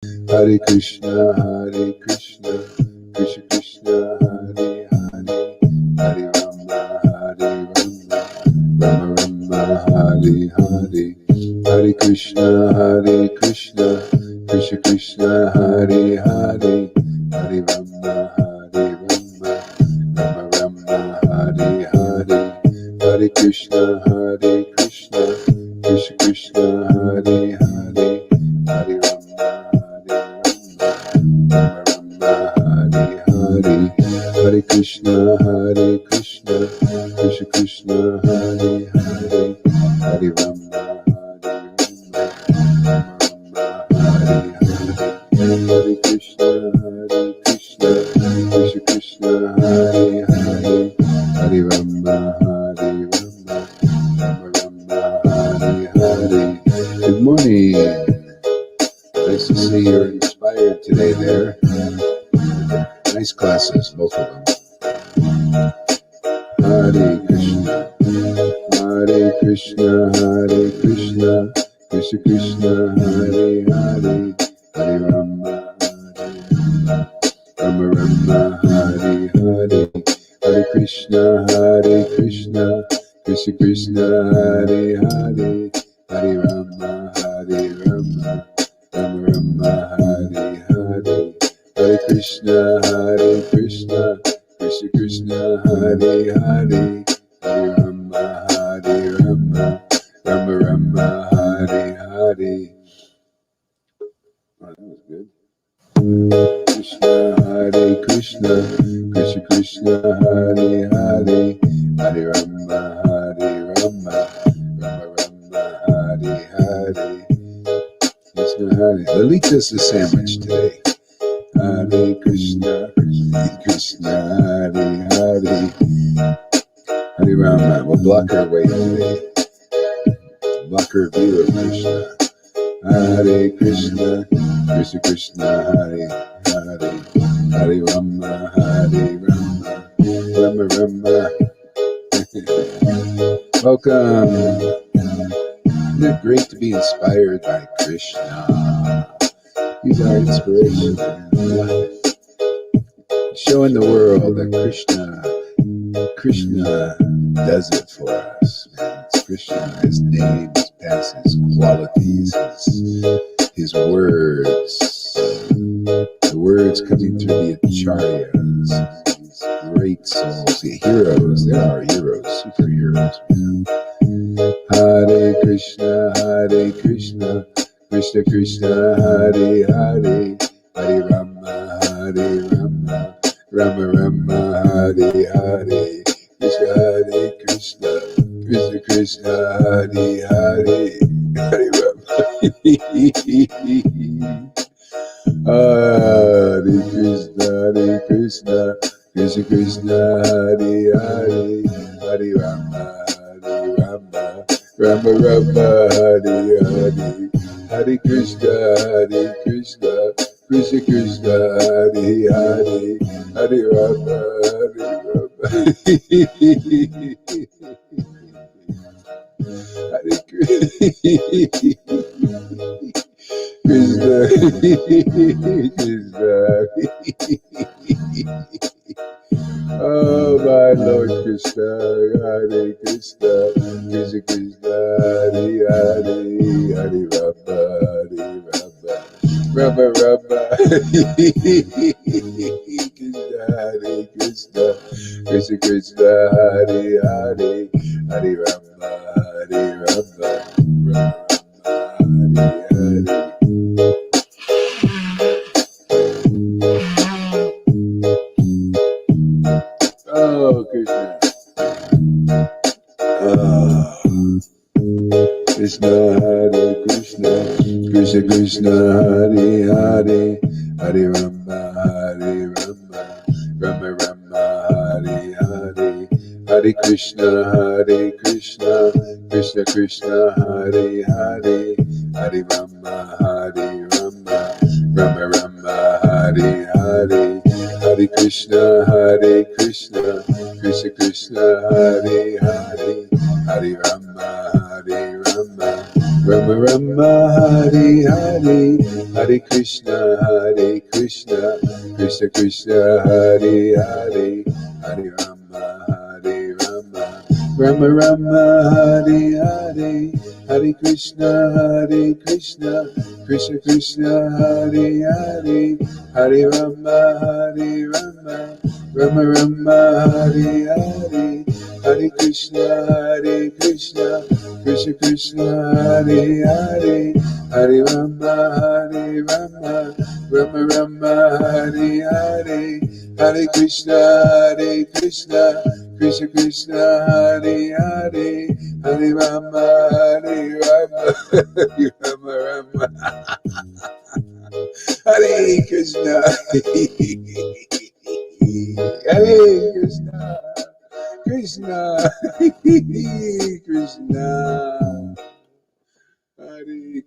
Hare Krishna, Krishna Krishna, Hare Hare, Hare Rama, Rama Rama, Hare Hare, Hare Krishna, Krishna Krishna, Hare Hare, Hare Rama, Rama Rama, Hare Hare, Hare Krishna, Krishna Krishna, Hare Hare, Hare Rama, Rama Rama, Hare Hare, Hare Krishna, Krishna Krishna, Hare Hare, Hare Rama, Hare Hare, Hare Krishna, Krishna Krishna, Hare Hare, Hare Rama, Rama Rama, Hare Hare. Good morning. Nice to see you're inspired today there. Nice classes, both of them. Hare Krishna, Krishna Krishna Krishna, Hare Hare, Hare Rama, Rama Rama, Hare Hare, Hare Krishna, Krishna Krishna, Hare Hare, Hare Rama, Rama Rama, Hare Hare, Hare Krishna, Krishna Krishna, Hare Hare, Hare Rama, Rama Rama, Hare Hare. Oh, that was good. Krishna, Krishna Krishna, Hare Hare, Hare Rama, Rama Rama, Hare Hare. Krishna, Hare. Lalita's the sandwich today. Hare Krishna, Krishna, Hare Hare, Hare Rama. We'll block our way today. Block our view of Krishna. Hare Krishna, Krishna, Hare Hare, Hare Rama, Rama Rama. Welcome. Isn't it great to be inspired by Krishna? He's our inspiration. Showing the world that Krishna does it for us. Man. It's Krishna, his name, his past, his qualities, his words. The words coming through the acharyas, these great souls, the heroes. They are heroes, superheroes. Man. Hare Krishna, Krishna Krishna, Hare Hare, Hare Rama, Rama Rama, Hare Hare, Krishna, Krishna, Hare Hare, Hare Rama. Hare Krishna, Krishna, Hare Hare, Hare Rama, Rama Rama, Hare Hare, Hare Krishna, Krishna Krishna, Hare Hare, Hare Rama, Hare Krishna, Oh, my Lord Krishna, Hare Krishna, Krishna, Hare Hare, Hare Rama, Rama Rama, Krishna, Krishna, Hare Hare, Hare Rama, Rama Rama, Hare Hare. Oh, Krishna. Krishna, Hare Krishna, Krishna, Hare Hare, Hare Rama, Rama Rama, Hare Hare, Hare Krishna, Krishna Krishna, Hare Hare, Hare Rama, Rama Rama, Hare Hare, Hare Krishna, Krishna Krishna, Hare Hare, Hare Rama, Rama Rama, Hare Hare, Hare Hare Krishna, Krishna Krishna, Hare Hare, Hare Rama, Rama Rama, Hare Hare, Hare Krishna, Krishna Krishna, Hare Hare, Hare Rama, Rama Rama, Hare Hare, Hare Krishna, Krishna Krishna, Hare Hare, Hare Rama, Rama Rama, Hare Hare, Hare Krishna, Krishna Krishna, Hare Hare, Hare Rama, Rama Rama, Hare Krishna, Hare Krishna, Krishna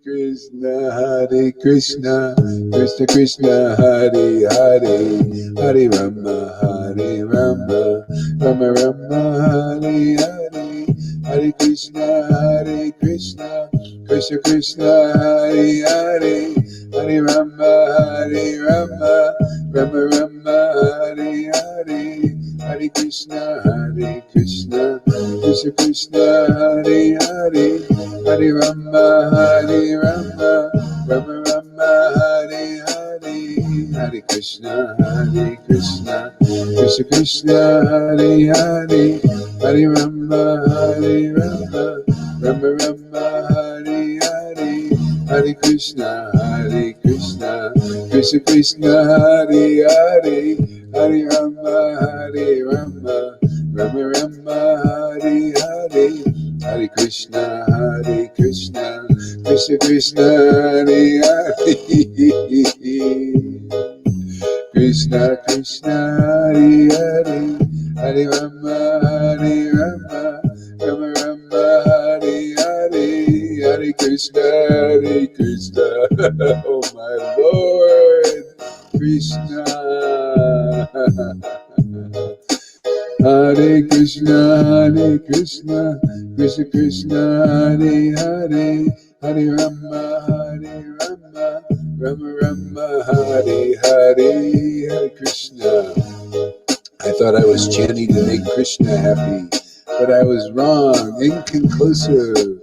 Krishna, Hare Krishna, Krishna Krishna, Hare Hare, Hare Rama, Rama Rama, Hare Hare, Hare Krishna, Krishna Krishna, Hare Hare, Hare Rama, Rama Rama, Hare Hare, Hare Krishna, Krishna Krishna, Hare Hare, Hare Rama, Rama Rama, Hare Hare, Hare Krishna, Krishna Krishna, Hare Hare, Hare Rama, Rama Rama, Hare Hare, Hare Krishna, Krishna Krishna, Hare Hare, Hare Rama, Rama Rama, Hare Hare, Hare Krishna, Krishna Krishna, Hare Hare, Krishna Krishna, Hare Hare, Hare Rama, Rama Rama, Hare Hare, Hare Krishna, oh my Lord, Krishna. Hare Krishna, Krishna Krishna, Hare Hare, Hare Rama, Rama Rama, Hare Hare, Hare Krishna. I thought I was chanting to make Krishna happy, but I was wrong, inconclusive.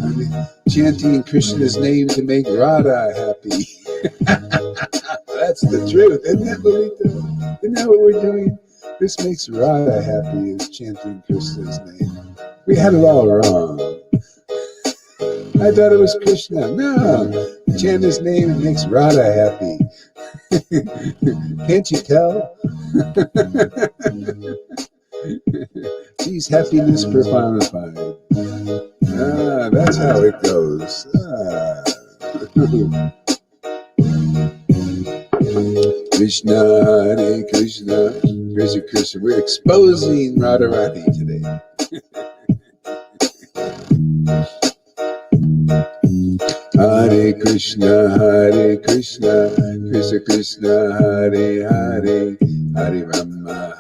I'm chanting Krishna's name to make Radha happy. That's the truth. Isn't that what we do? Isn't that what we're doing? This makes Radha happy, is chanting Krishna's name. We had it all wrong. I thought it was Krishna. No, chant his name, it makes Radha happy. Can't you tell? She's happiness personified. That's how it goes. Krishna, Hare Krishna, Krishna Krishna. We're exposing Radharani today. Hare Krishna, Krishna Krishna, Hare Hare, Hare Rama,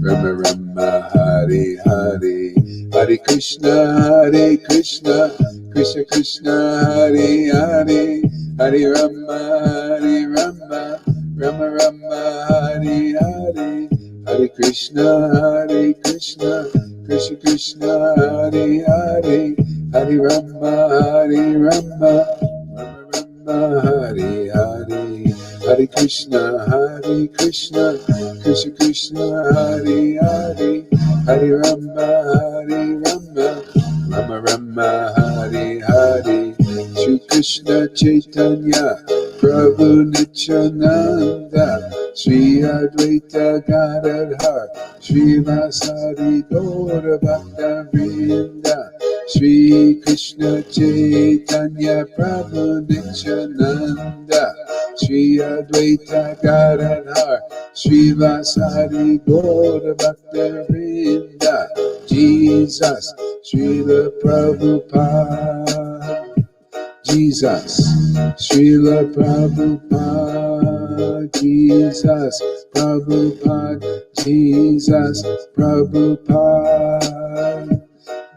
Rama Rama, Hare Hare, Hare Krishna, Krishna Krishna, Hare Hare, Hare Rama, Rama Rama, Hare Hare, Hare Krishna, Krishna Krishna, Hare Hare, Hare Rama, Rama Rama, Hare Hare, Hare Krishna, Krishna Krishna, Hare Hare, Hare Rama, Rama Rama, Hare Hare, Shri Krishna Chaitanya Prabhu Nityananda, Shri Advaita Gadadhar, Shri Vasari Gaura Bhakta Vrinda, Shri Krishna Chaitanya Prabhu Nityananda, Shri Advaita Gadadhar, Shri Vasari Gaura Bhakta Vrinda, Jesus, Srila Prabhupada, Jesus, Srila Prabhupada, Jesus, Prabhupada, Jesus, Prabhupada,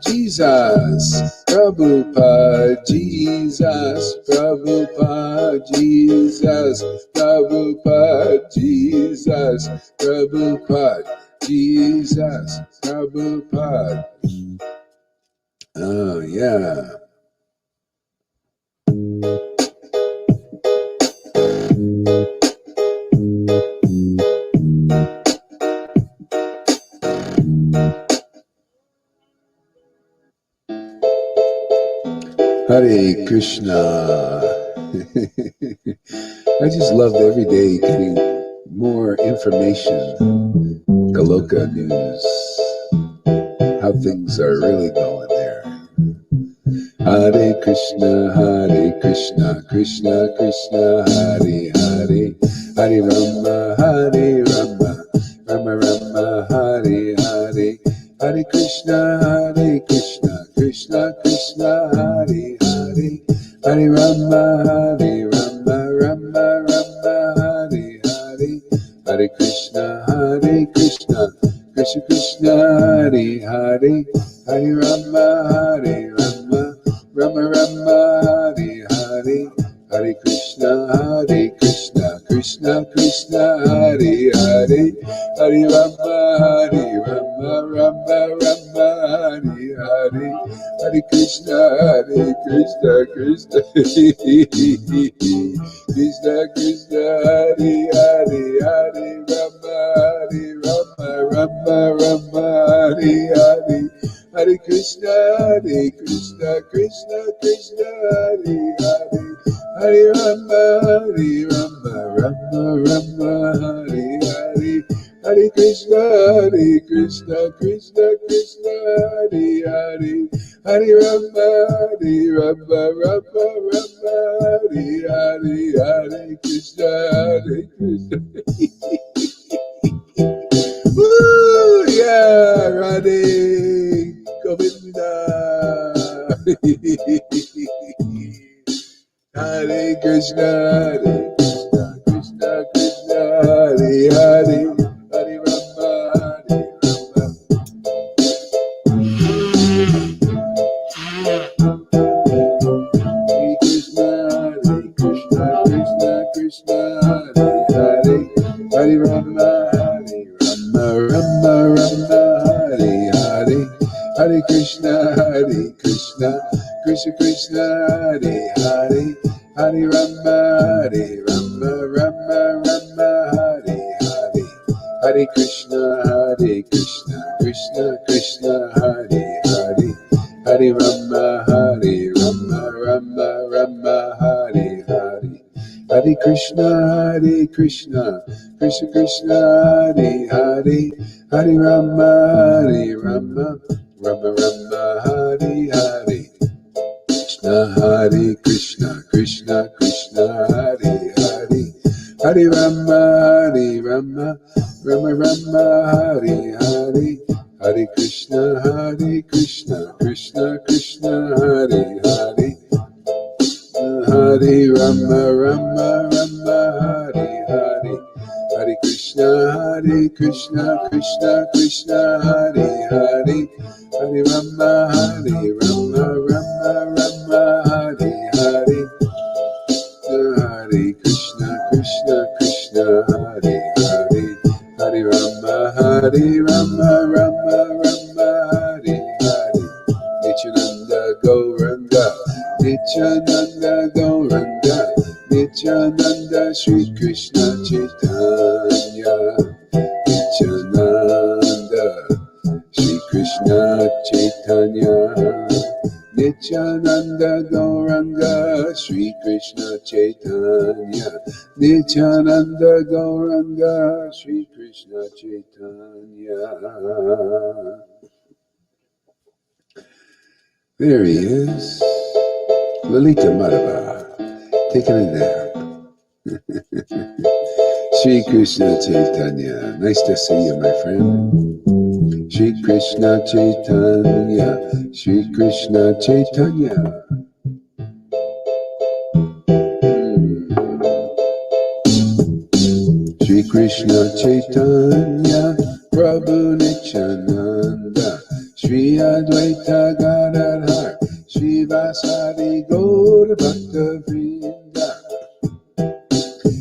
Jesus, Prabhupada, Jesus, Prabhupada, Jesus, Prabhupada, Jesus, Prabhupada, Jesus, Prabhupada. Oh, yeah. Hare Krishna. I just loved every day getting more information, Galoka news, how things are really going there. Hare Krishna, Krishna Krishna, Hare Hare, Hare Rama, Rama Rama, Hare Hare, Hare Krishna, Krishna Krishna, Hare Hare, Hare Rama, Rama Hare Hare, Hare Krishna, Krishna Krishna, Hare Hare, Hare Rama, Rama Rama, Hare Hare, Hare Krishna, Krishna Krishna, Hare Hare, Hare Rama, Rama Rama, Hare Hare, Hare Krishna, Krishna Krishna, Krishna, Hare Hare, Hare Rama, Rama Rama, Hare Hare, Hare Krishna, Krishna Krishna, Hare Hare, Hare Rama, Rama Rama, Hare Hare, Hare Krishna, Krishna Krishna, Hare Hare, Hare Rama, Rama Rama, Hare Hare, Hare Krishna, Krishna. Woo! Yeah, Radhe Govinda. Hare Krishna, Krishna Krishna, Hare Hare, Hare Rama, Krishna, Krishna, Hare Hare, Hare Rama, Rama Hare Hare, Hare Krishna, Krishna Krishna, Hare Hare, Hare Rama, Rama Hare Hare, Hare Krishna, Krishna Krishna, Hare Hare, Hare Rama, Rama Hare Hare, Hare Krishna, Krishna Krishna, Hare Hare, Hare Rama, Rama Hare Hare, Hare Krishna, Krishna Hare Hare, Hare Rama, Rama Hare Hare, Hare Krishna, Krishna Krishna, Hare Hare, Hare Rama, Hare Hare, Hare Krishna, Krishna Krishna, Hare Hare, Hare Rama, Rama Hare Hare, Hare Krishna, Krishna Hare Hare, Hare Rama, Rama Hare Hare, Nityananda Gauranga, Nityananda Gauranga, Nityananda Shri Krishna Chaitanya, Nityananda Shri Krishna Chaitanya, Nityananda Gauranga, Shri Krishna Chaitanya, Nityananda Gauranga, Shri Krishna Chaitanya. There he is, Lalita Madhava, taking a nap. Shri Krishna Chaitanya, nice to see you, my friend. Shri Krishna Chaitanya, Shri Krishna Chaitanya. Shri Krishna Chaitanya, Prabhu Nityananda, Shri Advaita Gaura Bhakta Vrinda.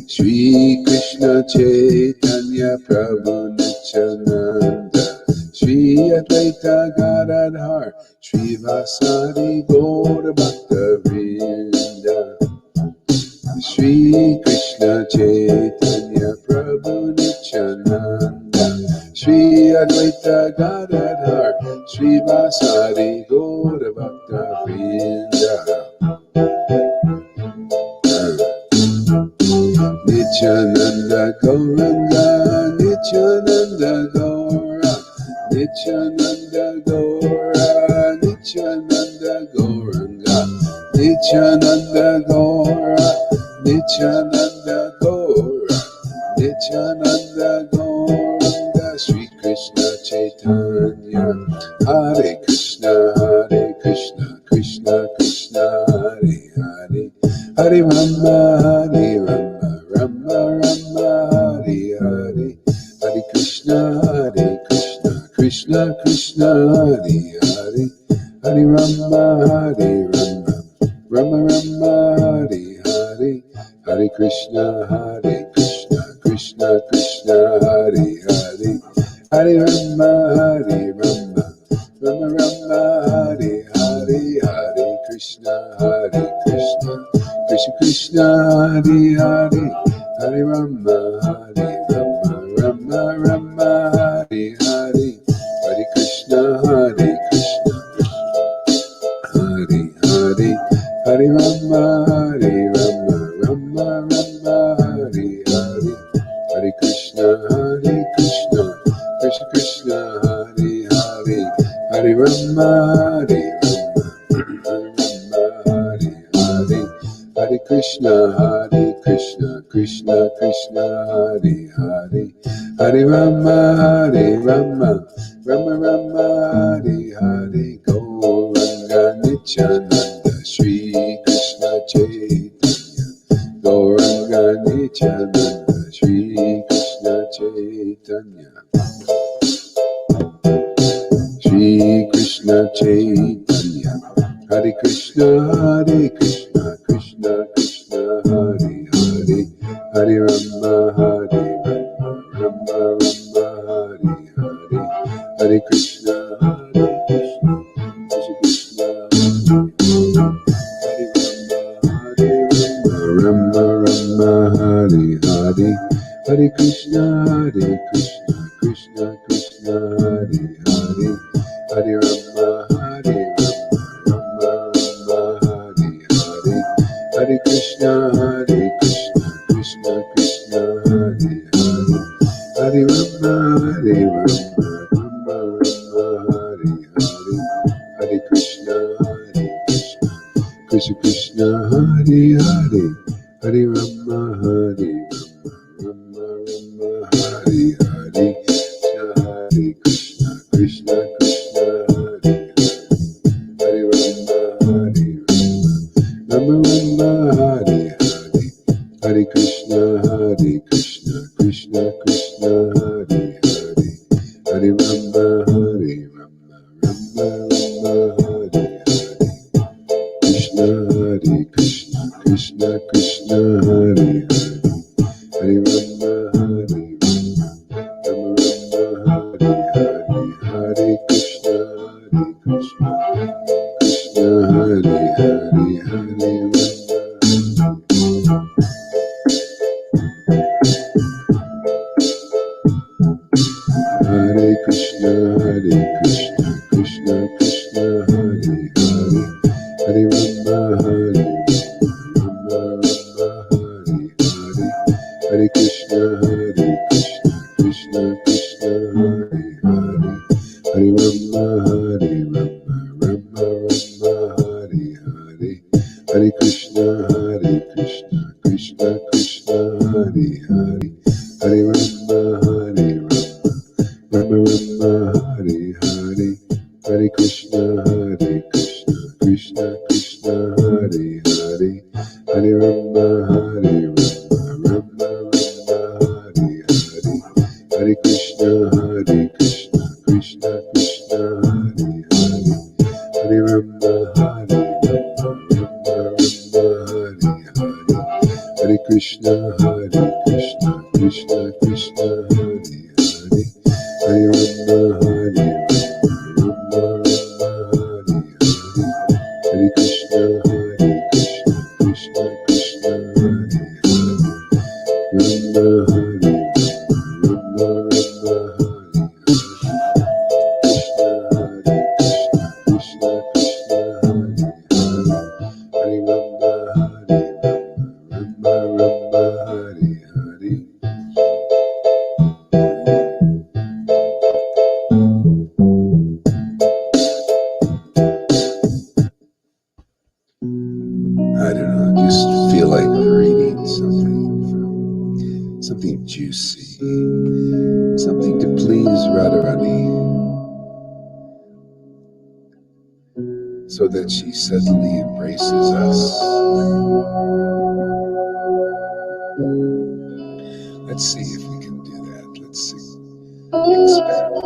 Shri Krishna Chaitanya Prabhu Nityananda, Shri Advaita Gadadhar, Shri Vasari Gaura Bhakta Vrinda. Shri Krishna Chaitanya Prabhu Nityananda, Shri Advaita Gadadhar, Shri Vasari Gaura Bhakta Vrinda. Nityananda Gauranga, Nityananda Gaura, Nityananda Gaura, Nityananda Gauranga, Nityananda Gaura, Nityananda Gaura, Nityananda Gauranga, Sri Krishna Chaitanya, Hare Krishna, Krishna Krishna, Hare Hare, Hare Rama, Hare Rama, Rama Rama, Hare Hare, Hare Krishna, Krishna Krishna, Hare Hare, Hare Rama, Hare Rama, Rama Rama, Hare Hare, Hare Krishna, Krishna Krishna, Hare Hare, Hare Rama, Hare Rama, Rama Rama, Hare Hare, Hare Krishna, Krishna Krishna, Hare Hare, Hare Rama, Hare Rama, Rama Rama, Hare Hare, Hare Krishna, Krishna, Hare Hare, Hare Rama, Hare Rama, Rama Rama, Hare Hare, Hare Krishna, Krishna Krishna, Hare Hare, Hare Rama, Hare Rama, Hare Hare, Hare Krishna, Krishna Krishna, Hare Hare, Hare Rama, Rama Rama, Hare Hare, Gauranga Nityananda, Shri Krishna Chaitanya, Gauranga Nityananda, Shri Krishna Chaitanya, Shri Krishna Chaitanya, Hare Krishna, Krishna Krishna, Hare Hare, Hare Rama, Hare Rama, Rama Rama, Hare Hare, Hare Krishna, Krishna Krishna, Hare Rama, Rama Rama, Hare Hare, Hare Krishna, Krishna Krishna, Hare Hare, Hare Rama, Hare Rama, Rama Rama, Hare Hare, Hare Krishna, Krishna Krishna, Hare Hare, Hare Rama, Hare Rama, Rama Rama, Hare Hare, Hare Krishna, Krishna Krishna, Hare Hare, Hare Rama, Hare Rama, Rama Rama, Hare Hare, Hare Krishna, Krishna Krishna, Hare Hare, Hare Rama, Hare Rama, Rama Rama, Hare Hare, Hare Krishna, Krishna Krishna, Hare Hare, Hare Rama, Hare Rama, Rama Rama, Hare Hare, Krishna, Krishna Krishna Krishna, Hare Hare, Hare Rama, Hare Rama, Rama Rama, Hare Hare, Hare Krishna, Krishna Hare Hare, Hare Rama. Hare Krishna, Krishna Krishna, Hare Hare, Hare Rama, Hare Rama, Rama Rama, Hare Hare, Hare Krishna, Krishna Krishna, Hare Hare, Hare Rama, Hare Rama, Rama Rama, Hare Hare, Hare Krishna, Krishna Krishna, Hare Hare, Hare Rama, Hare Rama, Rama Rama, Hare Hare, Hare Krishna, Krishna Krishna, Hare Hare, Hare Rama, Hare Rama, Rama Rama, Hare Hare, Hare Krishna, Krishna Krishna, Hare Hare, Hare Rama, Hare Rama, Rama Rama, Hare Krishna, Krishna Krishna, Hare Hare, Hare Rama, Hare Rama, Rama Hare Hare, Hare Krishna, Krishna Krishna, Hare Hare, Rama Hare Rama, Rama Hare Hare, Krishna Krishna, Krishna Krishna, Hare Hare, Hare Rama, Hare Rama, I don't know, I just feel like reading something juicy, something to please Radharani, so that she suddenly embraces us. Let's see if we can do that. Let's see. Experiment.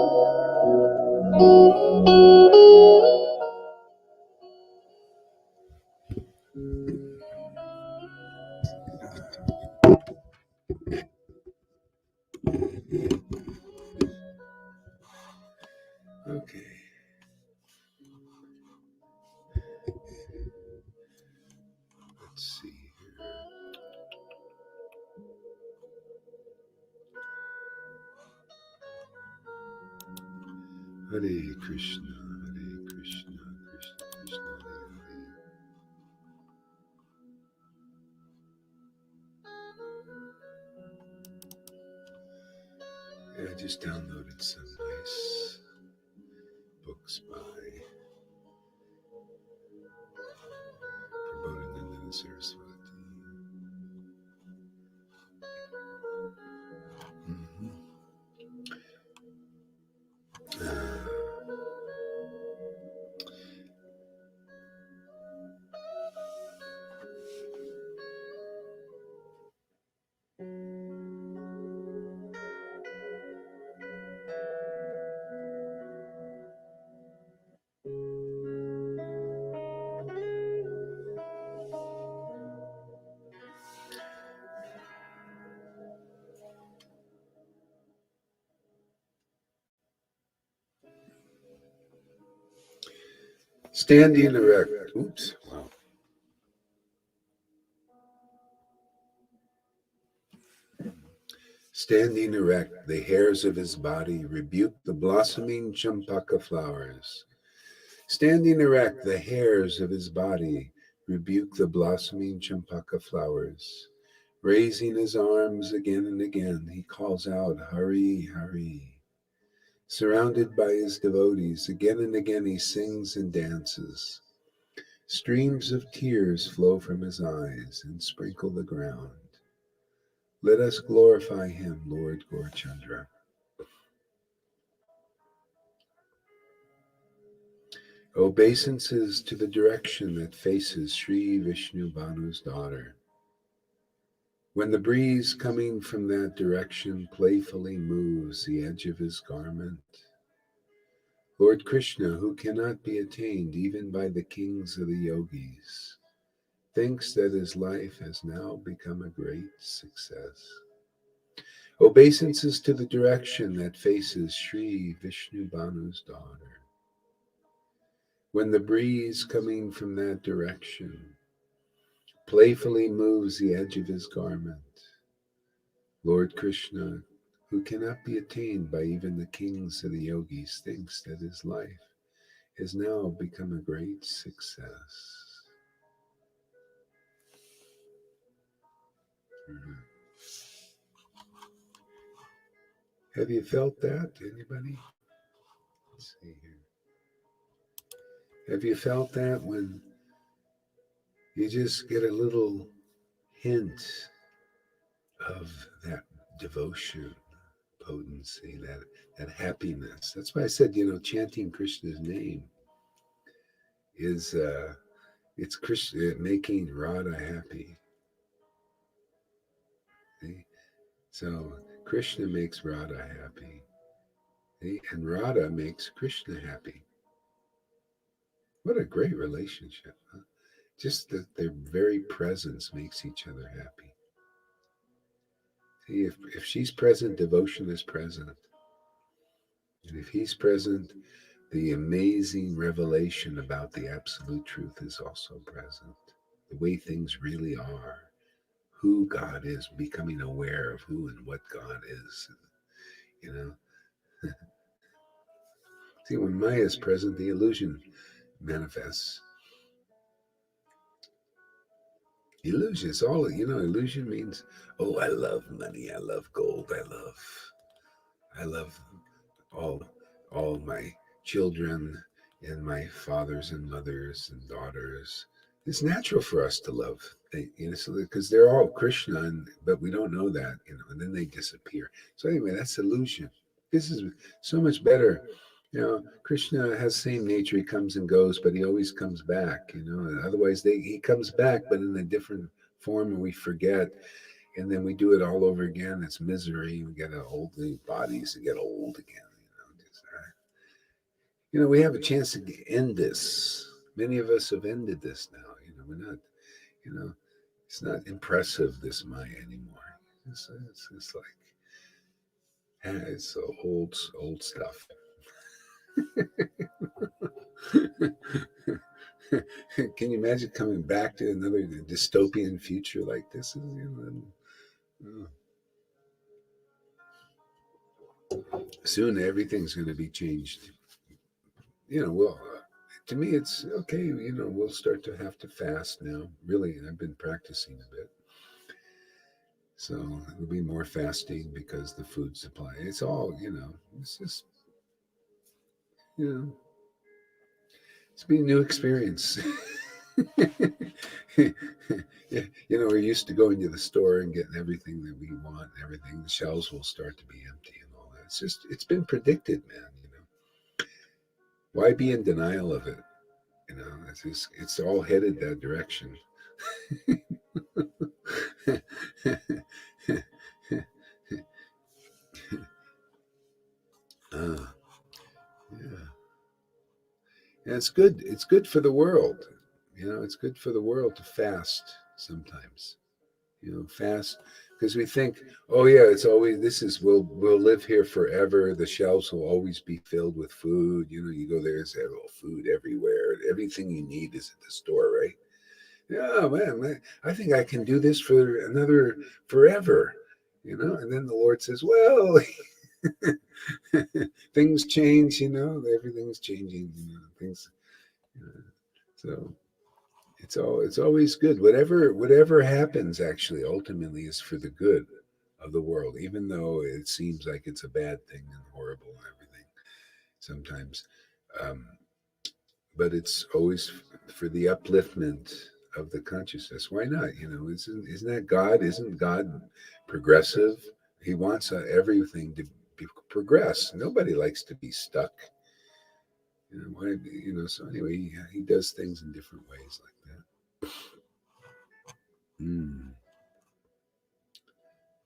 Okay. Let's see here. Hare Krishna, Hare Krishna, Krishna Krishna, Hare Hare. Yeah, I just downloaded some nice books by Prabodhananda Saraswati. Mm-hmm. Standing erect. Oops. Wow. Standing erect, the hairs of his body rebuke the blossoming champaka flowers. Standing erect, the hairs of his body rebuke the blossoming champaka flowers. Raising his arms again and again, he calls out, Hari, Hari. Surrounded by his devotees, again and again he sings and dances. Streams of tears flow from his eyes and sprinkle the ground. Let us glorify him, Lord Gaurachandra. Obeisances to the direction that faces Sri Vishnu Banu's daughter. When the breeze coming from that direction playfully moves the edge of his garment, Lord Krishna, who cannot be attained even by the kings of the yogis, thinks that his life has now become a great success. Obeisances to the direction that faces Sri Vishnu Banu's daughter. When the breeze coming from that direction playfully moves the edge of his garment, Lord Krishna, who cannot be attained by even the kings of the yogis, thinks that his life has now become a great success. Mhm. Have you felt that? Anybody? Let's see here. Have you felt that when you just get a little hint of that devotion, potency, that happiness? That's why I said, chanting Krishna's name is it's Krishna making Radha happy. See? So Krishna makes Radha happy, see? And Radha makes Krishna happy. What a great relationship! Huh? Just that their very presence makes each other happy. See, if she's present, devotion is present. And if he's present, the amazing revelation about the absolute truth is also present. The way things really are, who God is, becoming aware of who and what God is. You know, see, when Maya is present, the illusion manifests. Illusion, it's all, illusion means, oh, I love money, I love gold, I love all all my children and my fathers and mothers and daughters. It's natural for us to love, because they're all Krishna, but we don't know that, and then they disappear. So anyway, that's illusion. This is so much better. Krishna has same nature. He comes and goes, but he always comes back. Otherwise, he comes back, but in a different form, and we forget, and then we do it all over again. It's misery. We get old bodies and get old again. We have a chance to end this. Many of us have ended this now. We're not. You know, it's not impressive, this Maya anymore. It's like it's old stuff. Can you imagine coming back to another dystopian future like this? Soon everything's going to be changed. Well, to me, it's okay. We'll start to have to fast now. Really, I've been practicing a bit. So there'll be more fasting because the food supply. It's all, it's just, you know, it's been a new experience. Yeah, we're used to going to the store and getting everything that we want and everything. The shelves will start to be empty and all that. It's been predicted, man. Why be in denial of it? It's all headed that direction. uh, yeah. And it's good. It's good for the world. It's good for the world to fast sometimes. Fast because we think, oh yeah, it's always this is we'll live here forever. The shelves will always be filled with food. You go there, there's food everywhere. Everything you need is at the store, right? Yeah, man, I think I can do this for another forever. And then the Lord says, well, things change. Everything's changing. Things. So it's always good. Whatever happens, actually, ultimately, is for the good of the world, even though it seems like it's a bad thing and horrible and everything sometimes. Um, but it's always for the upliftment of the consciousness. Why not? Isn't that God? Isn't God progressive? He wants everything to progress. Nobody likes to be stuck. Why? So anyway, he does things in different ways like that. Hmm.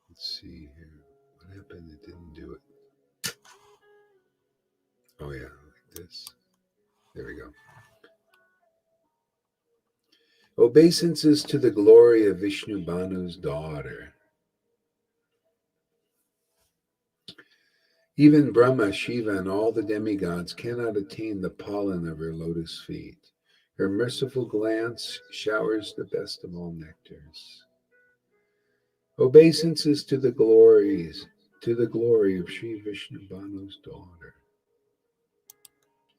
Let's see here. What happened? It didn't do it. Oh yeah, like this. There we go. Obeisances to the glory of Vishnu Banu's daughter. Even Brahma, Shiva, and all the demigods cannot attain the pollen of her lotus feet. Her merciful glance showers the best of all nectars. Obeisances to the glory of Sri Vishnu Banu's daughter.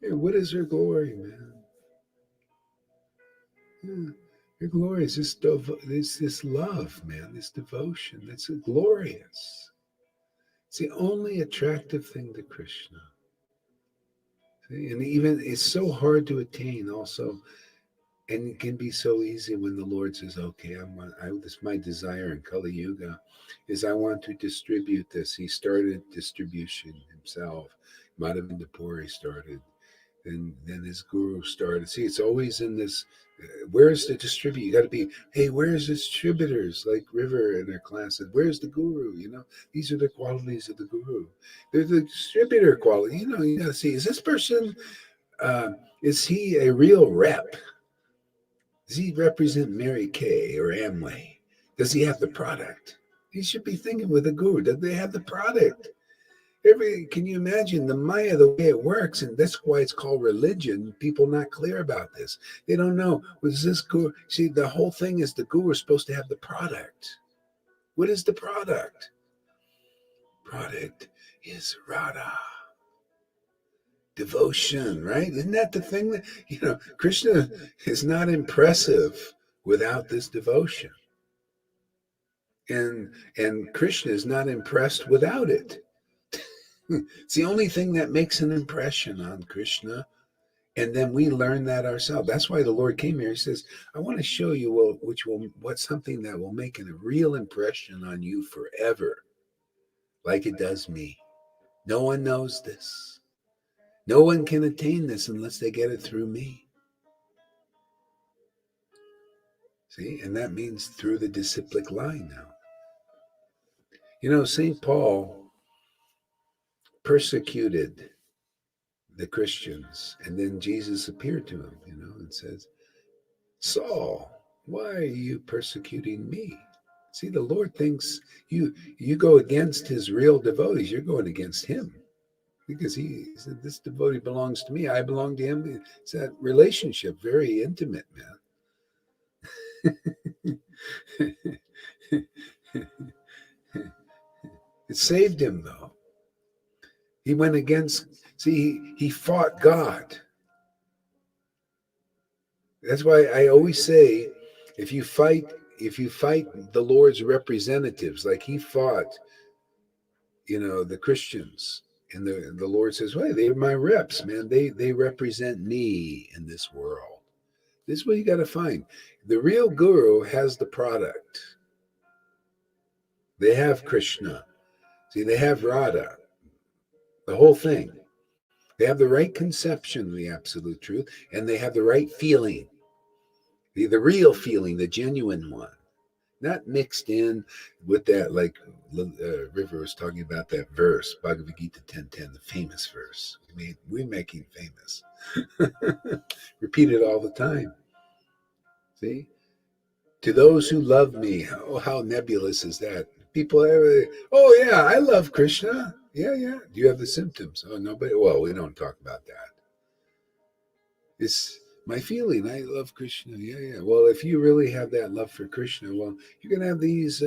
Yeah, what is her glory, man? Yeah. Her glory is this love, man, this devotion. That's glorious. It's the only attractive thing to Krishna. See? And even it's so hard to attain also. And it can be so easy when the Lord says, okay, this is my desire in Kali Yuga, is I want to distribute this. He started distribution himself. Madhavendra Puri started. Then his guru started. See, it's always in this. Where's the distributor? You got to be. Hey, where's the distributors? Like River in her class said, where's the guru? These are the qualities of the guru. They're the distributor quality. You got to see. Is this person? Is he a real rep? Does he represent Mary Kay or Amway? Does he have the product? You should be thinking with a guru. Do they have the product? Can you imagine the Maya, the way it works? And that's why it's called religion. People not clear about this. They don't know. Was this guru? See, the whole thing is the guru is supposed to have the product. What is the product? Product is Radha. Devotion, right? Isn't that the thing that, Krishna is not impressive without this devotion. And Krishna is not impressed without it. It's the only thing that makes an impression on Krishna. And then we learn that ourselves. That's why the Lord came here. He says, I want to show you what's something that will make a real impression on you forever, like it does me. No one knows this. No one can attain this unless they get it through me. See, and that means through the disciplic line now. St. Paul persecuted the Christians, and then Jesus appeared to him, and says, Saul, why are you persecuting me? See, the Lord thinks you go against his real devotees. You're going against him because he said, this devotee belongs to me. I belong to him. It's that relationship, very intimate, man. It saved him, though. He went against, he fought God. That's why I always say, if you fight the Lord's representatives, like he fought, the Christians, and the Lord says, well, they're my reps, man. They represent me in this world. This is what you got to find. The real guru has the product. They have Krishna. See, they have Radha. The whole thing. They have the right conception of the absolute truth, and they have the right feeling. The real feeling, the genuine one. Not mixed in with that, like River was talking about that verse, Bhagavad Gita 10:10, the famous verse. We're making famous. Repeat it all the time. See? To those who love me, how nebulous is that? People, oh yeah, I love Krishna. Yeah. Do you have the symptoms? Oh, nobody. Well, we don't talk about that. It's my feeling. I love Krishna. Yeah. Well, if you really have that love for Krishna, well, you're going to have these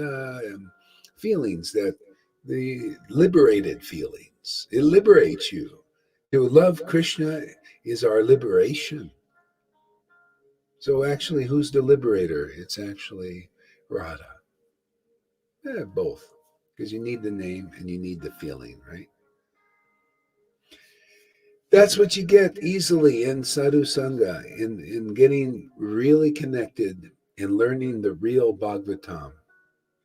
feelings, that the liberated feelings. It liberates you. To love Krishna is our liberation. So actually, who's the liberator? It's actually Radha. Yeah, both. Because you need the name and you need the feeling, right? That's what you get easily in sadhu sangha, in getting really connected and learning the real Bhagavatam.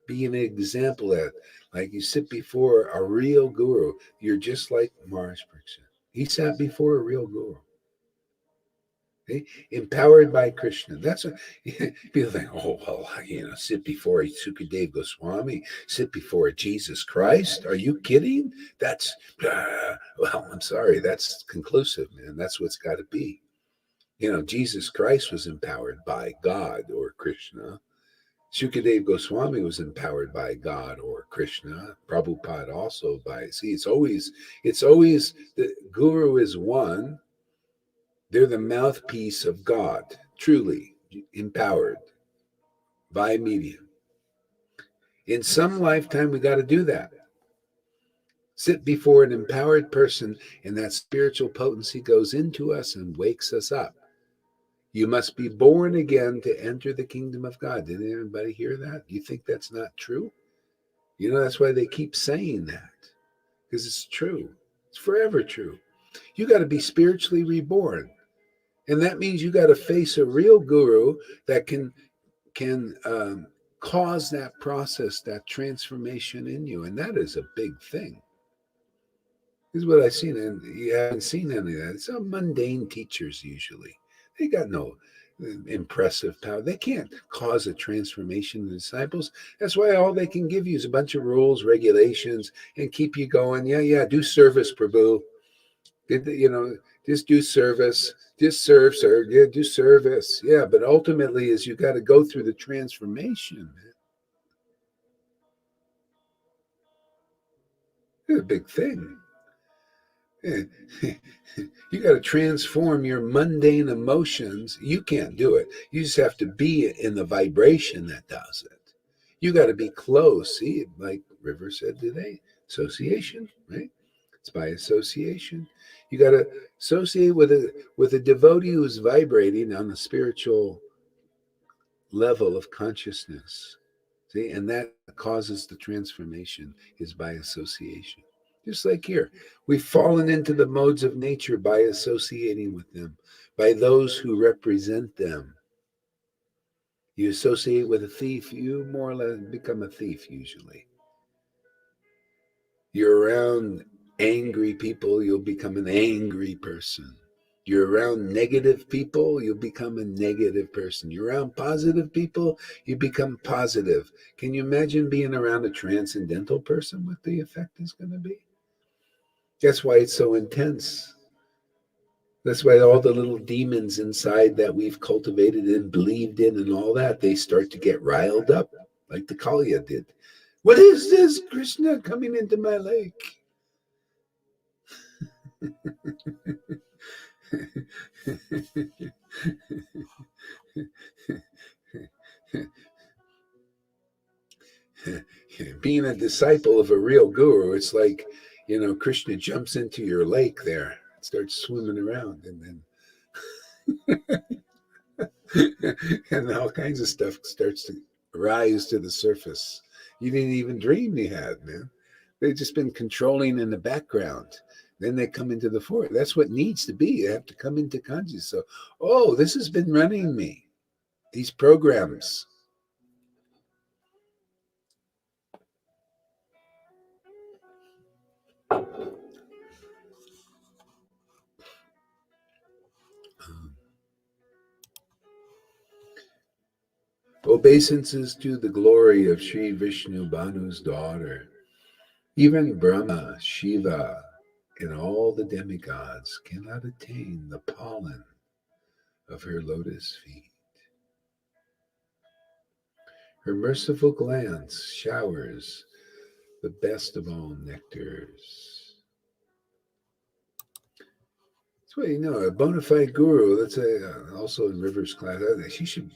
Be an example at, like you sit before a real guru. You're just like Maharaj Pariksit. He sat before a real guru. Okay? Empowered by Krishna. That's what people think, oh, well, sit before a Sukadev Goswami, sit before Jesus Christ. Are you kidding? That's, well, I'm sorry, that's conclusive, man. That's what's got to be. Jesus Christ was empowered by God or Krishna. Sukadev Goswami was empowered by God or Krishna. Prabhupada also it's always the guru is one. They're the mouthpiece of God, truly empowered by medium. In some lifetime, we got to do that. Sit before an empowered person, and that spiritual potency goes into us and wakes us up. You must be born again to enter the kingdom of God. Did anybody hear that? You think that's not true? That's why they keep saying that, because it's true. It's forever true. You got to be spiritually reborn. And that means you got to face a real guru that can cause that process, that transformation in you. And that is a big thing. This is what I've seen. And you haven't seen any of that. It's some mundane teachers usually. They got no impressive power. They can't cause a transformation in the disciples. That's why all they can give you is a bunch of rules, regulations, and keep you going. Yeah, do service, Prabhu. Just do service. Just serve, sir. Yeah, do service. Yeah, but ultimately is you got to go through the transformation. It's a big thing. You got to transform your mundane emotions. You can't do it. You just have to be in the vibration that does it. You got to be close. See, like River said today, association, right? It's by association. You got to associate with a devotee who's vibrating on the spiritual level of consciousness. See, and that causes the transformation is by association. Just like here, we've fallen into the modes of nature by associating with them, by those who represent them. You associate with a thief, you more or less become a thief usually. You're around angry people, you'll become an angry person. You're around negative people, you'll become a negative person. You're around positive people, you become positive. Can you imagine being around a transcendental person, what the effect is going to be? That's why it's so intense. That's why all the little demons inside that we've cultivated and believed in and all that, they start to get riled up, like the Kaliya did. What is this, Krishna, coming into my lake? Being a disciple of a real guru, it's like, Krishna jumps into your lake there, starts swimming around, and then and all kinds of stuff starts to rise to the surface. You didn't even dream you had, man. They've just been controlling in the background. Then they come into the fore. That's what needs to be. You have to come into consciousness. So, oh, this has been running me. These programs. Obeisances to the glory of Sri Vishnu Banu's daughter. Even Brahma, Shiva, and all the demigods cannot attain the pollen of her lotus feet. Her merciful glance showers the best of all nectars. That's why, a bona fide guru, let's say, also in River's class, she should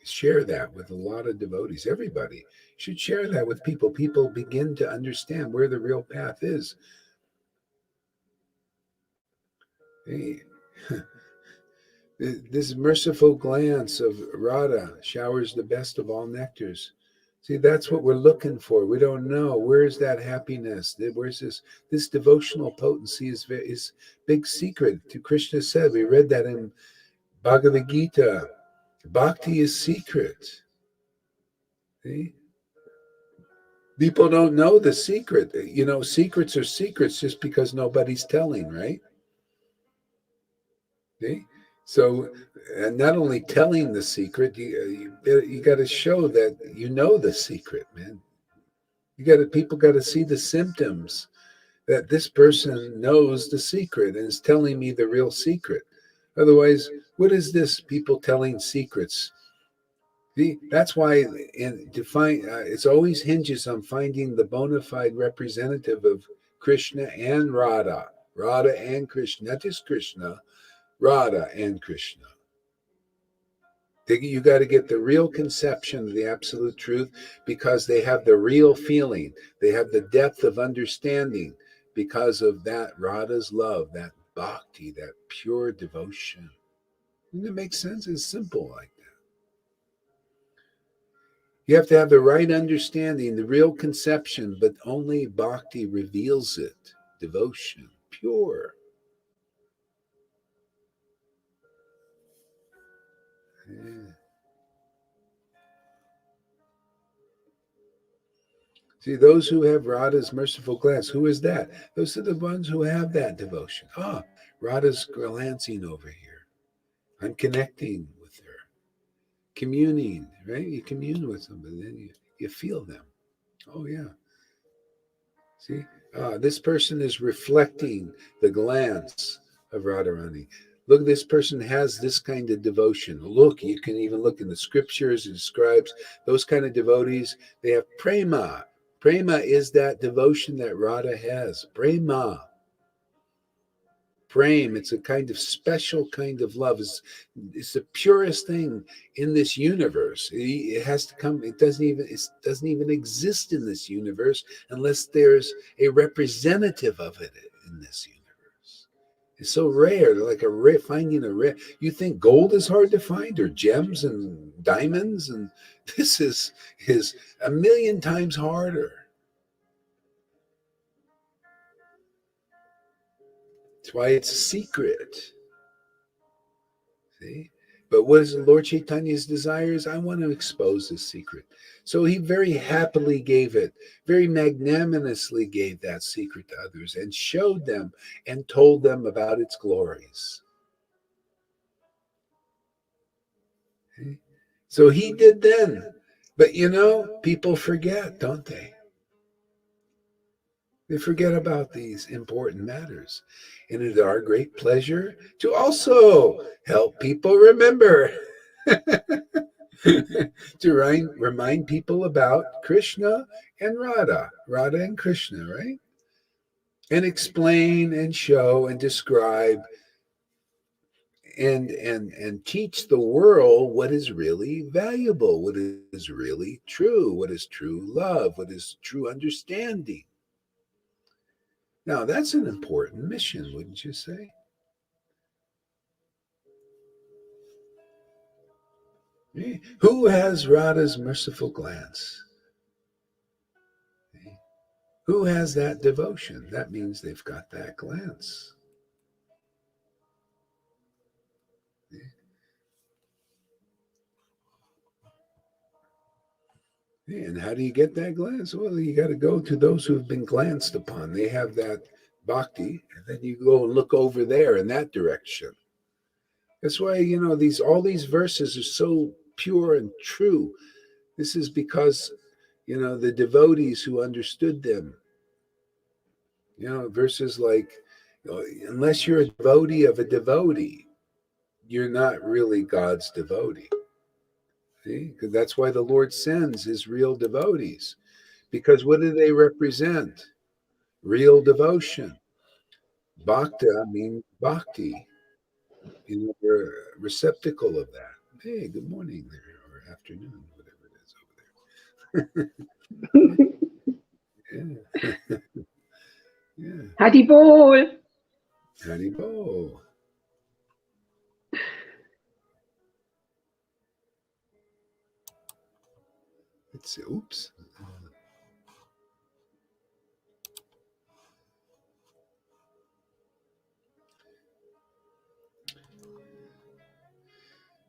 share that with a lot of devotees. Everybody should share that with people. People begin to understand where the real path is. Hey, this merciful glance of Radha showers the best of all nectars. See, that's what we're looking for. We don't know. Where's that happiness? Where's this devotional potency is big secret. To Krishna said, we read that in Bhagavad Gita. Bhakti is secret. See? People don't know the secret. Secrets are secrets just because nobody's telling, right? See? So, and not only telling the secret, you got to show that you know the secret, man. People got to see the symptoms that this person knows the secret and is telling me the real secret. Otherwise, what is this? People telling secrets. That's why it's always hinges on finding the bona fide representative of Krishna and Radha. Radha and Krishna, not just Krishna, Radha and Krishna. You got to get the real conception of the absolute truth because they have the real feeling. They have the depth of understanding because of that Radha's love, that bhakti, that pure devotion. Doesn't it make sense? It's simple like that. You have to have the right understanding, the real conception, but only bhakti reveals it. Devotion, pure. Yeah. See, those who have Radha's merciful glance, who is that? Those are the ones who have that devotion. Radha's glancing over here. I'm connecting with her. Communing, right? You commune with them, and then you feel them. Oh, yeah. See, this person is reflecting the glance of Radharani. Look, this person has this kind of devotion. Look, you can even look in the scriptures, it describes those kind of devotees. They have prema. Prema is that devotion that Radha has. Prema. Prem, it's a kind of special kind of love. It's the purest thing in this universe. It has to come, it doesn't even exist in this universe unless there's a representative of it in this universe. It's so rare, like finding a rare. You think gold is hard to find, or gems and diamonds, and this is a million times harder. That's why it's a secret. See? But what is Lord Chaitanya's desires? I want to expose this secret. So he very happily gave it, very magnanimously gave that secret to others and showed them and told them about its glories. Okay? So he did then. But people forget, don't they? They forget about these important matters. And it is our great pleasure to also help people remember. To remind people about Krishna and Radha and Krishna, right? And explain and show and describe and teach the world what is really valuable, what is really true, what is true love, what is true understanding. Now, that's an important mission, wouldn't you say? Who has Radha's merciful glance? Who has that devotion? That means they've got that glance. And how do you get that glance? Well, you got to go to those who have been glanced upon. They have that bhakti, and then you go and look over there in that direction. That's why these all these verses are so pure and true. This is because the devotees who understood them. Verses like, unless you're a devotee of a devotee, you're not really God's devotee. See, because that's why the Lord sends His real devotees. Because what do they represent? Real devotion. Bhakta means bhakti. We're a receptacle of that. Hey, good morning there, or afternoon, whatever it is over there. Yeah. Yeah. Haribol. Haribo. Let's see. Oops.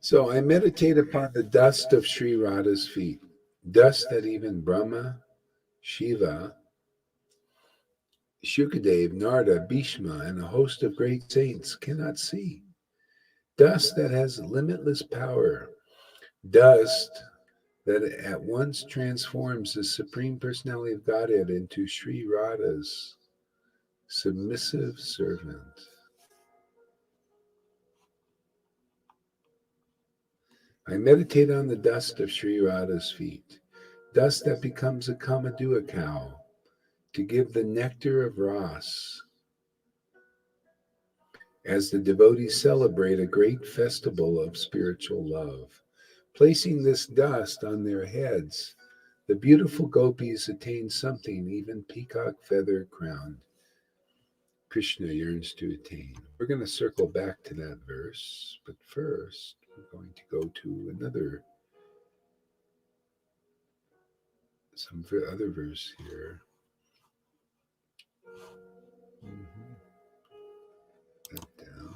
So I meditate upon the dust of Sri Radha's feet, dust that even Brahma, Shiva, Shukadev, Narada, Bhishma, and a host of great saints cannot see. Dust that has limitless power, dust that at once transforms the Supreme Personality of Godhead into Sri Radha's submissive servant. I meditate on the dust of Sri Radha's feet, dust that becomes a Kamadua cow to give the nectar of Ras as the devotees celebrate a great festival of spiritual love. Placing this dust on their heads, the beautiful gopis attain something even peacock feather crowned Krishna yearns to attain. We're going to circle back to that verse, but first we're going to go to some other verse here. Mm-hmm. That down.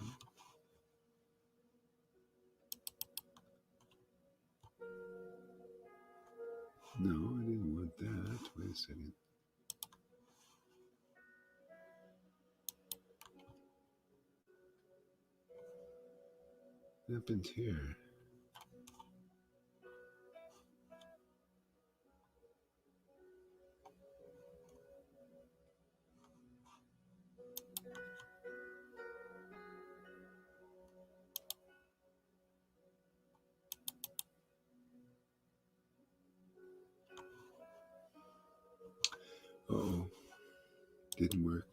No, I didn't want that. Wait a second. What happened here? Oh, didn't work.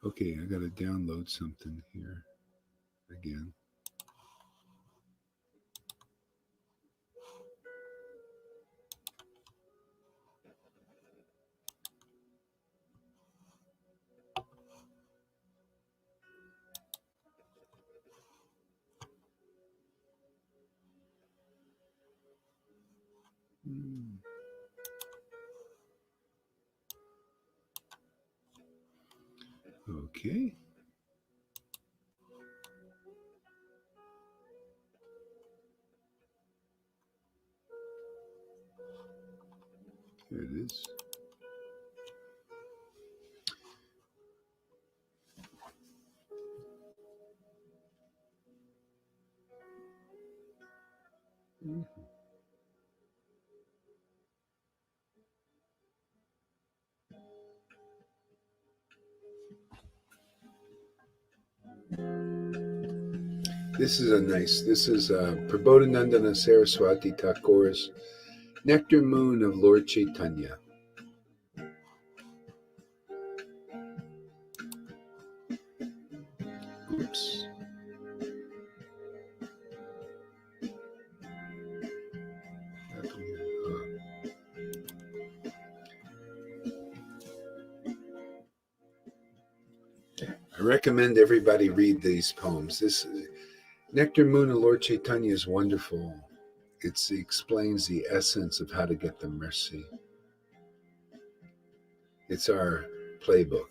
Okay, I got to download something here again. Okay. There it is. This is Prabodhanandana Saraswati Thakur's Nectar Moon of Lord Chaitanya. Oops. I recommend everybody read these poems. This Nectar Moon of Lord Chaitanya is wonderful. It explains the essence of how to get the mercy. It's our playbook.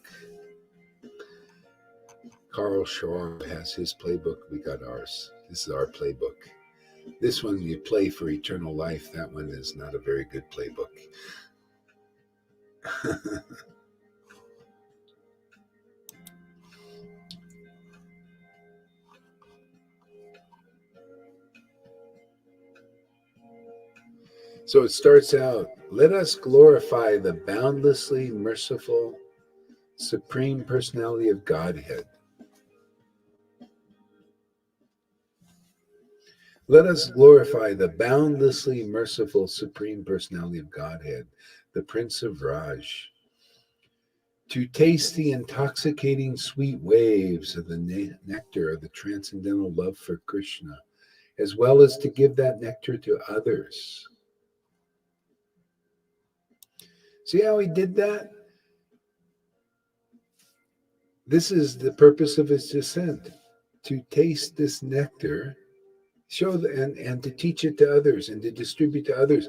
Carl Schwab has his playbook. We got ours. This is our playbook. This one you play for eternal life. That one is not a very good playbook. So it starts out, let us glorify the boundlessly merciful Supreme Personality of Godhead. Let us glorify the boundlessly merciful Supreme Personality of Godhead, the Prince of Raj. To taste the intoxicating sweet waves of the nectar of the transcendental love for Krishna, as well as to give that nectar to others. See how he did that? This is the purpose of his descent, to taste this nectar, and to teach it to others and to distribute to others.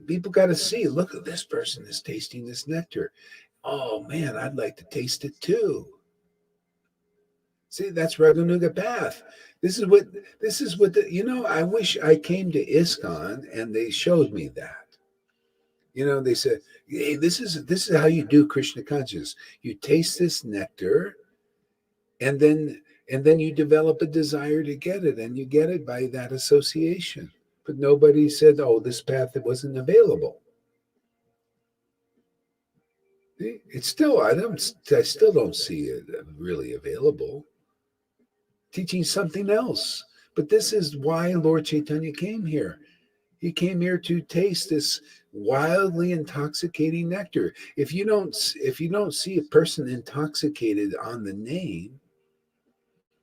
People got to see, look at this person is tasting this nectar. Oh man, I'd like to taste it too. See, that's Raganuga path. This is what I wish I came to ISKCON and they showed me that. They said, hey, this is how you do Krishna consciousness. You taste this nectar, and then you develop a desire to get it, and you get it by that association. But nobody said, oh, this path wasn't available. It's still, I still don't see it really available. Teaching something else. But this is why Lord Chaitanya came here. He came here to taste this wildly intoxicating nectar. If you don't see a person intoxicated on the name,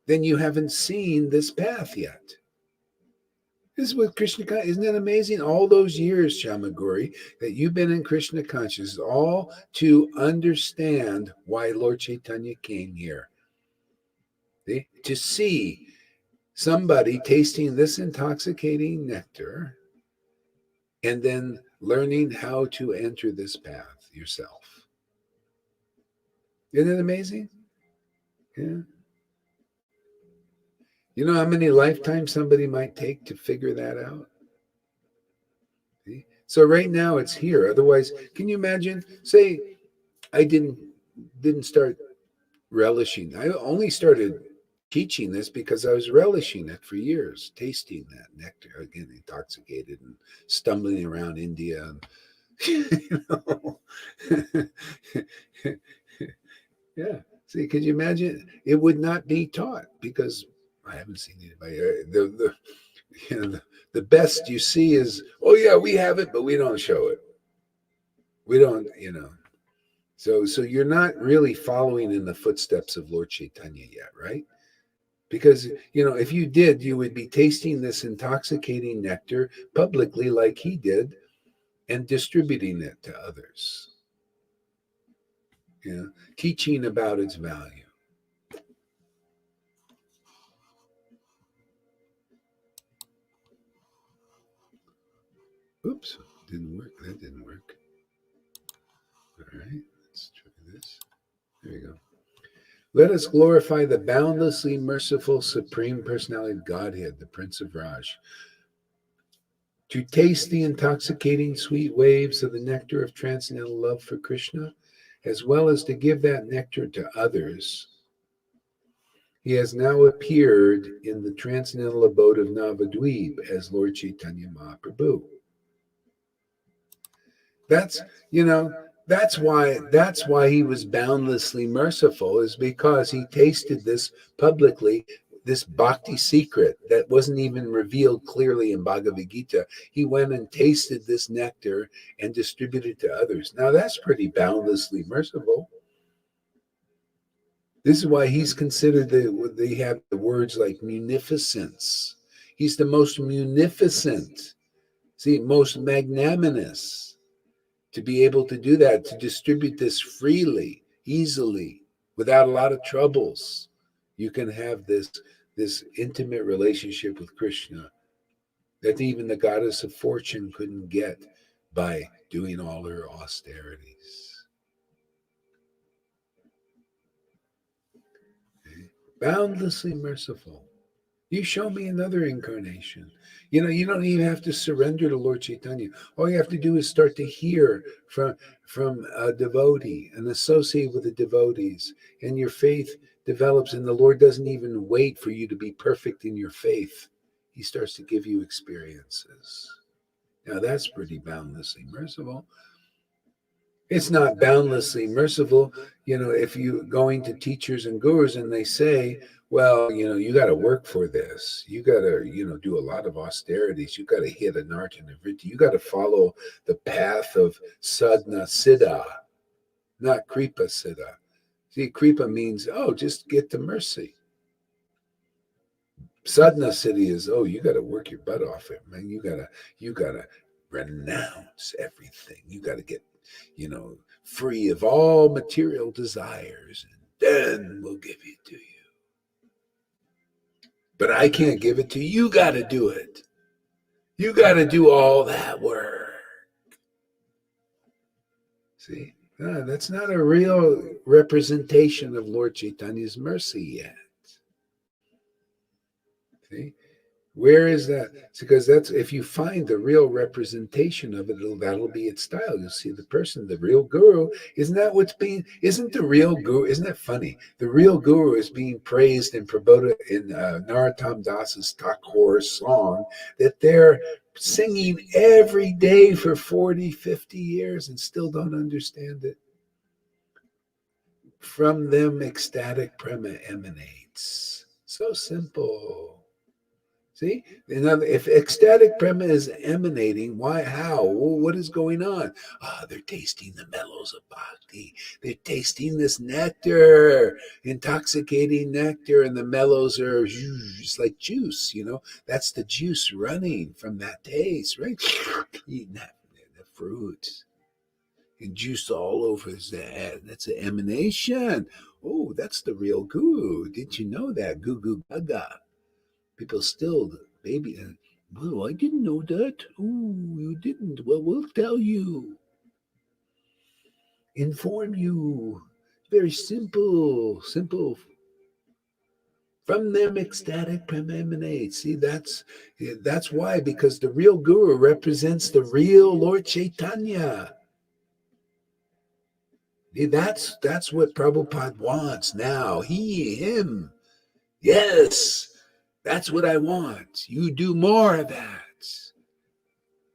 then you haven't seen this path yet. This is what Krishna, isn't that amazing? All those years, Shamaguri, that you've been in Krishna consciousness, all to understand why Lord Chaitanya came here. See? To see somebody tasting this intoxicating nectar and then learning how to enter this path yourself. Isn't it amazing? Yeah. You know how many lifetimes somebody might take to figure that out? See? So right now it's here. Otherwise, can you imagine? Say I didn't start relishing. I only started teaching this because I was relishing it for years, tasting that nectar, again, intoxicated and stumbling around India. And, yeah. See, could you imagine? It would not be taught because I haven't seen anybody. The best you see is, oh yeah, we have it, but we don't show it. We don't. So you're not really following in the footsteps of Lord Chaitanya yet, right? Because, if you did, you would be tasting this intoxicating nectar publicly like he did and distributing it to others, teaching about its value. Oops, didn't work. That didn't work. All right, let's try this. There you go. Let us glorify the boundlessly merciful Supreme Personality of Godhead, the Prince of Raj. To taste the intoxicating sweet waves of the nectar of transcendental love for Krishna, as well as to give that nectar to others, he has now appeared in the transcendental abode of Navadvip as Lord Chaitanya Mahaprabhu. That's you know that's why he was boundlessly merciful, is because he tasted this publicly, this bhakti secret that wasn't even revealed clearly in Bhagavad Gita. He went and tasted this nectar and distributed it to others. Now that's pretty boundlessly merciful. This is why he's considered they have the words like munificence. He's the most munificent, see, most magnanimous, to be able to do that, to distribute this freely, easily, without a lot of troubles. You can have this intimate relationship with Krishna that even the goddess of fortune couldn't get by doing all her austerities. Okay? Boundlessly merciful. You show me another incarnation. You don't even have to surrender to Lord Chaitanya. All you have to do is start to hear from a devotee and associate with the devotees, and your faith develops, and the Lord doesn't even wait for you to be perfect in your faith. He starts to give you experiences. Now that's pretty boundlessly merciful. It's not boundlessly merciful, if you going to teachers and gurus and they say, well, you got to work for this. You got to, do a lot of austerities. You got to hit an art and a vritti. You got to follow the path of sadhana siddha, not kripa siddha. See, kripa means, just get to mercy. Sadhana siddhi is, you got to work your butt off it, man. You gotta renounce everything. You got to get, free of all material desires, and then we'll give it to you. But I can't give it to you. You got to do it. You got to do all that work. See, that's not a real representation of Lord Chaitanya's mercy yet. See, where is that? It's because that's, if you find the real representation of it, that'll be its style. You'll see the person, the real guru. Isn't the real guru, isn't that funny? The real guru is being praised and promoted in Narottam Das's Thakur song that they're singing every day for 40, 50 years and still don't understand it. From them, ecstatic prema emanates. So simple. See, if ecstatic prema is emanating, why, how, what is going on? They're tasting the mellows of bhakti. They're tasting this nectar, intoxicating nectar, and the mellows are just like juice. That's the juice running from that taste, right? Eating that, the fruit, and juice all over his head. That's an emanation. Oh, that's the real guru. Did you know that? Goo goo gaga. People still, baby, well, I didn't know that. Oh, you didn't. Well, we'll tell you. Inform you. Very simple, simple. From them, ecstatic prema emanates. See, that's why, because the real guru represents the real Lord Chaitanya. That's what Prabhupada wants now. Him. Yes. That's what I want. You do more of that.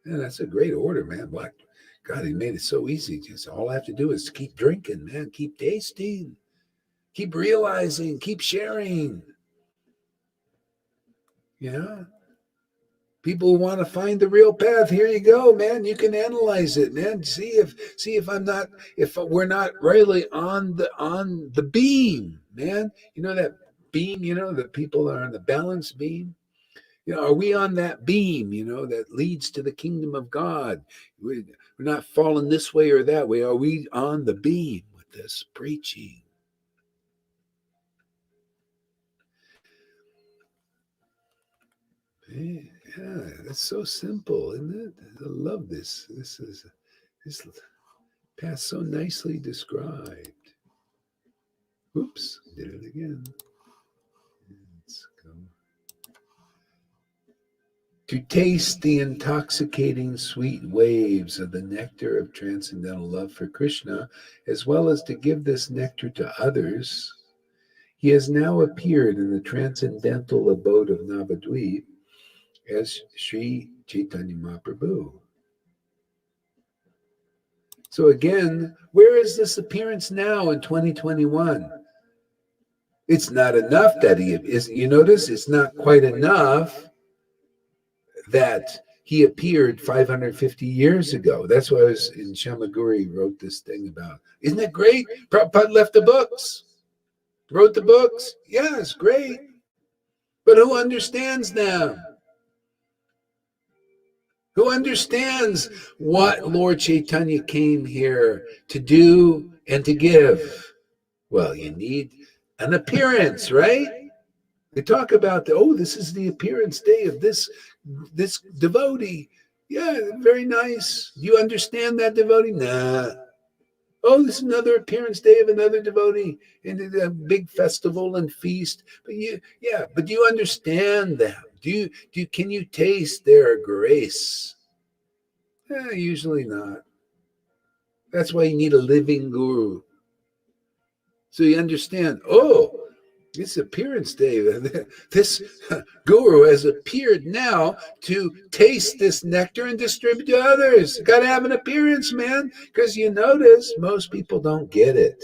Yeah, that's a great order, man. Black, God, he made it so easy. Just all I have to do is keep drinking, man. Keep tasting, keep realizing, keep sharing. Yeah. People who want to find the real path, here you go, man. You can analyze it, man. See if I'm not, if we're not really on the beam, man. You know that beam, that people are on the balance beam. Are we on that beam, that leads to the kingdom of God? We're not falling this way or that way. Are we on the beam with this preaching? Yeah, that's so simple, isn't it? I love this. This path so nicely described. Oops, did it again. Let's go. To taste the intoxicating sweet waves of the nectar of transcendental love for Krishna, as well as to give this nectar to others, he has now appeared in the transcendental abode of Navadvip as Sri Chaitanya Mahaprabhu. So again, where is this appearance now in 2021? It's not enough that he is, you notice, it's not quite enough that he appeared 550 years ago. That's why I was in Shamaguri wrote this thing about. Isn't it great? Prabhupada left the books, wrote the books. Yeah, it's great. But who understands them? Who understands what Lord Chaitanya came here to do and to give? Well, you need an appearance, right? They talk about this is the appearance day of this devotee. Yeah, very nice. Do you understand that devotee? Nah. Oh, this is another appearance day of another devotee and a big festival and feast. But do you understand them? Can you taste their grace? Usually not. That's why you need a living guru. So you understand, this appearance day, this guru has appeared now to taste this nectar and distribute to others. Got to have an appearance, man, because you notice most people don't get it,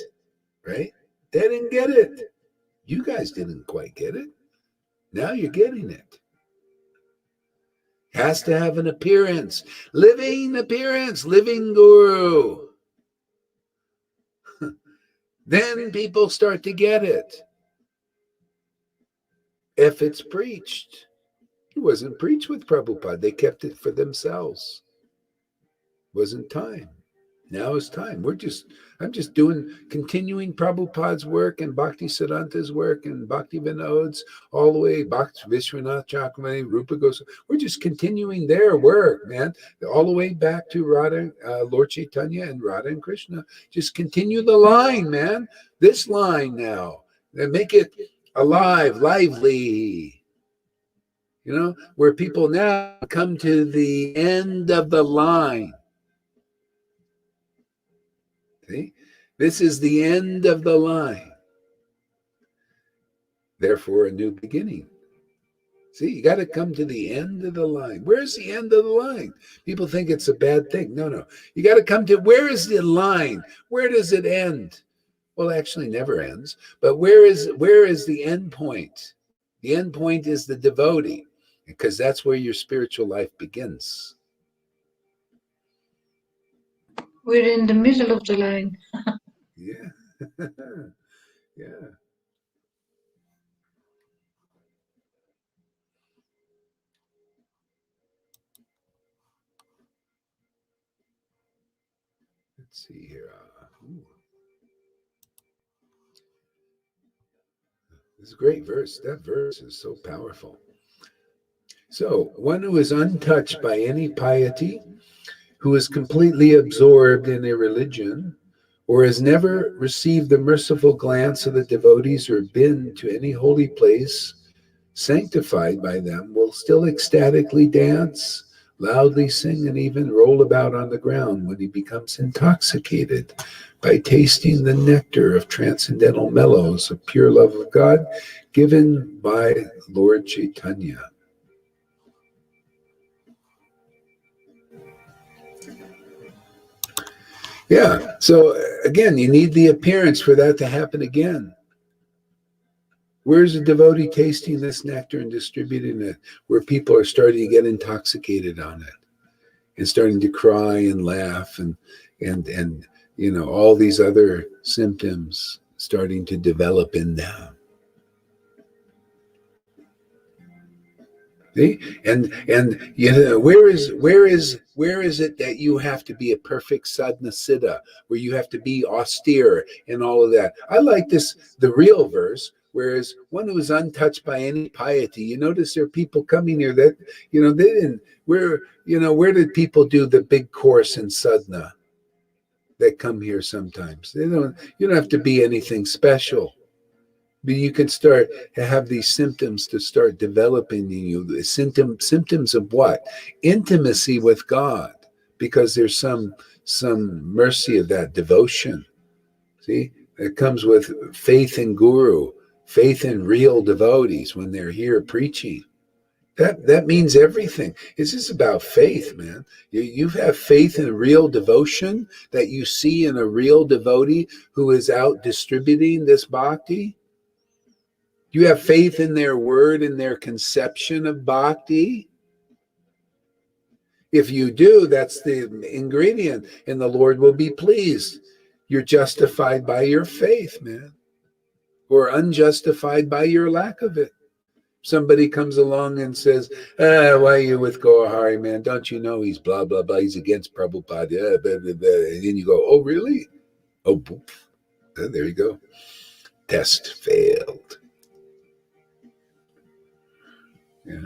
right? They didn't get it. You guys didn't quite get it. Now you're getting it. Has to have an appearance, living guru. Then people start to get it. If it's preached. It wasn't preached with Prabhupada. They kept it for themselves. Wasn't time. Now is time. I'm just continuing Prabhupada's work and Bhakti Siddhanta's work and Bhakti Vinod's all the way, Bhakti Vishwanath Chakravarti, Rupa Goswami. We're just continuing their work, man, all the way back to Radha, Lord Chaitanya and Radha and Krishna. Just continue the line, man. This line now. And make it alive, lively. Where people now come to the end of the line. See? This is the end of the line. Therefore, a new beginning. See, you got to come to the end of the line. Where's the end of the line? People think it's a bad thing. No. You got to come to, where is the line? Where does it end? Well, actually never ends. But where is the end point? The end point is the devotee, because that's where your spiritual life begins. We're in the middle of the line. Yeah. Yeah. Let's see here. This is a great verse. That verse is so powerful. So, one who is untouched by any piety, who is completely absorbed in a religion, or has never received the merciful glance of the devotees or been to any holy place sanctified by them, will still ecstatically dance, loudly sing, and even roll about on the ground when he becomes intoxicated by tasting the nectar of transcendental mellows of pure love of God given by Lord Chaitanya. Yeah, so again, you need the appearance for that to happen again. Where's the devotee tasting this nectar and distributing it, where people are starting to get intoxicated on it and starting to cry and laugh and all these other symptoms starting to develop in them. See? And where is it that you have to be a perfect sadhana siddha, where you have to be austere and all of that? I like the real verse, whereas one who is untouched by any piety. You notice there are people coming here that they didn't. Where did people do the big course in sadhana that come here sometimes? You don't have to be anything special. But you can start to have these symptoms to start developing in you. The symptoms of what? Intimacy with God, because there's some mercy of that devotion. See, it comes with faith in Guru, faith in real devotees when they're here preaching. That means everything. It's just about faith, man. You have faith in real devotion that you see in a real devotee who is out distributing this bhakti. You have faith in their word and their conception of bhakti? If you do, that's the ingredient, and the Lord will be pleased. You're justified by your faith, man, or unjustified by your lack of it. Somebody comes along and says, why are you with Gohari, man? Don't you know he's blah, blah, blah. He's against Prabhupada. Blah, blah, blah. And then you go, oh, really? Oh, poof. There you go. Test failed. Yeah.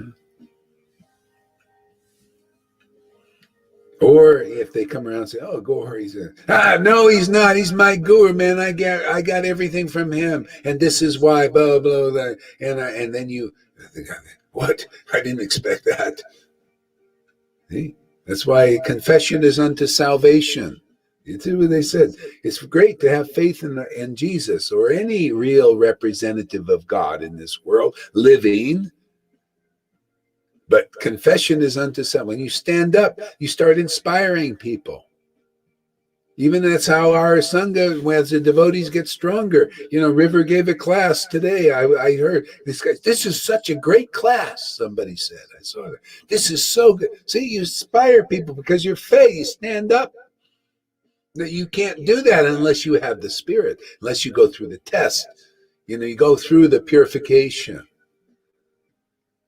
Or if they come around and say, "Oh, Gohar, no, he's not. He's my guru, man. I got everything from him, and this is why." Blah blah blah. And then you, what? I didn't expect that. See? That's why confession is unto salvation. You see what they said? It's great to have faith in Jesus or any real representative of God in this world living. But confession is unto self. When you stand up, you start inspiring people. Even that's how our Sangha, as the devotees get stronger. River gave a class today. I heard this guy, this is such a great class, somebody said. I saw that. This is so good. See, you inspire people because your faith, stand up. You can't do that unless you have the Spirit, unless you go through the test. You go through the purification.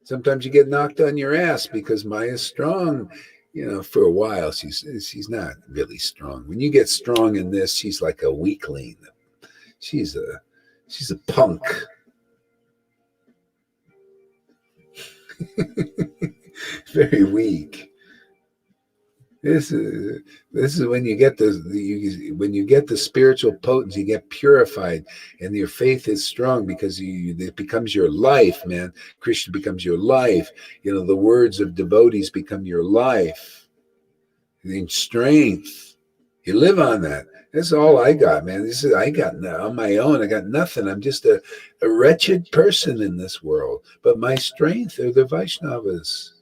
Sometimes you get knocked on your ass because Maya's strong. For a while, she's not really strong. When you get strong in this, she's like a weakling. She's a punk. Very weak. This is when you get the spiritual potency, you get purified, and your faith is strong because it becomes your life, man. Krishna becomes your life. The words of devotees become your life. In strength, you live on that. That's all I got, man. I got on my own. I got nothing. I'm just a wretched person in this world. But my strength are the Vaishnavas.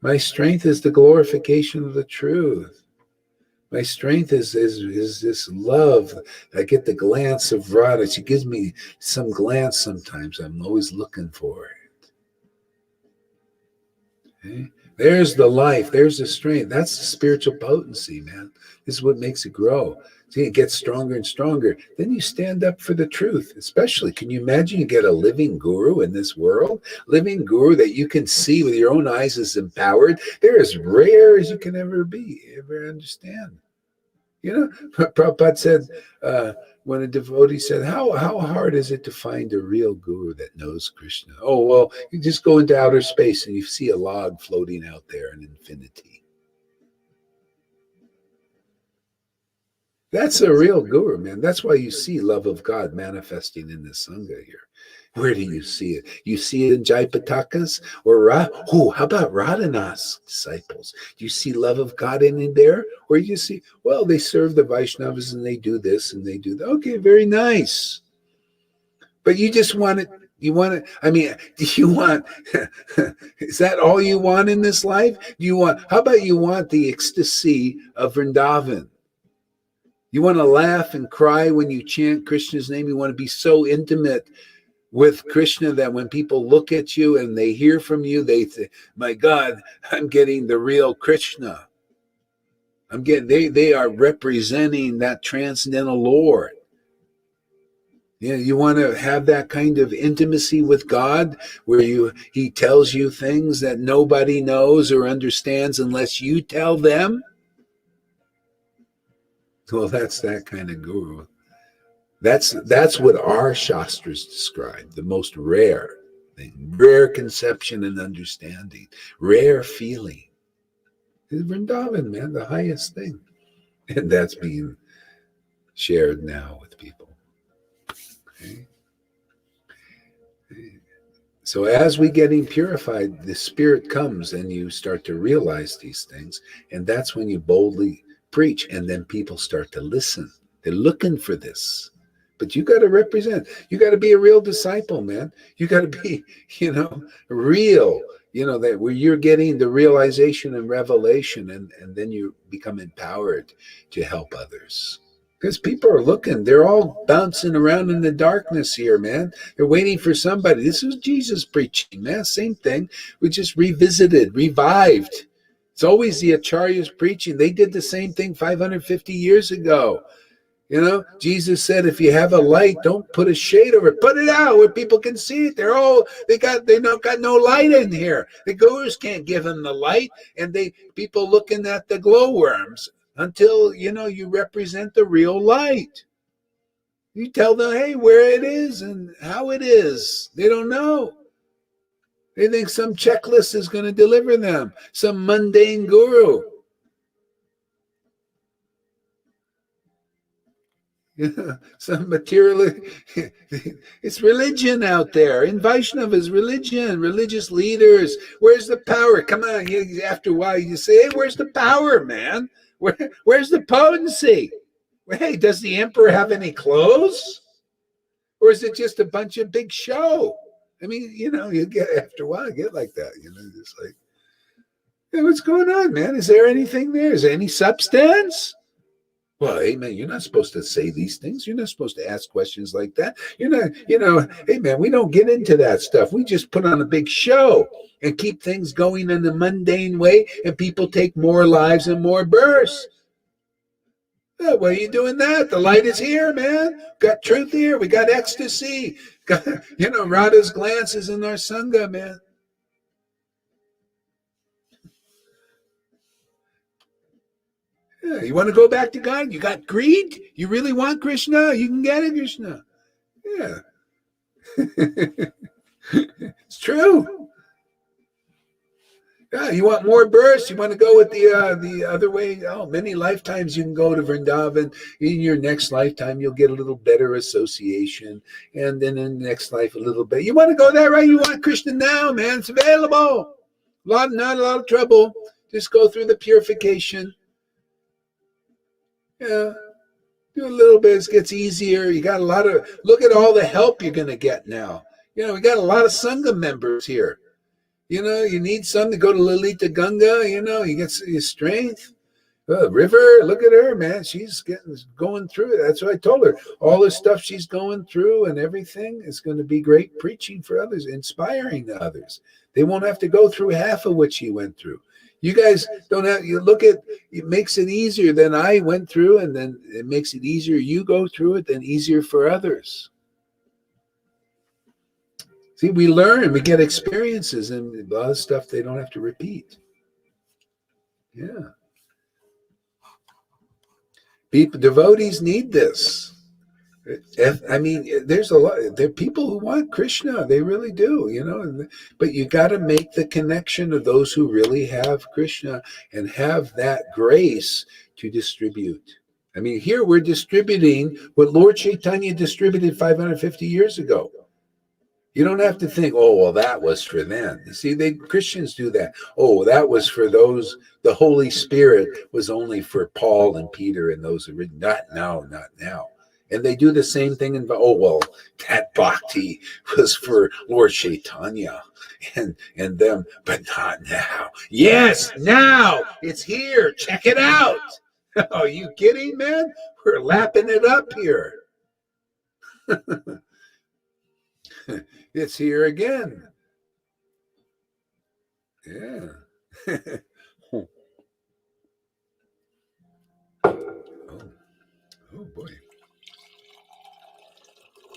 My strength is the glorification of the truth. My strength is this love. I get the glance of Radha. She gives me some glance sometimes. I'm always looking for it. Okay? There's the life. There's the strength. That's the spiritual potency, man. This is what makes it grow. See, it gets stronger and stronger. Then you stand up for the truth, especially. Can you imagine you get a living guru in this world? Living guru that you can see with your own eyes is empowered. They're as rare as you can ever understand. Prabhupada said, when a devotee said, how hard is it to find a real guru that knows Krishna? Oh, well, you just go into outer space and you see a log floating out there in infinity. That's a real guru, man. That's why you see love of God manifesting in the Sangha here. Where do you see it? You see it in Jaipatakas or how about Radhanath's disciples? Do you see love of God in there? Or you see, well, they serve the Vaishnavas and they do this and they do that. Okay, very nice. But you just want it. Do you want, is that all you want in this life? How about you want the ecstasy of Vrindavan? You want to laugh and cry when you chant Krishna's name. You want to be so intimate with Krishna, that when people look at you and they hear from you, they say, my God, I'm getting the real Krishna. They are representing that transcendental Lord. Yeah, you want to have that kind of intimacy with God where he tells you things that nobody knows or understands unless you tell them. Well, that's that kind of guru. That's what our Shastras describe, the most rare thing, rare conception and understanding, rare feeling. Is Vrindavan, man, the highest thing. And that's being shared now with people. Okay? So as we getting purified, the spirit comes and you start to realize these things. And that's when you boldly preach. And then people start to listen. They're looking for this. But you got to represent. You got to be a real disciple, man. You got to be, real, that where you're getting the realization and revelation, and then you become empowered to help others. Because people are looking. They're all bouncing around in the darkness here, man. They're waiting for somebody. This was Jesus preaching, man. Same thing. We just revisited, revived. It's always the acharyas preaching. They did the same thing 550 years ago. Jesus said, if you have a light, don't put a shade over it. Put it out where people can see it. They got no light in here. The gurus can't give them the light, and people looking at the glowworms until you represent the real light. You tell them, hey, where it is and how it is. They don't know. They think some checklist is going to deliver them, some mundane guru. Some material. It's religion out there. In Vaishnava is religion, religious leaders. Where's the power? Come on. After a while, you say, hey, where's the power, man? Where's the potency? Hey, does the emperor have any clothes? Or is it just a bunch of big show? I mean, you get, after a while, you get like that. Just like, hey, what's going on, man? Is there anything there? Is there any substance? Well, hey, man, you're not supposed to say these things. You're not supposed to ask questions like that. You're not, hey, man, we don't get into that stuff. We just put on a big show and keep things going in a mundane way, and people take more lives and more births. Oh, why are you doing that? The light is here, man. Got truth here. We got ecstasy. Got, Radha's glances in our Sangha, man. Yeah, you want to go back to God? You got greed? You really want Krishna? You can get it, Krishna. Yeah. It's true. Yeah, you want more births? You want to go with the other way? Oh, many lifetimes you can go to Vrindavan. In your next lifetime, you'll get a little better association. And then in the next life, a little bit. You want to go there, right? You want Krishna now, man. It's available. Not a lot of trouble. Just go through the purification. Yeah. Do a little bit. It gets easier. You got look at all the help you're going to get now. We got a lot of Sangha members here. You need some to go to Lalita Ganga, you get your strength. River, look at her, man. She's going through it. That's what I told her. All the stuff she's going through and everything is going to be great preaching for others, inspiring to others. They won't have to go through half of what she went through. You guys don't have, you look at, it makes it easier than I went through, and then it makes it easier you go through it, then easier for others. See, we learn, we get experiences, and a lot of stuff they don't have to repeat. Yeah. Devotees need this. I mean, there's a lot. There are people who want Krishna. They really do, But you got to make the connection of those who really have Krishna and have that grace to distribute. I mean, here we're distributing what Lord Chaitanya distributed 550 years ago. You don't have to think, oh, well, that was for them. You see, Christians do that. Oh, that was for those. The Holy Spirit was only for Paul and Peter and those who read. Not now. And they do the same thing in, oh, well, that bhakti was for Lord Chaitanya and them, but not now. Yes, now it's here. Check it out. Are you kidding, man? We're lapping it up here. It's here again. Yeah. Oh, oh boy.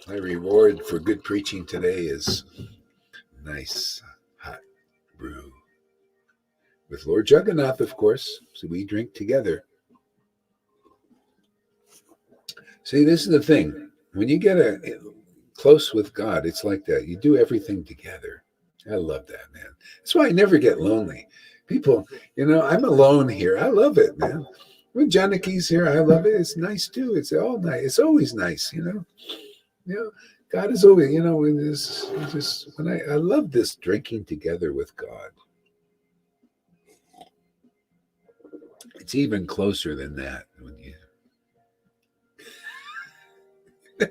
My reward for good preaching today is nice hot brew. With Lord Jagannath, of course. So we drink together. See, this is the thing. When you get close with God, it's like that. You do everything together. I love that, man. That's why I never get lonely. People, I'm alone here. I love it, man. When Janaki's here, I love it. It's nice too. It's all nice. It's always nice, God is always, when I love this drinking together with God. It's even closer than that when you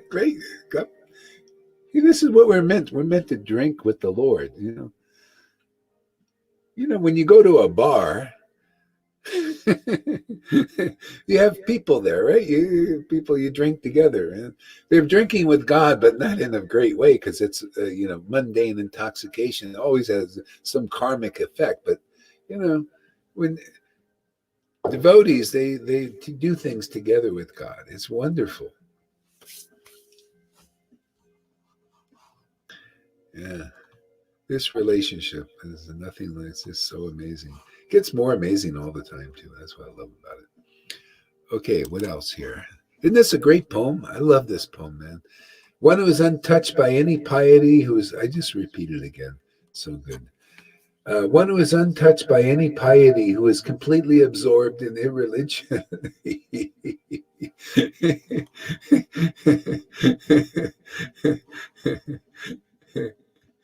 great. This is what we're meant. We're meant to drink with the Lord. When you go to a bar, you have people there, right? You drink together, and they're drinking with God, but not in a great way because it's mundane intoxication. It always has some karmic effect, but when devotees they do things together with God, it's wonderful. Yeah. This relationship is nothing. It's just so amazing. It gets more amazing all the time too. That's what I love about it. Okay, what else here? Isn't this a great poem? I love this poem, man. One who is untouched by any piety, I just repeat it again. So good. One who is untouched by any piety, who is completely absorbed in irreligion.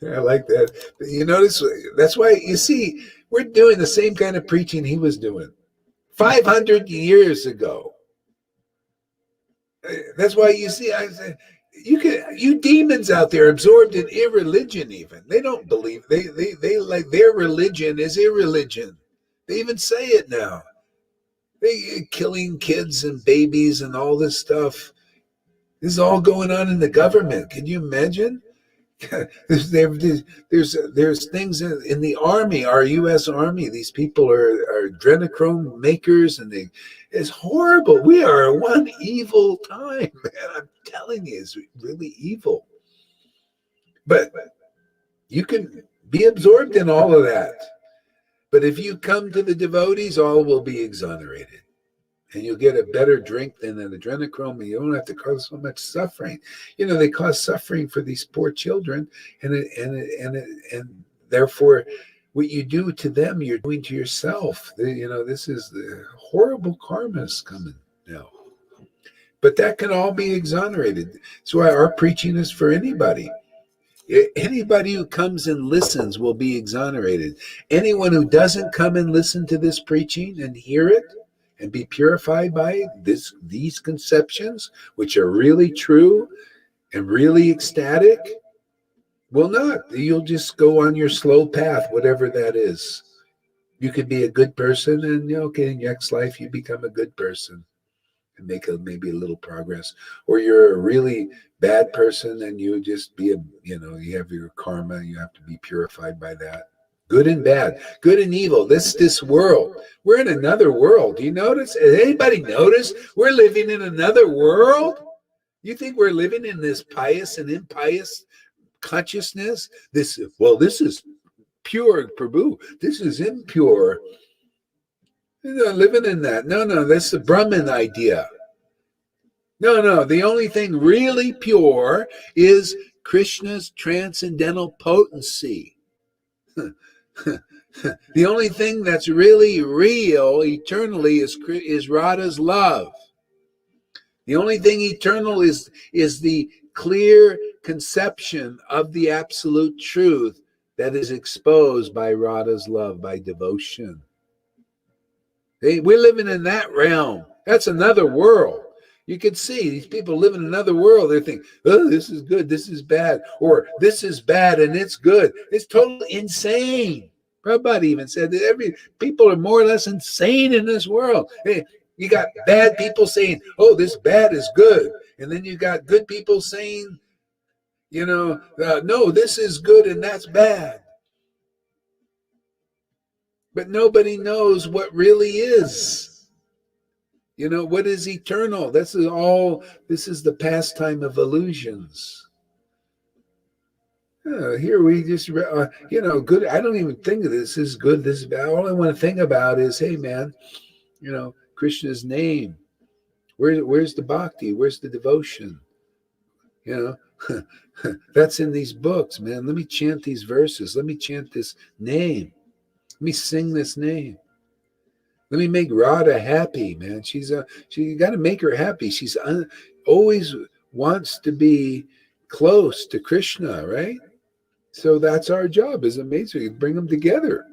I like that. You notice that's why you see we're doing the same kind of preaching he was doing 500 years ago. That's why you see you demons out there absorbed in irreligion. Even they don't believe they like their religion is irreligion. They even say it now. They killing kids and babies and all this stuff. This is all going on in the government. Can you imagine? There's things in the army, our U.S. Army. These people are adrenochrome makers, and it's horrible. We are one evil time, man. I'm telling you, it's really evil. But you can be absorbed in all of that. But if you come to the devotees, all will be exonerated. And you'll get a better drink than an adrenochrome. You don't have to cause so much suffering. They cause suffering for these poor children, and therefore, what you do to them, you're doing to yourself. This is the horrible karma's coming now. But that can all be exonerated. That's why our preaching is for anybody. Anybody who comes and listens will be exonerated. Anyone who doesn't come and listen to this preaching and hear it, and be purified by these conceptions, which are really true and really ecstatic, will not. You'll just go on your slow path, whatever that is. You could be a good person, and in next life you become a good person and make maybe a little progress. Or you're a really bad person, and you just be you have your karma. You have to be purified by that. Good and bad, good and evil. This world. We're in another world. Do you notice? Has anybody noticed we're living in another world? You think we're living in this pious and impious consciousness? This is pure, Prabhu. This is impure. You're not living in that. No, that's the Brahman idea. No, the only thing really pure is Krishna's transcendental potency. The only thing that's really real eternally is Radha's love. The only thing eternal is the clear conception of the absolute truth that is exposed by Radha's love, by devotion. We're living in that realm. That's another world. You can see these people live in another world. They think, oh, this is good, this is bad, or this is bad and it's good. It's totally insane. Prabhupada even said that people are more or less insane in this world. Hey, you got bad people saying, oh, this bad is good. And then you got good people saying, No, this is good and that's bad. But nobody knows what really is. What is eternal? This is the pastime of illusions. Here we just, good. I don't even think of this as good, this is bad. All I want to think about is, hey, man, Krishna's name. Where's the bhakti? Where's the devotion? That's in these books, man. Let me chant these verses. Let me chant this name. Let me sing this name. Let me make Radha happy, man. You got to make her happy. She's always wants to be close to Krishna, right? So that's our job as a maidservant, to bring them together.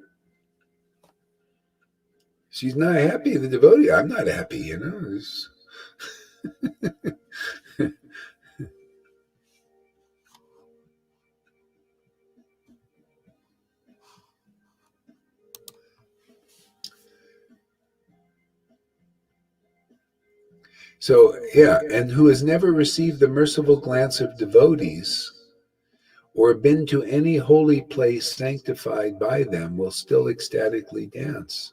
She's not happy, the devotee. I'm not happy, So, yeah, and who has never received the merciful glance of devotees or been to any holy place sanctified by them will still ecstatically dance.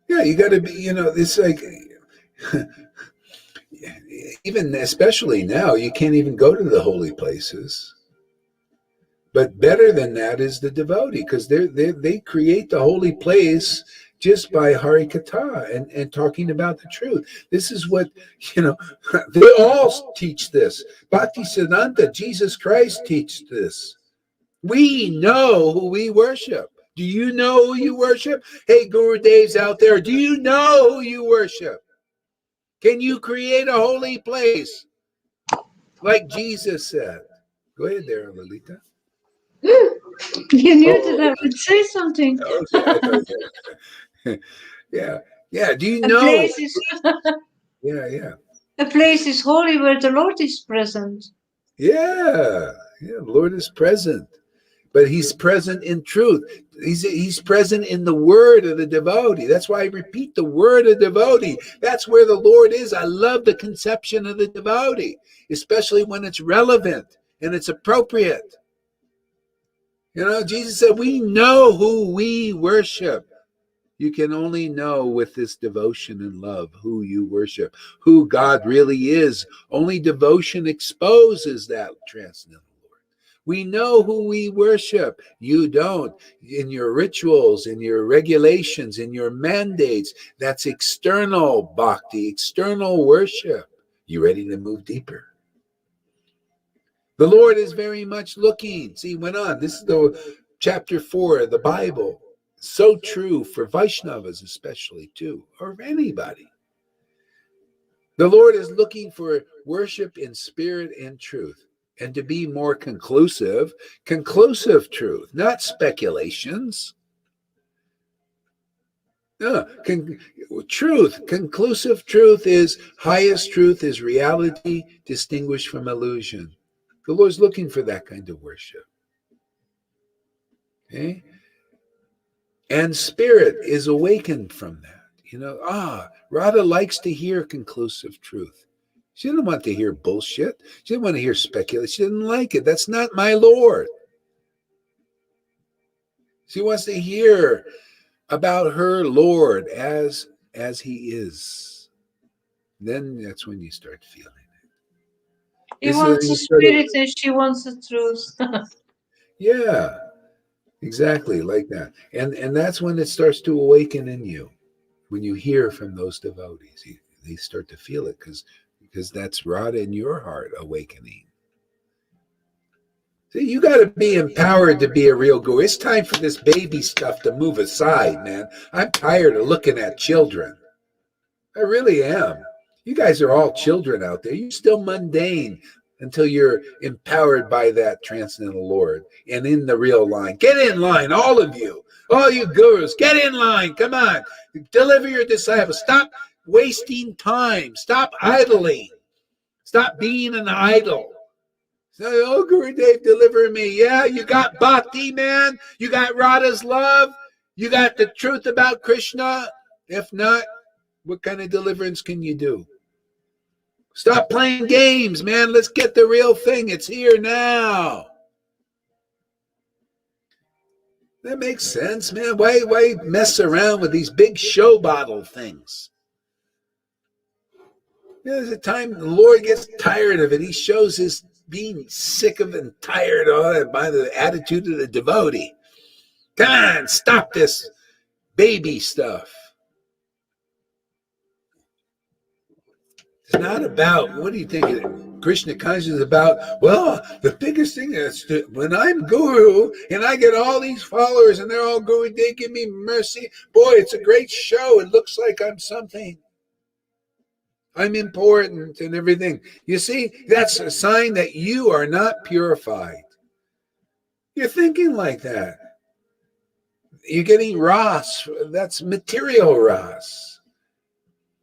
Yeah, you got to be, it's like, even especially now, you can't even go to the holy places. But better than that is the devotee, because they create the holy place just by Harikatha and talking about the truth. This is what, they all teach this. Bhaktisiddhanta, Jesus Christ, teaches this. We know who we worship. Do you know who you worship? Hey, Guru Dev's out there. Do you know who you worship? Can you create a holy place? Like Jesus said. Go ahead there, Lalita. You knew that I would say something. Okay, I thought yeah. Yeah. Do you A know? place is Yeah. a place is holy where the Lord is present. Yeah. The Lord is present. But he's present in truth. He's present in the word of the devotee. That's why I repeat the word of devotee. That's where the Lord is. I love the conception of the devotee, especially when it's relevant and it's appropriate. Jesus said, we know who we worship. You can only know with this devotion and love who you worship, who God really is. Only devotion exposes that transcendental Lord. We know who we worship. You don't. In your rituals, in your regulations, in your mandates, that's external bhakti, external worship. You ready to move deeper? The Lord is very much looking. See, he went on. This is the chapter 4 of the Bible. So true for Vaishnavas especially too, or anybody. The Lord is looking for worship in spirit and truth. And to be more conclusive truth, not speculations. Truth, conclusive truth is highest truth is reality distinguished from illusion. The Lord's looking for that kind of worship. Okay? And spirit is awakened from that. Radha likes to hear conclusive truth. She didn't want to hear bullshit. She didn't want to hear speculation. She didn't like it. That's not my Lord. She wants to hear about her Lord as he is. Then that's when you start feeling it. He wants the spirit and she wants the truth. Yeah, exactly like that. And that's when it starts to awaken in you. When you hear from those devotees, they start to feel it because that's Radha in your heart awakening. See, you got to be empowered to be a real guru. It's time for this baby stuff to move aside, man. I'm tired of looking at children. I really am. You guys are all children out there. You're still mundane until you're empowered by that transcendental Lord and in the real line. Get in line, all of you. All you gurus, get in line. Come on. Deliver your disciples. Stop wasting time. Stop idling. Stop being an idol. Say, oh, Guru Dev, deliver me. Yeah, you got bhakti, man. You got Radha's love. You got the truth about Krishna. If not, What kind of deliverance can you do? Stop playing games, man. Let's get the real thing. It's here now. That makes sense, man. Why mess around with these big show bottle things? There's a time the Lord gets tired of it. He shows his being sick of and tired of it by the attitude of the devotee. Come on, stop this baby stuff. It's not about, what do you think Krishna consciousness is about? Well, the biggest thing is when I'm guru and I get all these followers and they're all going, they give me mercy. Boy, it's a great show. It looks like I'm something. I'm important and everything. You see, that's a sign that you are not purified. You're thinking like that. You're getting ras. That's material ras.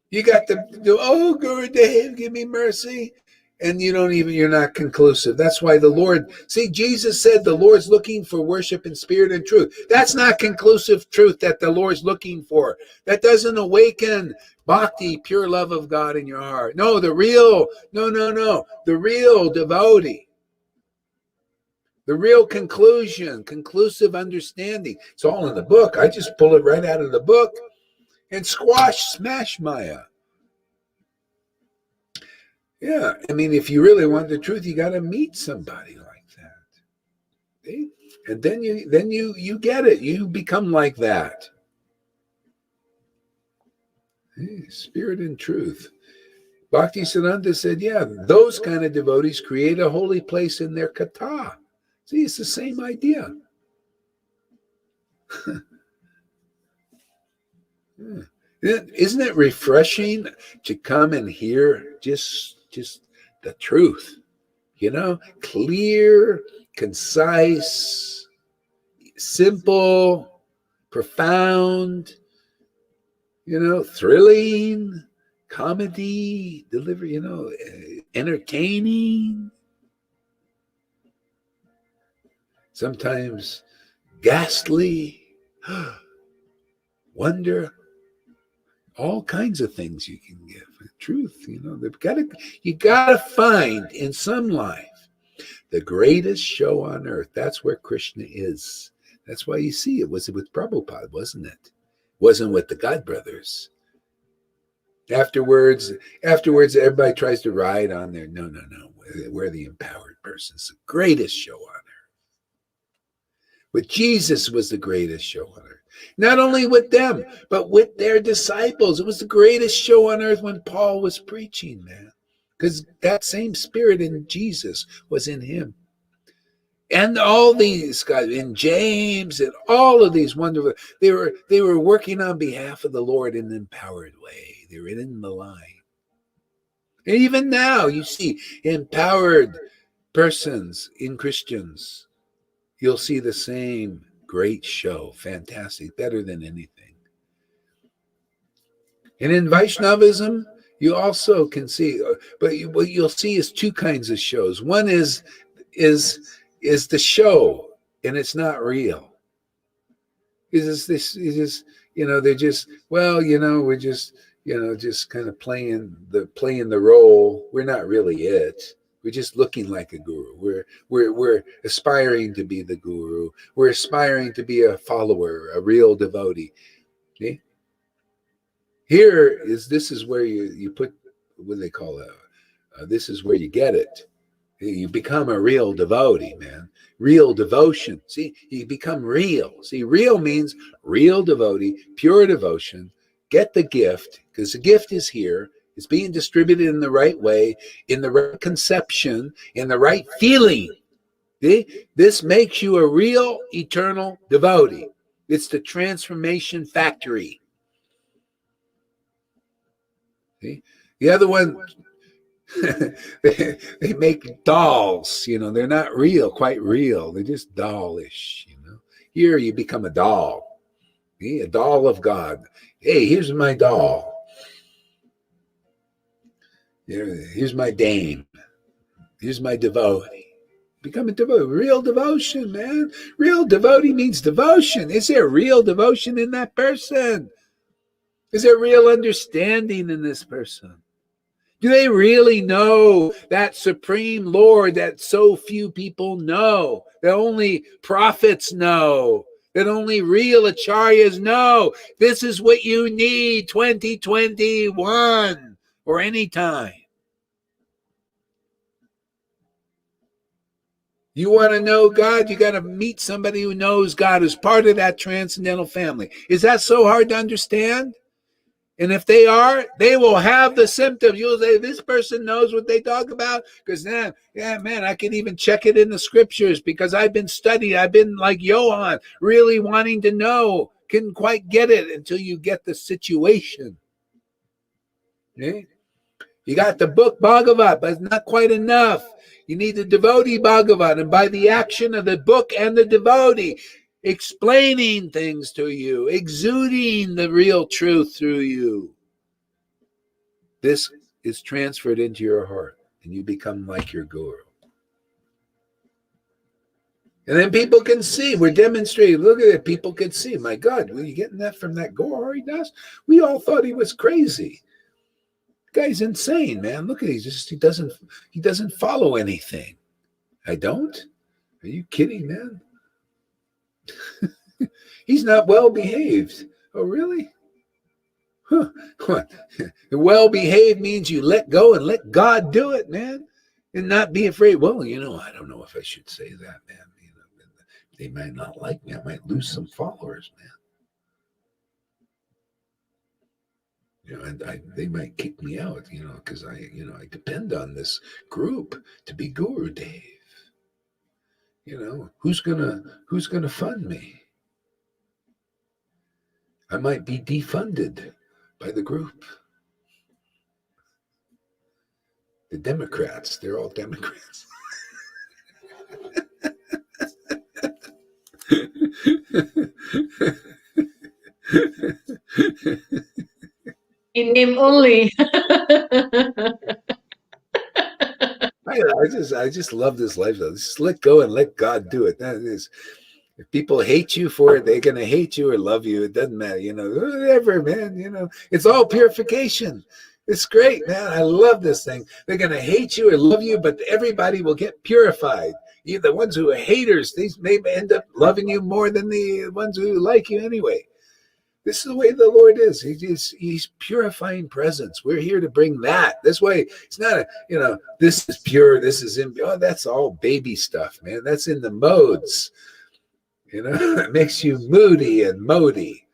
You got the oh, Gurudev, give me mercy. And you're not conclusive. That's why the Lord, see, Jesus said the Lord's looking for worship in spirit and truth. That's not conclusive truth that the Lord's looking for. That doesn't awaken bhakti, pure love of God in your heart. No, the real devotee. The real conclusion, conclusive understanding. It's all in the book. I just pull it right out of the book and smash Maya. Yeah, I mean, if you really want the truth, you got to meet somebody like that. See? And then you get it. You become like that. Spirit and truth. Bhaktisiddhanta said, yeah, those kind of devotees create a holy place in their kata. See, it's the same idea. Isn't it refreshing to come and hear just the truth? Clear, concise, simple, profound, thrilling, comedy, delivery, entertaining, sometimes ghastly, wonder, all kinds of things you can give. Truth, you gotta find in some life the greatest show on earth. That's where Krishna is. That's why you see it was with Prabhupada, wasn't it? Wasn't with the God brothers. Afterwards, everybody tries to ride on there. No. We're the empowered persons. The greatest show on earth. But Jesus was the greatest show on earth. Not only with them, but with their disciples. It was the greatest show on earth when Paul was preaching, man. Because that same spirit in Jesus was in him. And all these guys, in James, and all of these wonderful, they were working on behalf of the Lord in an empowered way. They were in the line. And even now, you see empowered persons in Christians. You'll see the same great show. Fantastic. Better than anything. And in Vaishnavism, you also can see, but what you'll see is two kinds of shows. One is the show, and it's not real. They're just, we're just kind of playing the role. We're not really it. We're just looking like a guru. We're aspiring to be the guru. We're aspiring to be a follower, a real devotee. Okay? This is where you put, what do they call it? This is where you get it. You become a real devotee, man. Real devotion. See, you become real. See, real means real devotee, pure devotion. Get the gift, because the gift is here. It's being distributed in the right way, in the right conception, in the right feeling. See? This makes you a real eternal devotee. It's the transformation factory. See? The other one, they make dolls. They're not real, quite real. They're just dollish. Here you become a doll. See? A doll of God. Hey, here's my doll. Here's my dame. Here's my devotee. Become a devotee. Real devotion, man. Real devotee means devotion. Is there real devotion in that person? Is there real understanding in this person? Do they really know that supreme Lord that so few people know, that only prophets know, that only real acharyas know? This is what you need 2021 or any time. You want to know God, you got to meet somebody who knows God as part of that transcendental family. Is that so hard to understand? And if they are, they will have the symptoms. You'll say, this person knows what they talk about. Because then, yeah, man, I can even check it in the scriptures because I've been studying. I've been like Johann, really wanting to know. Couldn't quite get it until you get the situation. Okay? You got the book Bhagavat, but it's not quite enough. You need the devotee Bhagavat. And by the action of the book and the devotee, explaining things to you, exuding the real truth through you, this is transferred into your heart and you become like your guru. And then people can see, we're demonstrating, look at it, people can see, my God, were you getting that from that Guru Haridas? We all thought he was crazy. The guy's insane, man. Look at it, he doesn't follow anything. I don't? Are you kidding, man? He's not well behaved. Oh, really? Huh. What? Well behaved means you let go and let God do it, man. And not be afraid. Well, I don't know if I should say that, man. They might not like me. I might lose some followers, man. And they might kick me out, because I depend on this group to be Guru Dave. Who's gonna fund me? I might be defunded by the group. The Democrats, they're all Democrats. In name only. I just love this lifestyle. Just let go and let God do it. That is, if people hate you for it, they're gonna hate you or love you. It doesn't matter, whatever, man. It's all purification. It's great, man. I love this thing. They're gonna hate you or love you, but everybody will get purified. The ones who are haters, these may end up loving you more than the ones who like you anyway. This is the way the Lord is. He's purifying presence. We're here to bring that. This way, it's not this is pure, this is that's all baby stuff, man. That's in the modes. It makes you moody and modi.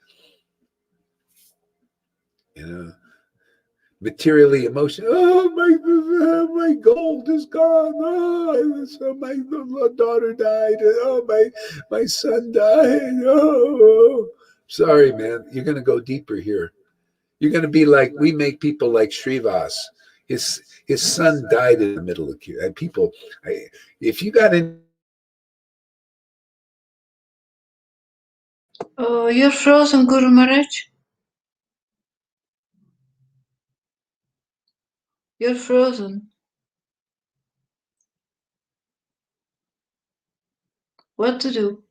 Materially emotional. Oh, my gold is gone. Oh, so my daughter died. Oh, my son died. Oh. Sorry, man. You're going to go deeper here. You're going to be like, we make people like Srivas. His son died in the middle of queue. And people, if you got in. Oh, you're frozen, Guru Maharaj. You're frozen. What to do?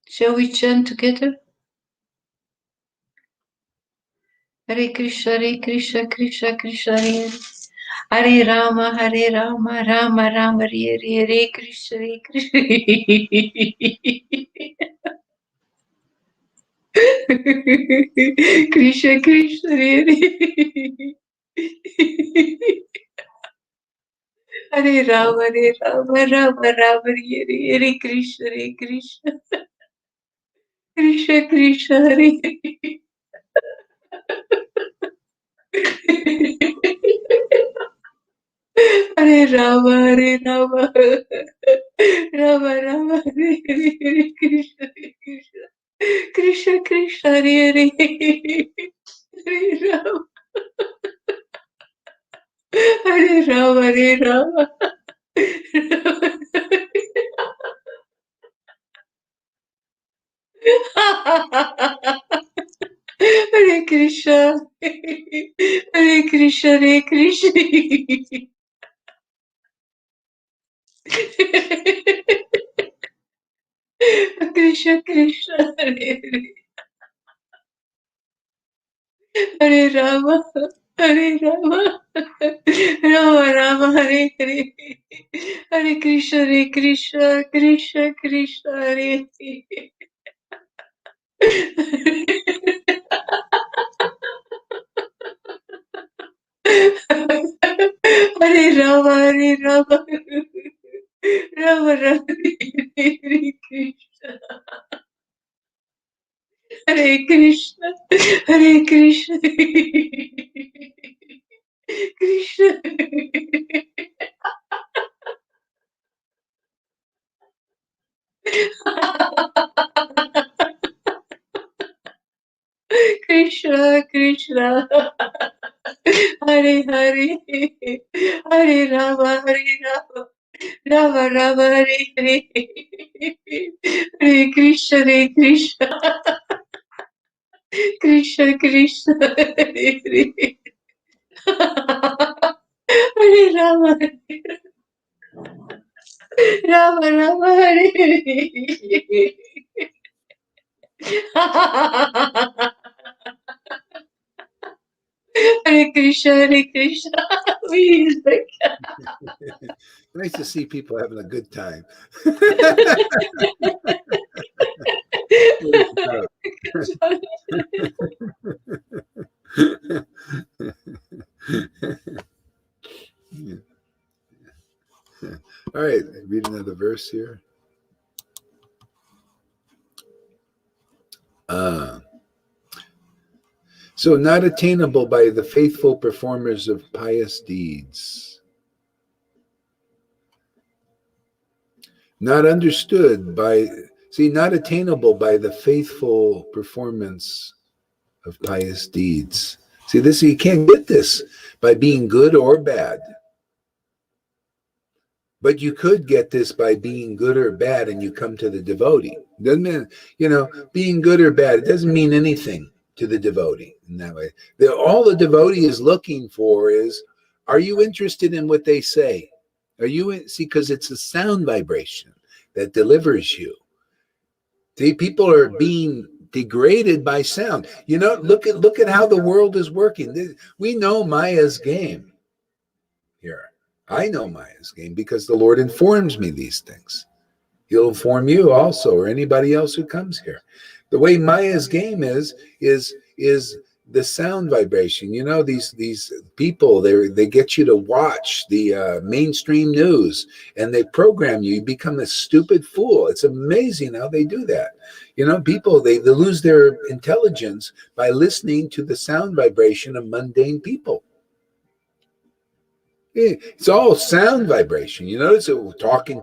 Shall we chant together? Hare Krishna, Krishna Krishna, Hare Rama, Rama Rama, Hare Krishna, Krishna. Krishna Krishna, Hare Rama, Rama Rama, Hare Krishna, Krishna. Krishna Krishna, Hare. Hare Rama, Rama Rama, Hare Krishna, Krishna. Krishna Krishna, Hare Rama, Hare Rama, Rama. Hare Krishna, Hare Krishna, Hare Krishna. Krishna Krishna Hare Hare Rama Hare Rama Rama Rama Hare Hare Hare Krishna Krishna Krishna Hare Hare Rama Hare Rama Rama Rama Hare Krishna Hare Krishna Hare Krishna Krishna Krishna Krishna Hare Hare Hare Rama Rama Rama Hare Hare Hare Krishna Krishna Krishna Hare Hare Hare Rama Rama Rama Hare Hare Hare Krishna please Nice to see people having a good time. All right, read another verse here. So not attainable by the faithful performers of pious deeds. Not understood by, not attainable by the faithful performance of pious deeds. See, this, you can't get this by being good or bad. But you could get this by being good or bad, and you come to the devotee. Doesn't mean, being good or bad, it doesn't mean anything to the devotee in that way. All the devotee is looking for is, are you interested in what they say? Are you, because it's a sound vibration that delivers you. See, people are being degraded by sound. Look at how the world is working. We know Maya's game here. I know Maya's game because the Lord informs me these things. He'll inform you also, or anybody else who comes here. The way Maya's game is the sound vibration. These people, they get you to watch the mainstream news, and they program you. You become a stupid fool. It's amazing how they do that. People, they lose their intelligence by listening to the sound vibration of mundane people. It's all sound vibration. You notice it, talking.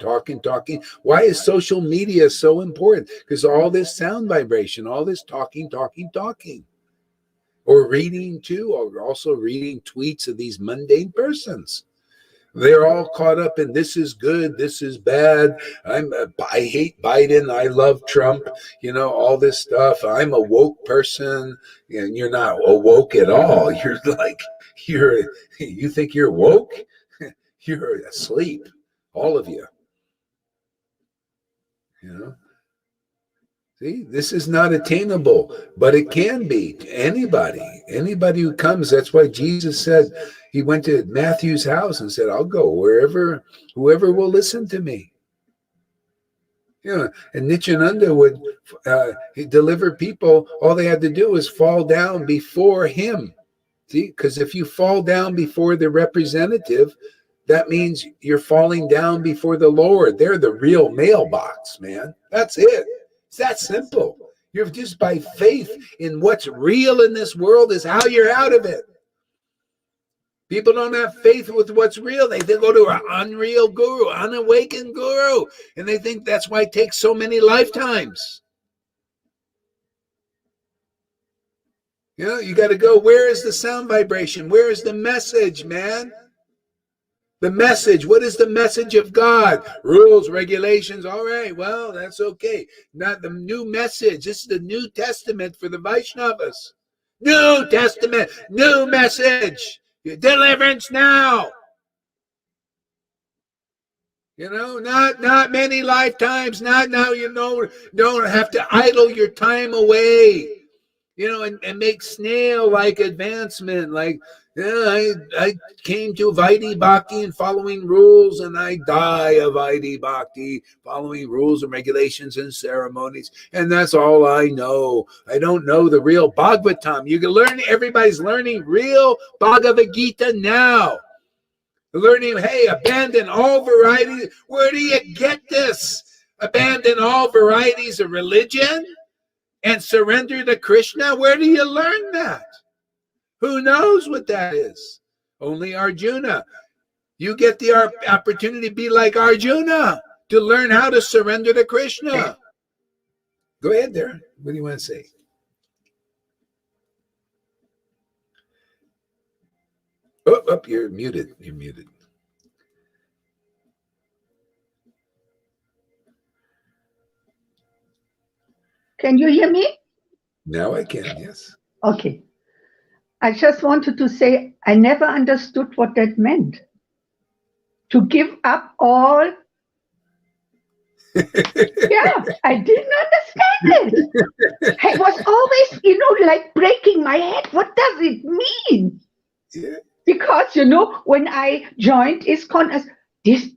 Why is social media so important? Because all this sound vibration, all this talking. Or reading too, or also reading tweets of these mundane persons. They're all caught up in this is good, this is bad. I hate Biden, I love Trump. All this stuff. I'm a woke person, and you're not woke at all. You're like you think you're woke? You're asleep, all of you. See, this is not attainable, but it can be to anybody who comes. That's why Jesus said, he went to Matthew's house and said, I'll go whoever will listen to me. And Nityananda would deliver people. All they had to do was fall down before him. See, because if you fall down before the representative, that means you're falling down before the Lord. They're the real mailbox, man. That's it. It's that simple. You're just by faith in what's real in this world is how you're out of it. People don't have faith with what's real. They go to an unreal guru, unawakened guru, and they think that's why it takes so many lifetimes. You got to go, where is the sound vibration? Where is the message, man? The message, what is the message of God? Rules, regulations, all right, well, that's okay. Not the new message. This is the New Testament for the Vaishnavas. New Testament, new message. Deliverance now. Not many lifetimes. Not now. Don't have to idle your time away. And make snail like advancement. Like, I came to Vaidhi Bhakti and following rules, and I die of Vaidhi Bhakti, following rules and regulations and ceremonies, and that's all I know. I don't know the real Bhagavatam. You can learn. Everybody's learning real Bhagavad Gita now. Learning, hey, abandon all varieties. Where do you get this? Abandon all varieties of religion and surrender to Krishna? Where do you learn that? Who knows what that is? Only Arjuna. You get the opportunity to be like Arjuna, to learn how to surrender to Krishna. Go ahead, Darren. What do you want to say? Oh, you're muted. You're muted. Can you hear me? Now I can, yes. Okay. I just wanted to say I never understood what that meant. To give up all. Yeah, I didn't understand it. It was always, like breaking my head. What does it mean? Yeah. Because, when I joined ISKCON, this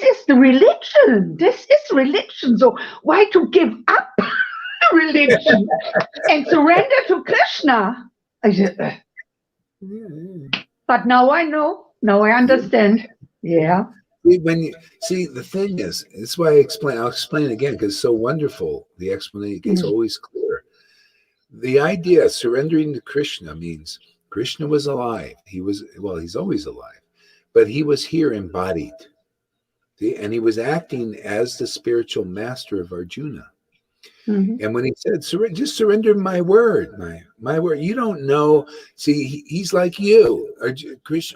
is the religion. This is religion. So why to give up religion and surrender to Krishna? I said, But now I know. Now I understand. Yeah. The thing is, that's why I'll explain it again, because it's so wonderful. The explanation gets always clearer. The idea of surrendering to Krishna means Krishna was alive. He's always alive, but he was here embodied. See? And he was acting as the spiritual master of Arjuna. Mm-hmm. And when he said, just surrender my word, my word, you don't know. See, he's like you.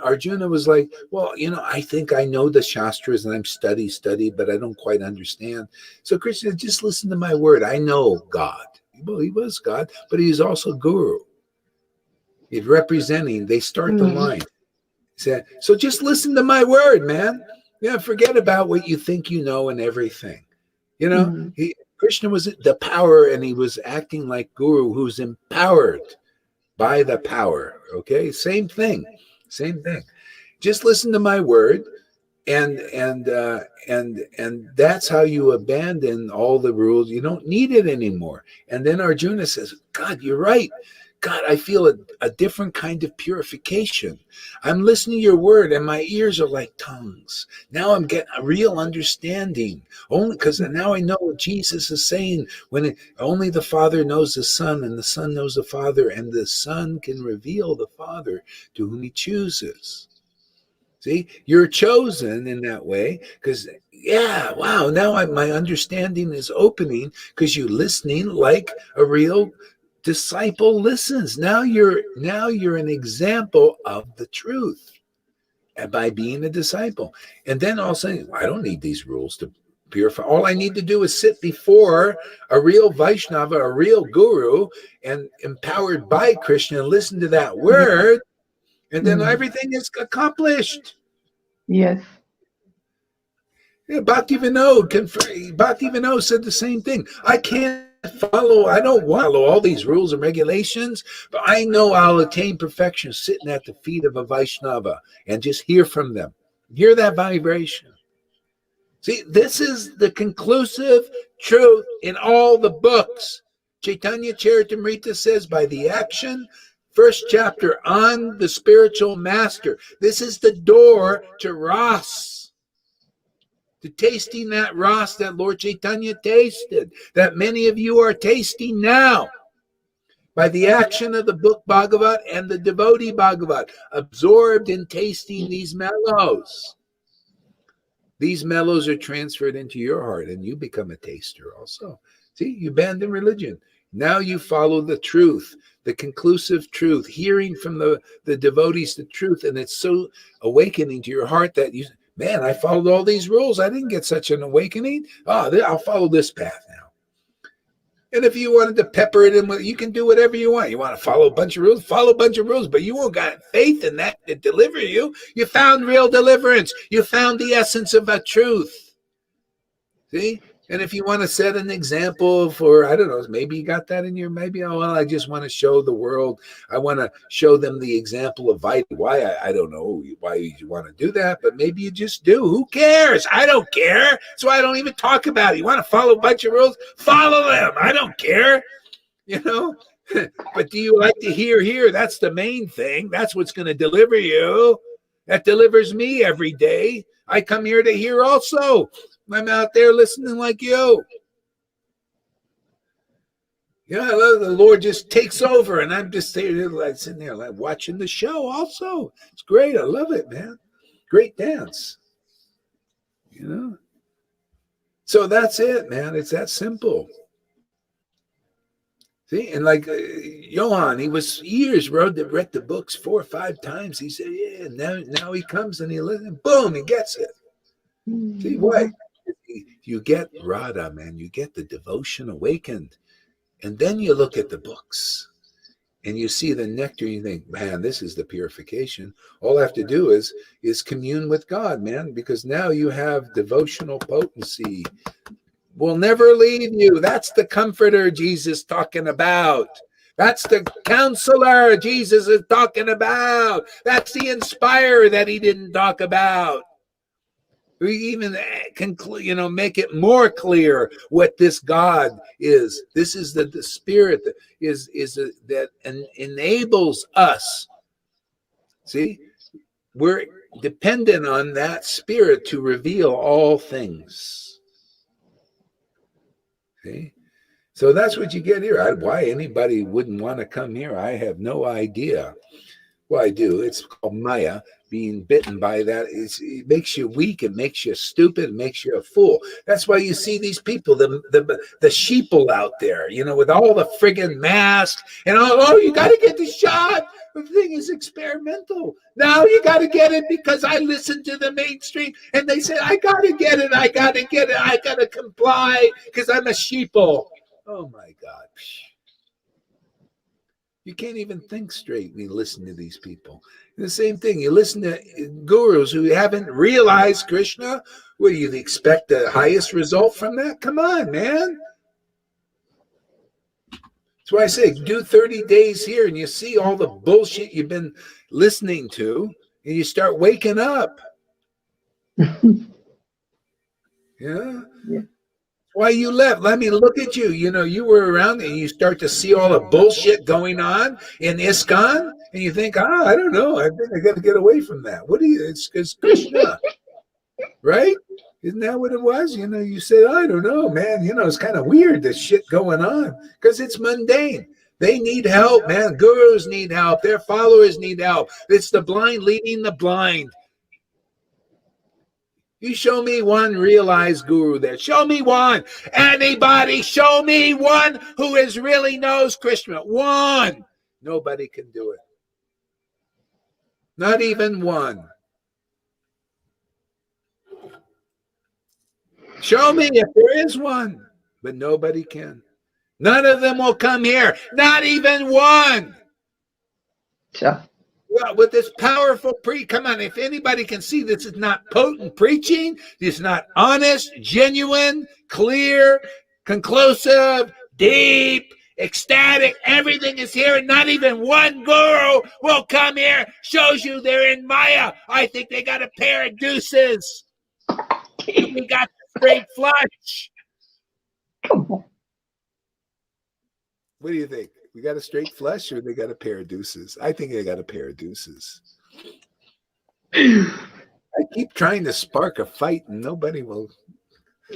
Arjuna was like, well, I think I know the Shastras and I'm study, but I don't quite understand. So Krishna, just listen to my word. I know God. Well, he was God, but he was also Guru. He's representing, they start the line. He said, so just listen to my word, man. Forget about what you think you know and everything. Krishna was the power, and he was acting like Guru, who's empowered by the power. Okay, same thing. Just listen to my word, and that's how you abandon all the rules. You don't need it anymore. And then Arjuna says, God, you're right. God, I feel a different kind of purification. I'm listening to your word, and my ears are like tongues. Now I'm getting a real understanding. Only because now I know what Jesus is saying. Only the Father knows the Son, and the Son knows the Father, and the Son can reveal the Father to whom he chooses. See, you're chosen in that way because, now my understanding is opening because you're listening like a real disciple listens. Now you're an example of the truth, and by being a disciple. And then all of a sudden, I don't need these rules to purify. All I need to do is sit before a real Vaishnava, a real guru, and empowered by Krishna, and listen to that word, and then everything is accomplished. Yes. Yeah, Bhakti Vinod said the same thing. I don't want to follow all these rules and regulations, but I know I'll attain perfection sitting at the feet of a Vaishnava and just hear from them. Hear that vibration. See, this is the conclusive truth in all the books. Chaitanya Charitamrita says, by the action, first chapter on the spiritual master. This is the door to Ras. To tasting that Ras that Lord Chaitanya tasted, that many of you are tasting now, by the action of the book Bhagavat and the devotee Bhagavat, absorbed in tasting these mellows. These mellows are transferred into your heart, and you become a taster also. See, you abandon religion. Now you follow the truth, the conclusive truth, hearing from the devotees the truth, and it's so awakening to your heart that you, man, I followed all these rules. I didn't get such an awakening. I'll follow this path now. And if you wanted to pepper it in, you can do whatever you want. You want to follow a bunch of rules, follow a bunch of rules, but you won't got faith in that to deliver you. You found real deliverance. You found the essence of a truth. See? And if you want to set an example for, I don't know, maybe you got that in your, maybe, oh, well, I just want to show the world. I want to show them the example of Vita. Why? I don't know why you want to do that, but maybe you just do. Who cares? I don't care. That's why I don't even talk about it. You want to follow a bunch of rules? Follow them. I don't care. You know? But do you like to hear? That's the main thing. That's what's going to deliver you. That delivers me every day. I come here to hear also. I'm out there listening like you. Yeah, I love the Lord just takes over, and I'm just there, like sitting there, like watching the show. Also, it's great. I love it, man. Great dance. You know. So that's it, man. It's that simple. See, and like Johann, he was years read the books 4 or 5 times. He said, "Yeah." Now he comes and he listens. Boom, he gets it. See why? You get Radha, man. You get the devotion awakened. And then you look at the books and you see the nectar. And you think, man, this is the purification. All I have to do is commune with God, man, because now you have devotional potency. Will never leave you. That's the comforter Jesus talking about. That's the counselor Jesus is talking about. That's the inspirer that he didn't talk about. We even conclude, make it more clear what this God is. This is the spirit that that enables us. See, we're dependent on that spirit to reveal all things. See, so that's what you get here. Why anybody wouldn't want to come here, I have no idea. Well, I do. It's called Maya. Being bitten by that, it makes you weak, it makes you stupid, it makes you a fool. That's why you see these people, the sheeple out there, with all the friggin' masks and oh, you got to get the shot. The thing is experimental. Now you got to get it because I listened to the mainstream and they said, I got to get it, I got to comply because I'm a sheeple. Oh my God. You can't even think straight when you listen to these people. The same thing. You listen to gurus who haven't realized Krishna. What do you expect the highest result from that? Come on, man. That's why I say do 30 days here and you see all the bullshit you've been listening to and you start waking up. Yeah. Why you left? Let me look at you. You were around and you start to see all the bullshit going on in ISKCON and you think, I don't know. I think I got to get away from that. It's Krishna, right? Isn't that what it was? You said, I don't know, man. It's kind of weird, this shit going on because it's mundane. They need help, man. Gurus need help. Their followers need help. It's the blind leading the blind. You show me one realized guru there. Show me one. Anybody, show me one who really knows Krishna. One. Nobody can do it. Not even one. Show me if there is one, but nobody can. None of them will come here. Not even one. Sure. Well, with this powerful come on, if anybody can see this is not potent preaching, this is not honest, genuine, clear, conclusive, deep, ecstatic, everything is here, and not even one guru will come here, shows you they're in Maya. I think they got a pair of deuces. We got the straight flush. Come on. What do you think? We got a straight flush or they got a pair of deuces? I think they got a pair of deuces. I keep trying to spark a fight and nobody will.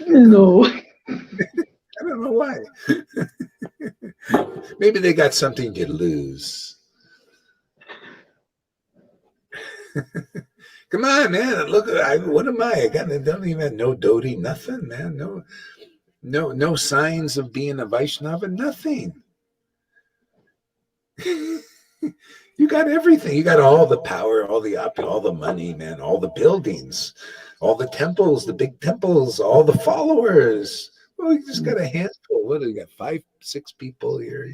No. I don't know why. Maybe they got something to lose. Come on, man. Look, what am I? Don't even have no dhoti, nothing, man. No signs of being a Vaishnava, nothing. You got everything. You got all the power, all the money, man, all the buildings, all the temples, the big temples, all the followers. Well, you just got a handful people. What do we got? 5, 6 people here,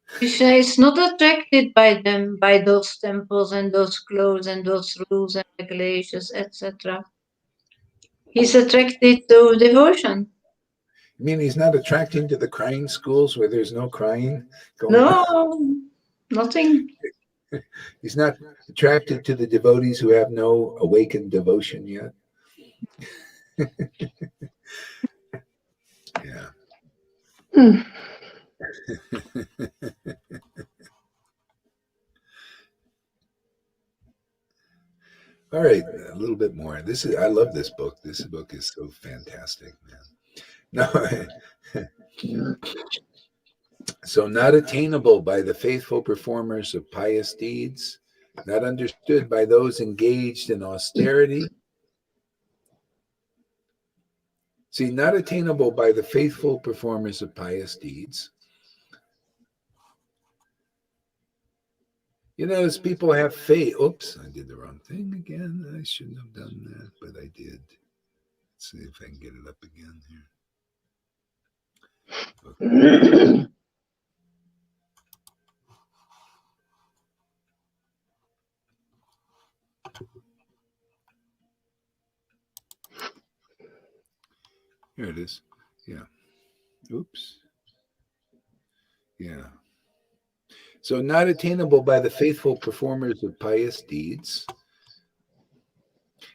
Krishna is not attracted by them, by those temples and those clothes and those rules and regulations, etc. He's attracted to devotion. I mean, he's not attracting to the crying schools where there's no crying going on. No, nothing. He's not attracted to the devotees who have no awakened devotion yet. Yeah. Hmm. All right, a little bit more. I love this book. This book is so fantastic, man. No, so not attainable by the faithful performers of pious deeds, not understood by those engaged in austerity. See, not attainable by the faithful performers of pious deeds. As people have faith. Oops, I did the wrong thing again. I shouldn't have done that, but I did. Let's see if I can get it up again here. Okay. Here it is. Yeah. Oops. Yeah. So not attainable by the faithful performers of pious deeds,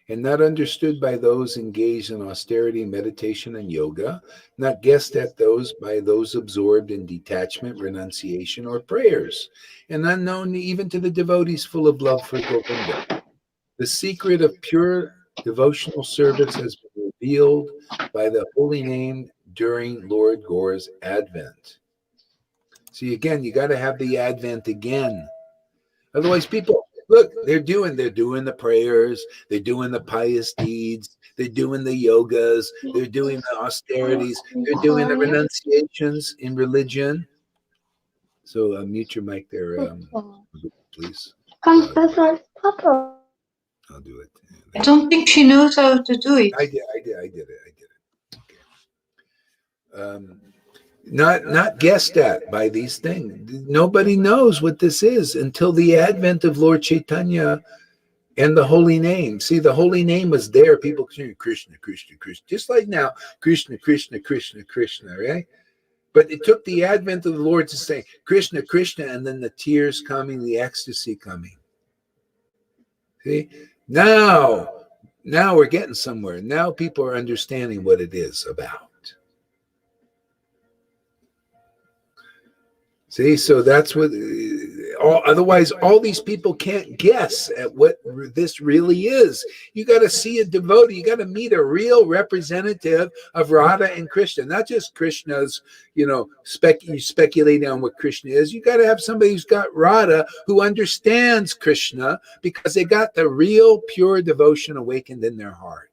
and not understood by those engaged in austerity, meditation, and yoga, not guessed at by those absorbed in detachment, renunciation, or prayers, and unknown even to the devotees full of love for Govinda. The secret of pure devotional service has been revealed by the holy name during Lord Gaura's advent. See, again, you got to have the advent again. Otherwise, people, look, they're doing the prayers, they're doing the pious deeds, they're doing the yogas, they're doing the austerities, they're doing the renunciations in religion. So mute your mic there, please. I'll do it. I don't think she knows how to do it. I did it. Okay. Not guessed at by these things. Nobody knows what this is until the advent of Lord Chaitanya and the holy name. See, the holy name was there. People saying Krishna, Krishna, Krishna, just like now, Krishna, Krishna, Krishna, Krishna, right? But it took the advent of the Lord to say Krishna, Krishna, and then the tears coming, the ecstasy coming. See, now we're getting somewhere. Now people are understanding what it is about. See, so that's what. Otherwise, all these people can't guess at what this really is. You got to see a devotee. You got to meet a real representative of Radha and Krishna, not just Krishna's. Speculating on what Krishna is. You got to have somebody who's got Radha who understands Krishna because they got the real pure devotion awakened in their heart.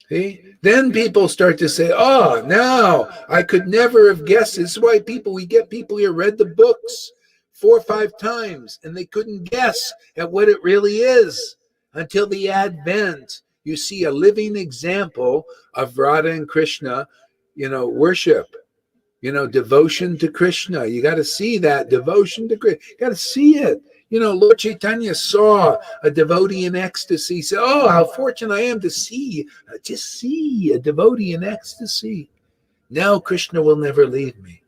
See? Then people start to say, oh, no, I could never have guessed. This is why we get people here read the books 4 or 5 times and they couldn't guess at what it really is until the advent. You see a living example of Radha and Krishna, worship, devotion to Krishna. You got to see that devotion to Krishna. You got to see it. Lord Chaitanya saw a devotee in ecstasy. He said, oh, how fortunate I am to just see a devotee in ecstasy. Now Krishna will never leave me.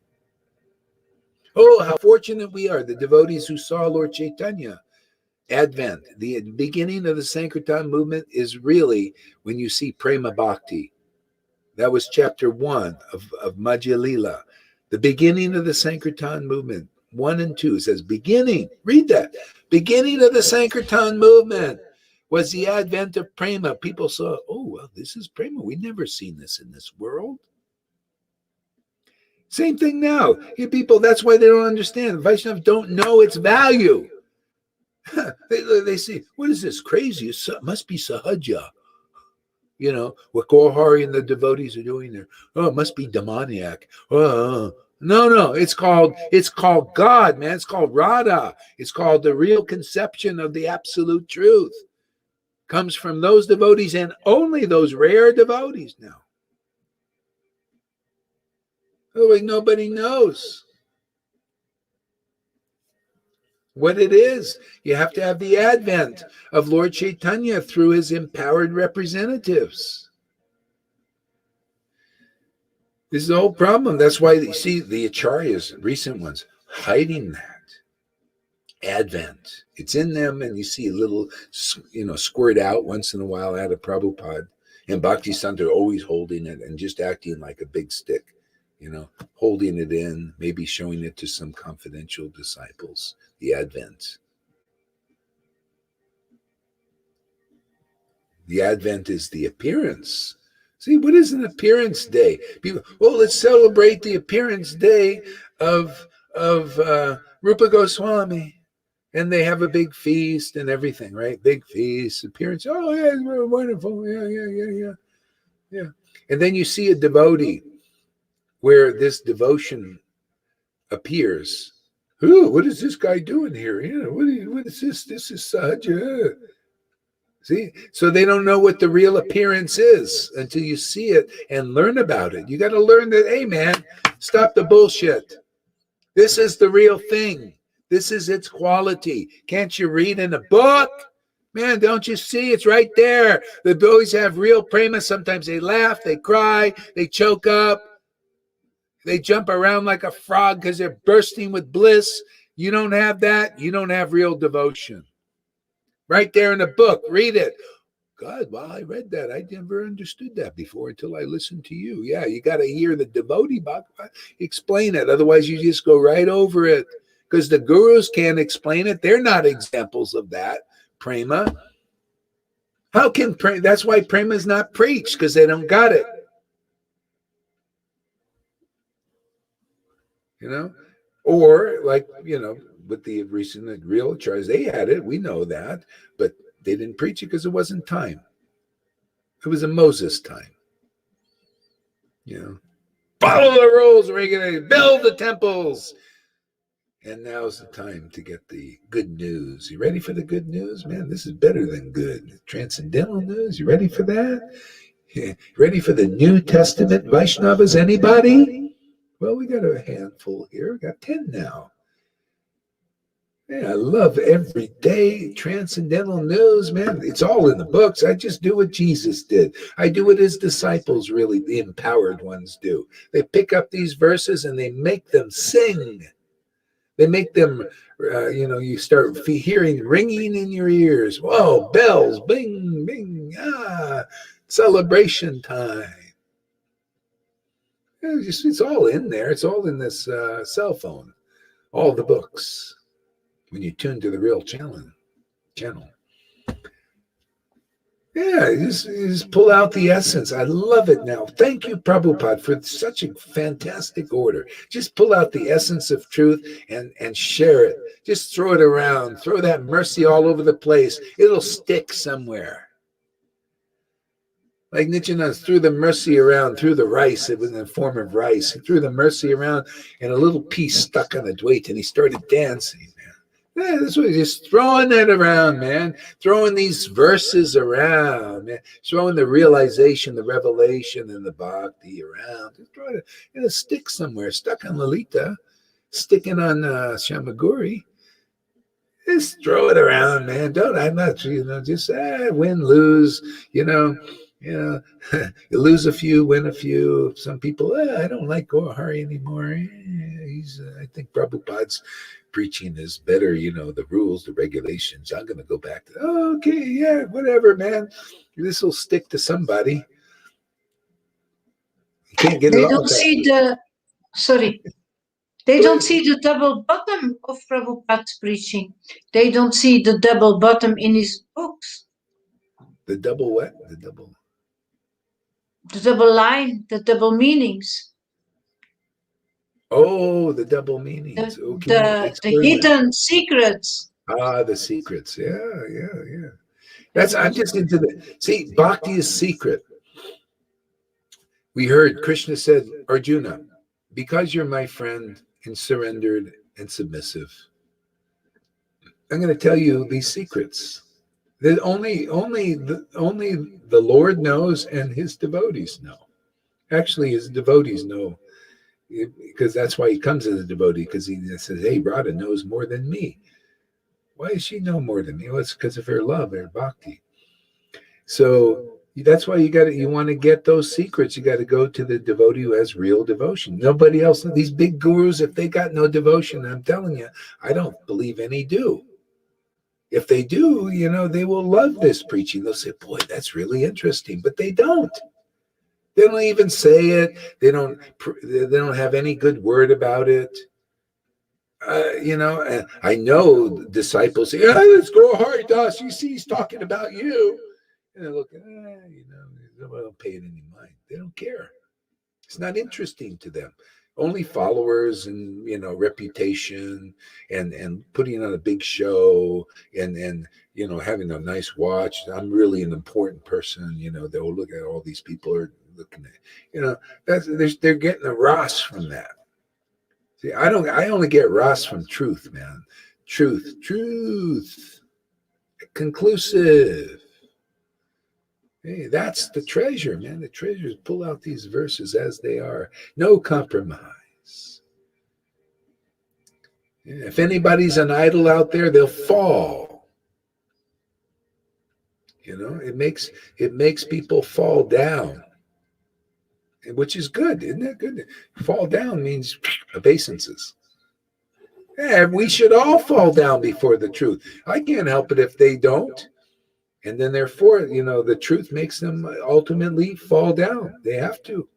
Oh, how fortunate we are, the devotees who saw Lord Chaitanya. Advent, the beginning of the Sankirtan movement is really when you see Prema Bhakti. That was chapter 1 of Madhya Lila. The beginning of the Sankirtan movement. 1 and 2 says beginning. Read that. Beginning of the Sankirtan movement was the advent of Prema. People saw, oh, well, this is Prema. We've never seen this in this world. Same thing now. People, that's why they don't understand. Vaishnavas don't know its value. They see, what is this? Crazy. It must be Sahaja. What Gaurahari and the devotees are doing there. Oh, it must be demoniac. No, it's called God, man. It's called Radha. It's called the real conception of the absolute truth. Comes from those devotees and only those rare devotees now. Oh, nobody knows what it is. You have to have the advent of Lord Chaitanya through his empowered representatives. This is the whole problem. That's why you see the acharyas, recent ones, hiding that advent. It's in them, and you see a little, squirt out once in a while out of Prabhupada. And Bhaktisiddhanta always holding it and just acting like a big stick, holding it in, maybe showing it to some confidential disciples, the advent. The advent is the appearance. See, what is an appearance day? People, well, let's celebrate the appearance day of Rupa Goswami. And they have a big feast and everything, right? Big feast, appearance. Oh, yeah, it's really wonderful. Yeah. And then you see a devotee where this devotion appears. Ooh, what is this guy doing here? What is this? This is Sahaja. See? So they don't know what the real appearance is until you see it and learn about it. You got to learn that, hey, man, stop the bullshit. This is the real thing. This is its quality. Can't you read in a book? Man, don't you see? It's right there. The boys have real prema. Sometimes they laugh, they cry, they choke up, they jump around like a frog because they're bursting with bliss. You don't have that. You don't have real devotion. Right there in the book. Read it. God, well, I read that. I never understood that before until I listened to you. Yeah, you got to hear the devotee explain it. Otherwise, you just go right over it. Because the gurus can't explain it. They're not examples of that. Prema. How can prema? That's why prema is not preached, because they don't got it. Or like, with the recent real charge, they had it. We know that. But they didn't preach it because it wasn't time. It was a Moses time. Follow the rules, regularly, build the temples. And now's the time to get the good news. You ready for the good news? Man, this is better than good. Transcendental news. You ready for that? Yeah. Ready for the New Testament Vaishnavas? Anybody? Well, we got a handful here. We got 10 now. Yeah, I love everyday transcendental news, man. It's all in the books. I just do what Jesus did. I do what his disciples, really, the empowered ones, do. They pick up these verses and they make them sing. They make them, you start hearing ringing in your ears. Whoa, bells, bing, bing, celebration time. It's all in there. It's all in this cell phone. All the books. When you tune to the real channel. Yeah, you just pull out the essence. I love it now. Thank you, Prabhupada, for such a fantastic order. Just pull out the essence of truth and share it. Just throw it around. Throw that mercy all over the place. It'll stick somewhere. Like Nityananda threw the mercy around, threw the rice. It was in the form of rice. He threw the mercy around, and a little piece stuck on the Dwait, and he started dancing. Yeah, that's what he's just throwing that around, man. Throwing these verses around, man. Throwing the realization, the revelation, and the bhakti around. Just throwing it, it'll stick somewhere. Stuck on Lalita, sticking on Shamaguri. Just throw it around, man. I'm not, just win, lose, you lose a few, win a few. Some people, I don't like Gohari anymore. I think Prabhupada's preaching is better, the rules, the regulations. I'm going to go back to, okay, yeah, whatever, man. This will stick to somebody. You can't get it off. They don't see the double bottom of Prabhupada's preaching. They don't see the double bottom in his books. The double what? The double line, the double meanings. Oh, the double meanings. The hidden secrets. The secrets. Yeah. I'm just into see, bhakti is secret. We heard Krishna said, Arjuna, because you're my friend and surrendered and submissive, I'm going to tell you these secrets that only the Lord knows and his devotees know. Actually, his devotees know because that's why he comes as a devotee, because he says, hey, Radha knows more than me. Why does she know more than me? Well, it's because of her love, her bhakti. So that's why you want to get those secrets. You got to go to the devotee who has real devotion. Nobody else, these big gurus, if they got no devotion, I'm telling you, I don't believe any do. If they do, they will love this preaching. They'll say, boy, that's really interesting, but they don't. They don't even say it. They don't have any good word about it. I know disciples say, let's go hard, Das. You see, he's talking about you. And they look, they don't pay it any mind. They don't care. It's not interesting to them. Only followers and reputation and putting on a big show and having a nice watch. I'm really an important person. They'll look at all these people are looking at. They're getting a ras from that. See, I only get ras from truth, man. Truth, conclusive. Hey, that's the treasure, man. The treasure is pull out these verses as they are. No compromise. Yeah, if anybody's an idol out there, they'll fall. It makes people fall down, which is good, isn't it? Good. Fall down means obeisances. Yeah, we should all fall down before the truth. I can't help it if they don't. And then therefore, the truth makes them ultimately fall down. They have to.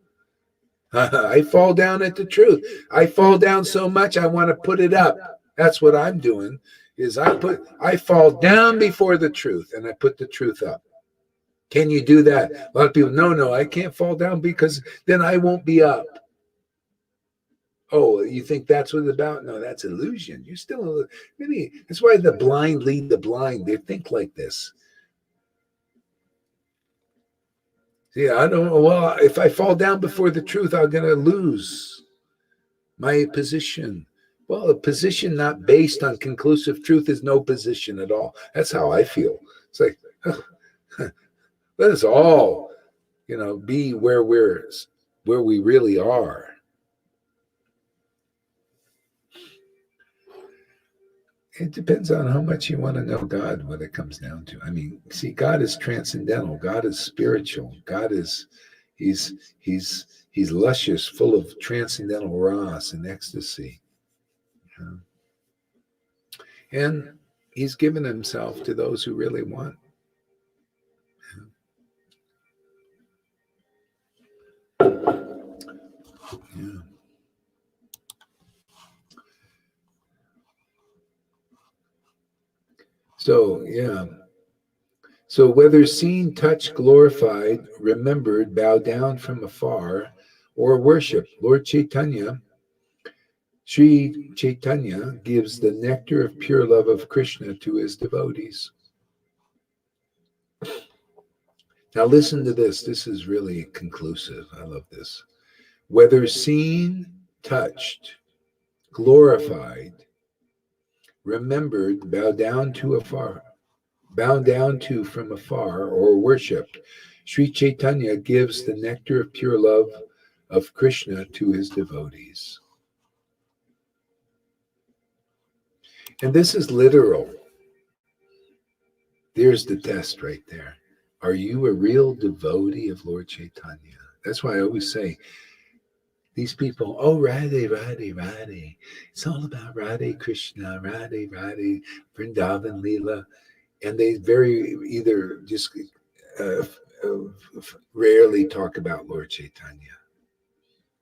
I fall down at the truth. I fall down so much I want to put it up. That's what I'm doing, is I fall down before the truth and I put the truth up. Can you do that? A lot of people, no, I can't fall down because then I won't be up. Oh, you think that's what it's about? No, that's illusion. You're still really. That's why the blind lead the blind. They think like this. Yeah, I don't know. Well, if I fall down before the truth, I'm going to lose my position. Well, a position not based on conclusive truth is no position at all. That's how I feel. It's like, let us all, be where we really are. It depends on how much you want to know God, what it comes down to. I mean, see, God is transcendental. God is spiritual. God is, he's luscious, full of transcendental ras and ecstasy. And he's given himself to those who really want. Yeah. So, yeah. So whether seen, touched, glorified, remembered, bow down from afar, or worship, Lord Chaitanya, Sri Chaitanya gives the nectar of pure love of Krishna to his devotees. Now listen to this. This is really conclusive. I love this. Whether seen, touched, glorified, remembered, bowed down to from afar, or worshipped, Sri Chaitanya gives the nectar of pure love of Krishna to his devotees. And this is literal. There's the test right there. Are you a real devotee of Lord Chaitanya? That's why I always say, these people, oh, Radhe, Radhe, Radhe. It's all about Radhe Krishna, Radhe, Radhe, Vrindavan Leela. And they either just rarely talk about Lord Chaitanya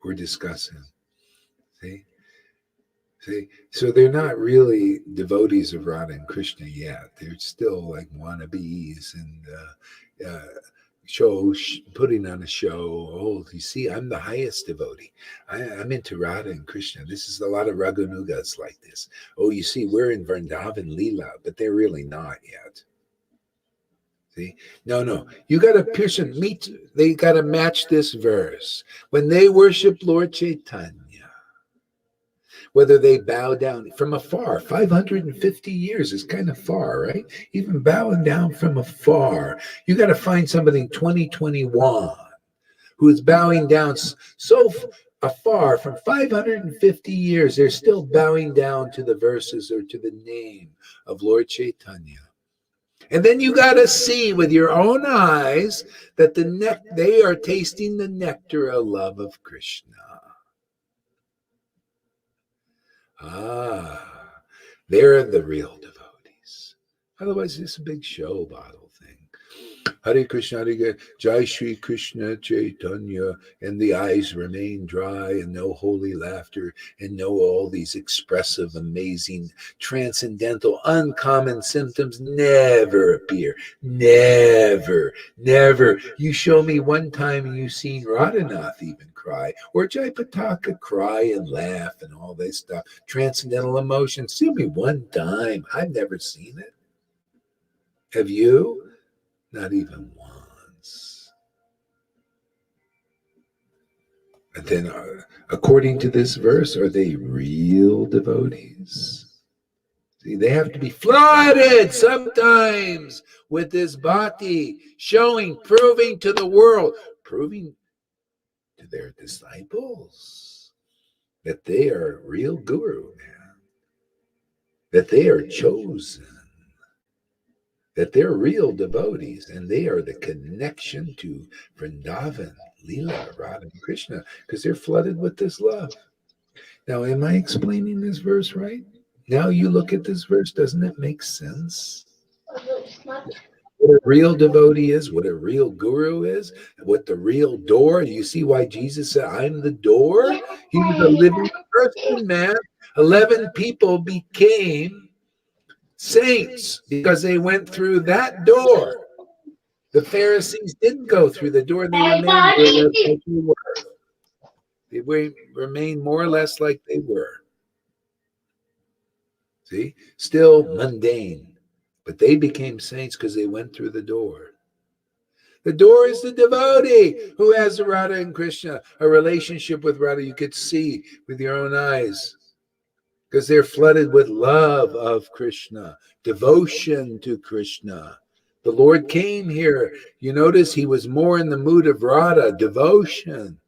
or discuss him. See? So they're not really devotees of Radha and Krishna yet. They're still like wannabes and putting on a show. Oh, you see, I'm the highest devotee. I'm into Radha and Krishna. This is a lot of Raghunugas like this. Oh, you see, we're in Vrindavan Leela, but they're really not yet. See? No. You got to they got to match this verse. When they worship Lord Chaitanya, whether they bow down from afar, 550 years is kind of far, right? Even bowing down from afar. You got to find somebody in 2021 who is bowing down so afar from 550 years, they're still bowing down to the verses or to the name of Lord Chaitanya. And then you got to see with your own eyes that they are tasting the nectar of love of Krishna. Ah, they're the real devotees. Otherwise, it's a big show bottle thing. Hare Krishna, Hare Krishna, Jai Shri Krishna Chaitanya, and the eyes remain dry, and no holy laughter, and no all these expressive, amazing, transcendental, uncommon symptoms never appear. Never, never. You show me one time and you've seen Radhanath even cry, or Jayapataka cry and laugh and all this stuff. Transcendental emotions. Show me one time. I've never seen it. Have you? Not even once. But then, according to this verse, are they real devotees? See, they have to be flooded sometimes with this bhakti, showing, proving to the world, proving to their disciples that they are real guru, man, that they are chosen, that they're real devotees, and they are the connection to Vrindavan, Leela, Radha, and Krishna, because they're flooded with this love. Now, am I explaining this verse right? Now you look at this verse, doesn't it make sense? What a real devotee is, what a real guru is, what the real door. You see why Jesus said, I'm the door? He was a living person, man. 11 people became saints because they went through that door. The Pharisees didn't go through the door. They remained more or less like they were. See? Still mundane. But they became saints because they went through the door. The door is the devotee who has Radha and Krishna, a relationship with Radha you could see with your own eyes. Because they're flooded with love of Krishna, devotion to Krishna. The Lord came here. You notice he was more in the mood of Radha, devotion.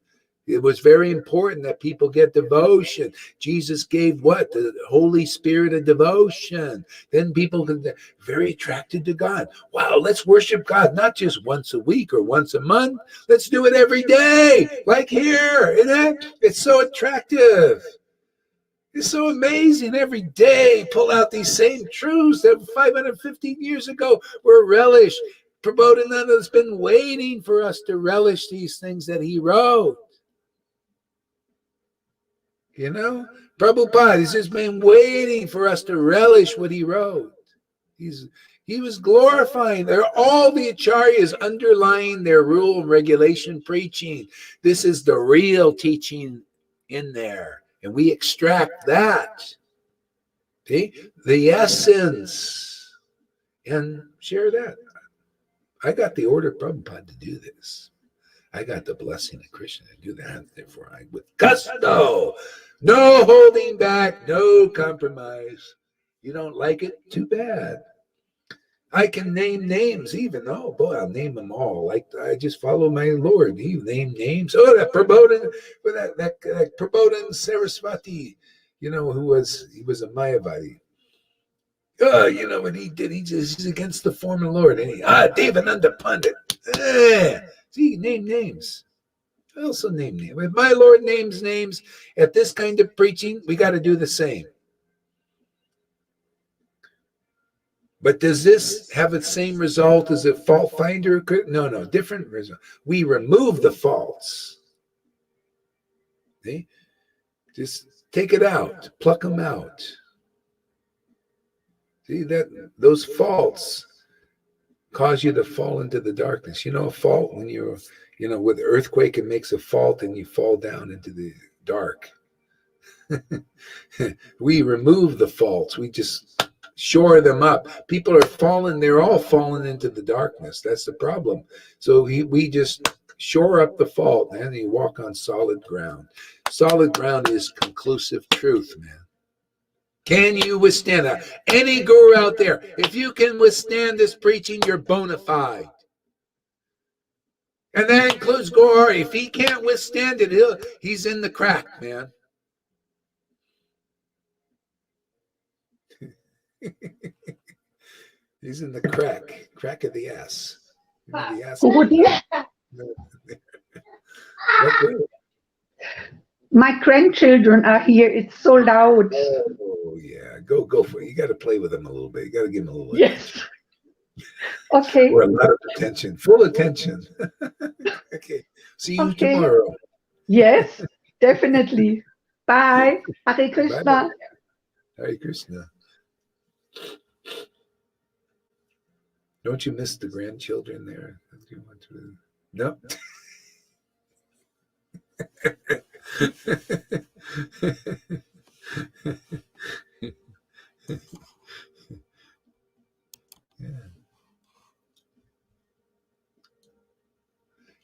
It was very important that people get devotion. Jesus gave what? The Holy Spirit of devotion. Then people can be very attracted to God. Wow, let's worship God, not just once a week or once a month. Let's do it every day, like here. It's so attractive. It's so amazing. Every day, pull out these same truths that 515 years ago were relished. Prabodhananda has been waiting for us to relish these things that he wrote. You know, Prabhupada has just been waiting for us to relish what he wrote. He was glorifying. All the acharyas underlying their rule and regulation preaching. This is the real teaching in there. And we extract that, see, the essence, and share that. I got the order of Prabhupada to do this. I got the blessing of Krishna to do that. Therefore, I, with gusto, no holding back, no compromise. You don't like it? Too bad. I can name names even. Oh, boy, I'll name them all. Like I just follow my Lord. He named names. Oh, that Prabodhan, that Prabodhan Saraswati, you know, he was a Mayavadi. Oh, you know what he did? He's against the form of the Lord. And Devananda Pandit. See, name names. I also name names. If my Lord names names at this kind of preaching, we got to do the same. But does this have the same result as a fault finder? No, different result. We remove the faults. See? Just take it out, pluck them out. See, that those faults cause you to fall into the darkness. You know, a fault when with earthquake, it makes a fault and you fall down into the dark. We remove the faults. We just shore them up. People are falling. They're all falling into the darkness. That's the problem. So we just shore up the fault, and you walk on solid ground. Solid ground is conclusive truth, man. Can you withstand that? Any guru out there, if you can withstand this preaching, you're bona fide. And that includes Gore. If he can't withstand it, he's in the crack, man. He's in the crack of the ass. You know, the ass. My grandchildren are here. It's so loud. Oh yeah, go for it. You got to play with them a little bit. You got to give them a little attention. Okay. Or a lot of attention, full attention. Okay. See you tomorrow. Yes, definitely. Bye. Hare Krishna. Bye. Hare Krishna. Don't you miss the grandchildren there? Do you want to? No.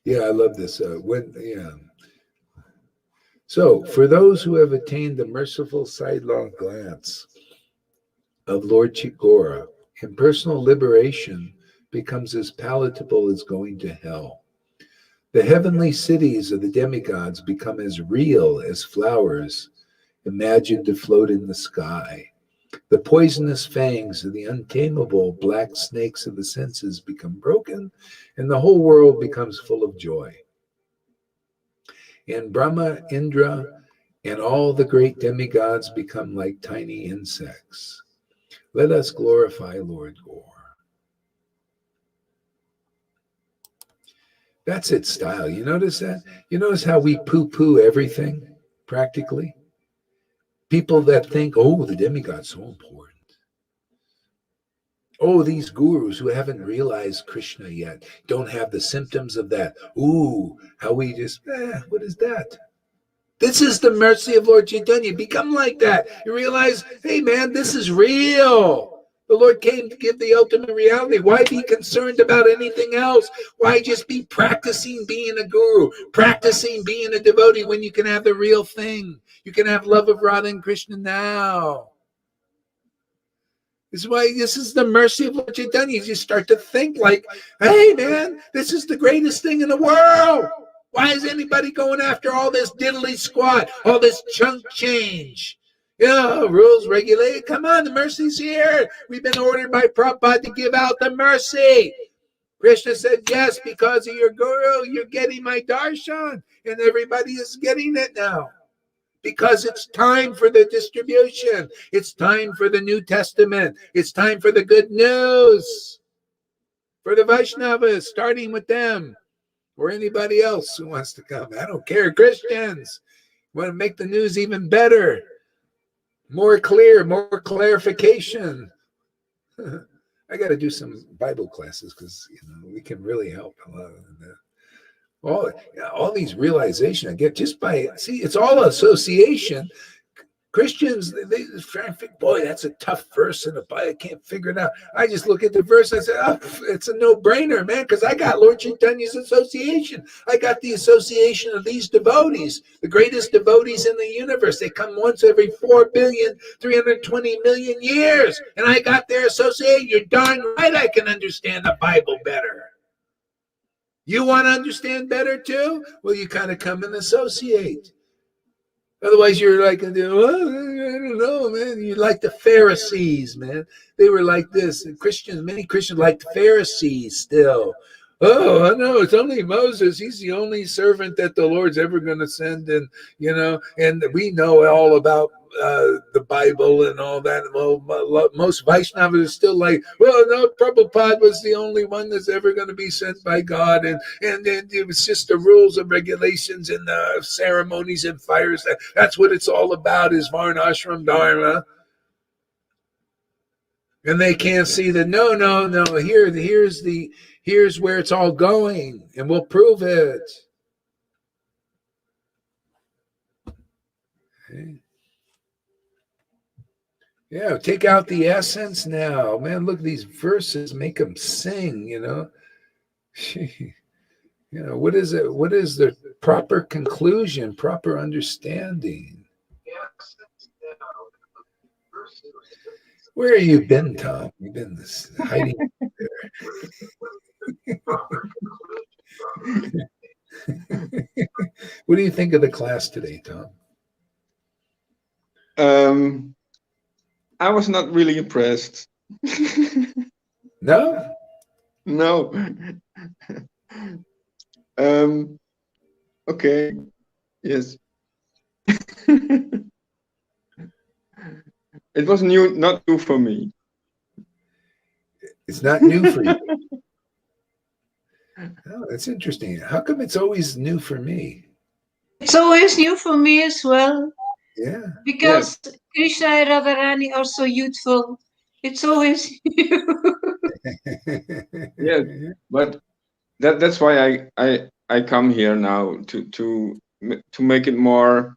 Yeah, I love this. So, for those who have attained the merciful sidelong glance of Lord Chikora, impersonal liberation becomes as palatable as going to hell. The heavenly cities of the demigods become as real as flowers imagined to float in the sky. The poisonous fangs of the untamable black snakes of the senses become broken, and the whole world becomes full of joy. And Brahma, Indra, and all the great demigods become like tiny insects. Let us glorify Lord Gore. That's its style. You notice that? You notice how we poo-poo everything, practically? People that think, oh, the demigod's so important. Oh, these gurus who haven't realized Krishna yet don't have the symptoms of that. Ooh, how we just, what is that? This is the mercy of Lord Chaitanya. Become like that. You realize, hey, man, this is real. The Lord came to give the ultimate reality. Why be concerned about anything else? Why just be practicing being a guru, practicing being a devotee when you can have the real thing? You can have love of Radha and Krishna now. This is why this is the mercy of Lord Chaitanya. You just start to think like, hey, man, this is the greatest thing in the world. Why is anybody going after all this diddly squat, all this chunk change? Rules, regulated. Come on, the mercy's here. We've been ordered by Prabhupada to give out the mercy. Krishna said, yes, because of your guru, you're getting my darshan. And everybody is getting it now. Because it's time for the distribution. It's time for the New Testament. It's time for the good news. For the Vaishnavas, starting with them. Or anybody else who wants to come. I don't care. Christians want to make the news even better. More clear, more clarification. I got to do some Bible classes because we can really help a lot of that. All these realization I get just by, it's all association. Christians, they think, boy, that's a tough verse in the Bible. I can't figure it out. I just look at the verse and I say, it's a no-brainer, man, because I got Lord Chaitanya's association. I got the association of these devotees, the greatest devotees in the universe. They come once every 4,320,000,000 years, and I got their association. You're darn right I can understand the Bible better. You want to understand better too? Well, you kind of come and associate. Otherwise, you're like, well, I don't know, man. You're like the Pharisees, man. They were like this. Many Christians like the Pharisees still. Oh, I know. It's only Moses. He's the only servant that the Lord's ever going to send. And, and we know all about the Bible and all that. Well, most Vaishnavas are still like, well, no, Prabhupada was the only one that's ever going to be sent by God. And it was just the rules and regulations and the ceremonies and fires. That's what it's all about is Varnashram Dharma. And they can't see that, no, here's where it's all going, and we'll prove it. Okay. Yeah, take out the essence now. Man, look at these verses, make them sing, what is it? What is the proper conclusion, proper understanding? Where have you been, Tom? You've been hiding there. What do you think of the class today, Tom? I was not really impressed. No? No. Okay. Yes. It was not new for me. It's not new for you. Oh, that's interesting. How come it's always new for me? It's always new for me as well. Yeah. Because Krishna and Radharani are so youthful. It's always new. Yes, but that's why I come here now to make it more,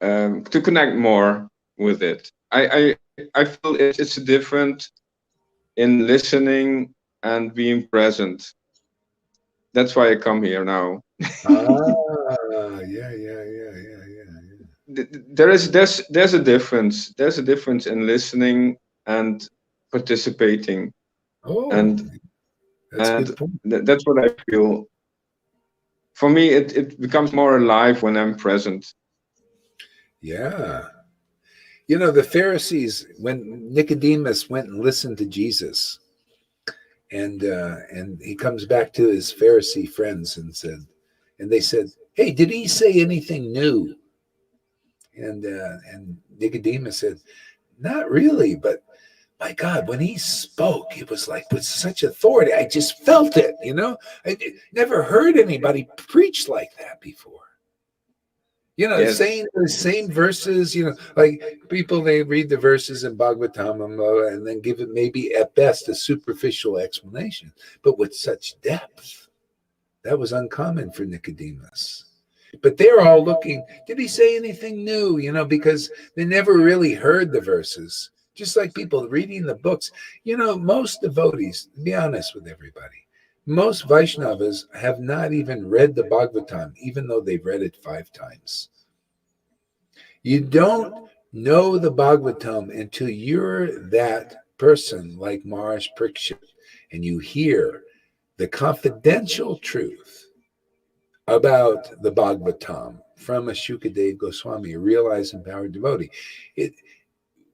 to connect more with it. I feel it's different in listening and being present. That's why I come here now. Yeah. There's a difference. There's a difference in listening and participating. Oh, and that's a good point. That's what I feel. For me, it becomes more alive when I'm present. Yeah. You know, the Pharisees, when Nicodemus went and listened to Jesus, and he comes back to his Pharisee friends and they said, "Hey, did he say anything new?" And Nicodemus said, "Not really, but my God, when he spoke, it was like with such authority. I just felt it, you know? Never heard anybody preach like that before. You know, Yes. saying the same verses, you know, like people, they read the verses in Bhagavatam and then give it maybe at best a superficial explanation, but with such depth. That was uncommon for Nicodemus. But they're all looking, did he say anything new? You know, because they never really heard the verses. Just like people reading the books. You know, most devotees, to be honest with everybody, most Vaishnavas have not even read the Bhagavatam, even though they've read it 5 times. You don't know the Bhagavatam until you're that person like Maharaj Parikshit, and you hear the confidential truth about the Bhagavatam from a Shukadev Goswami, a realized empowered devotee.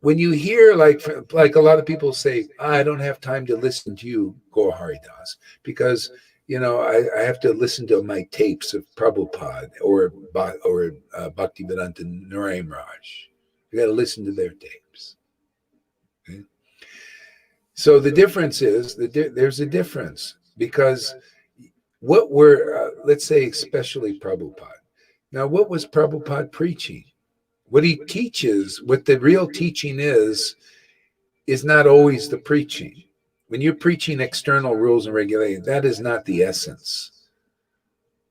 When you hear like a lot of people say, I don't have time to listen to you, Gaur Haridas, because you know I have to listen to my tapes of Prabhupada or Bhaktivedanta Narayan Raj. You got to listen to their tapes. Okay? So the difference is that there's a difference because what were let's say especially Prabhupada. Now, what was Prabhupada preaching? What he teaches, what the real teaching is not always the preaching. When you're preaching external rules and regulations, that is not the essence.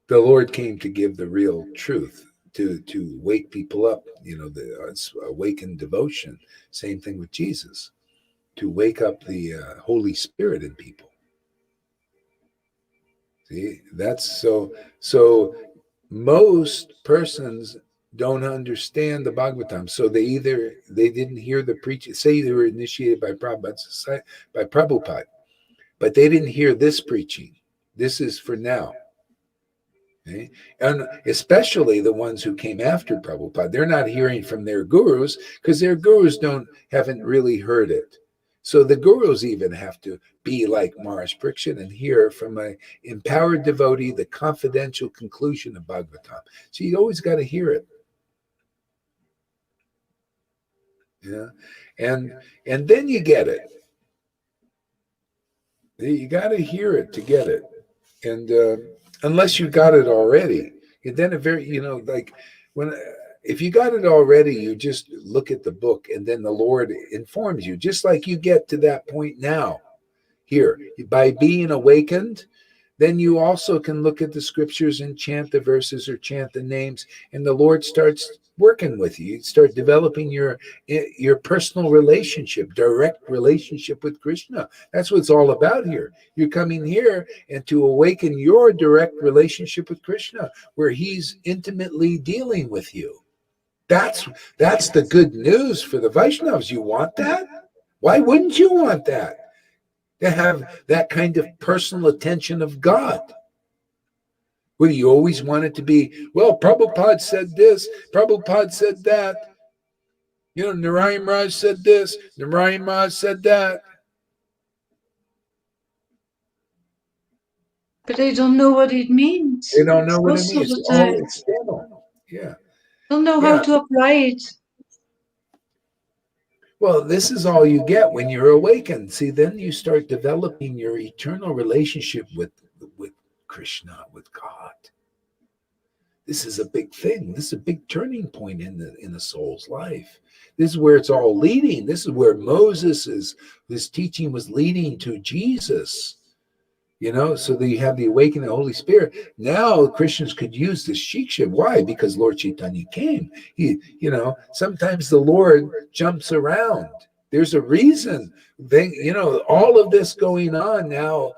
The Lord came to give the real truth, to wake people up, you know, the awakened devotion. Same thing with Jesus, to wake up the Holy Spirit in people. See, that's so most persons don't understand the Bhagavatam. So they didn't hear the preaching, say they were initiated by Prabhupada, but they didn't hear this preaching. This is for now. Okay? And especially the ones who came after Prabhupada, they're not hearing from their gurus because their gurus haven't really heard it. So the gurus even have to be like Maharaj Parikshit and hear from an empowered devotee the confidential conclusion of Bhagavatam. So you always got to hear it. Yeah, and then you get it. You got to hear it to get it, and unless you got it already, and then like when if you got it already, you just look at the book, and then the Lord informs you, just like you get to that point now. Here, by being awakened, then you also can look at the scriptures and chant the verses or chant the names, and the Lord starts working with you. You start developing your personal relationship, direct relationship with Krishna. That's what it's all about here. You're coming here and to awaken your direct relationship with Krishna, where he's intimately dealing with you. That's the good news for the Vaishnavas. You want that? Why wouldn't you want that? To have that kind of personal attention of God. Well, you always want it to be, well, Prabhupada said this, Prabhupada said that. You know, Narayan Raj said this, Narayan Raj said that. But they don't know what it means. They don't know what it Most of means. the It's all time. external. Yeah. Don't know how to apply it. Well, this is all you get when you're awakened. See, then you start developing your eternal relationship with Krishna, with God. This is a big thing. This is a big turning point in the soul's life. This is where it's all leading. This is where his teaching was leading to Jesus. You know, so that you have the awakening of the Holy Spirit. Now Christians could use this shiksha. Why? Because Lord Chaitanya came. Sometimes the Lord jumps around. There's a reason. All of this going on now,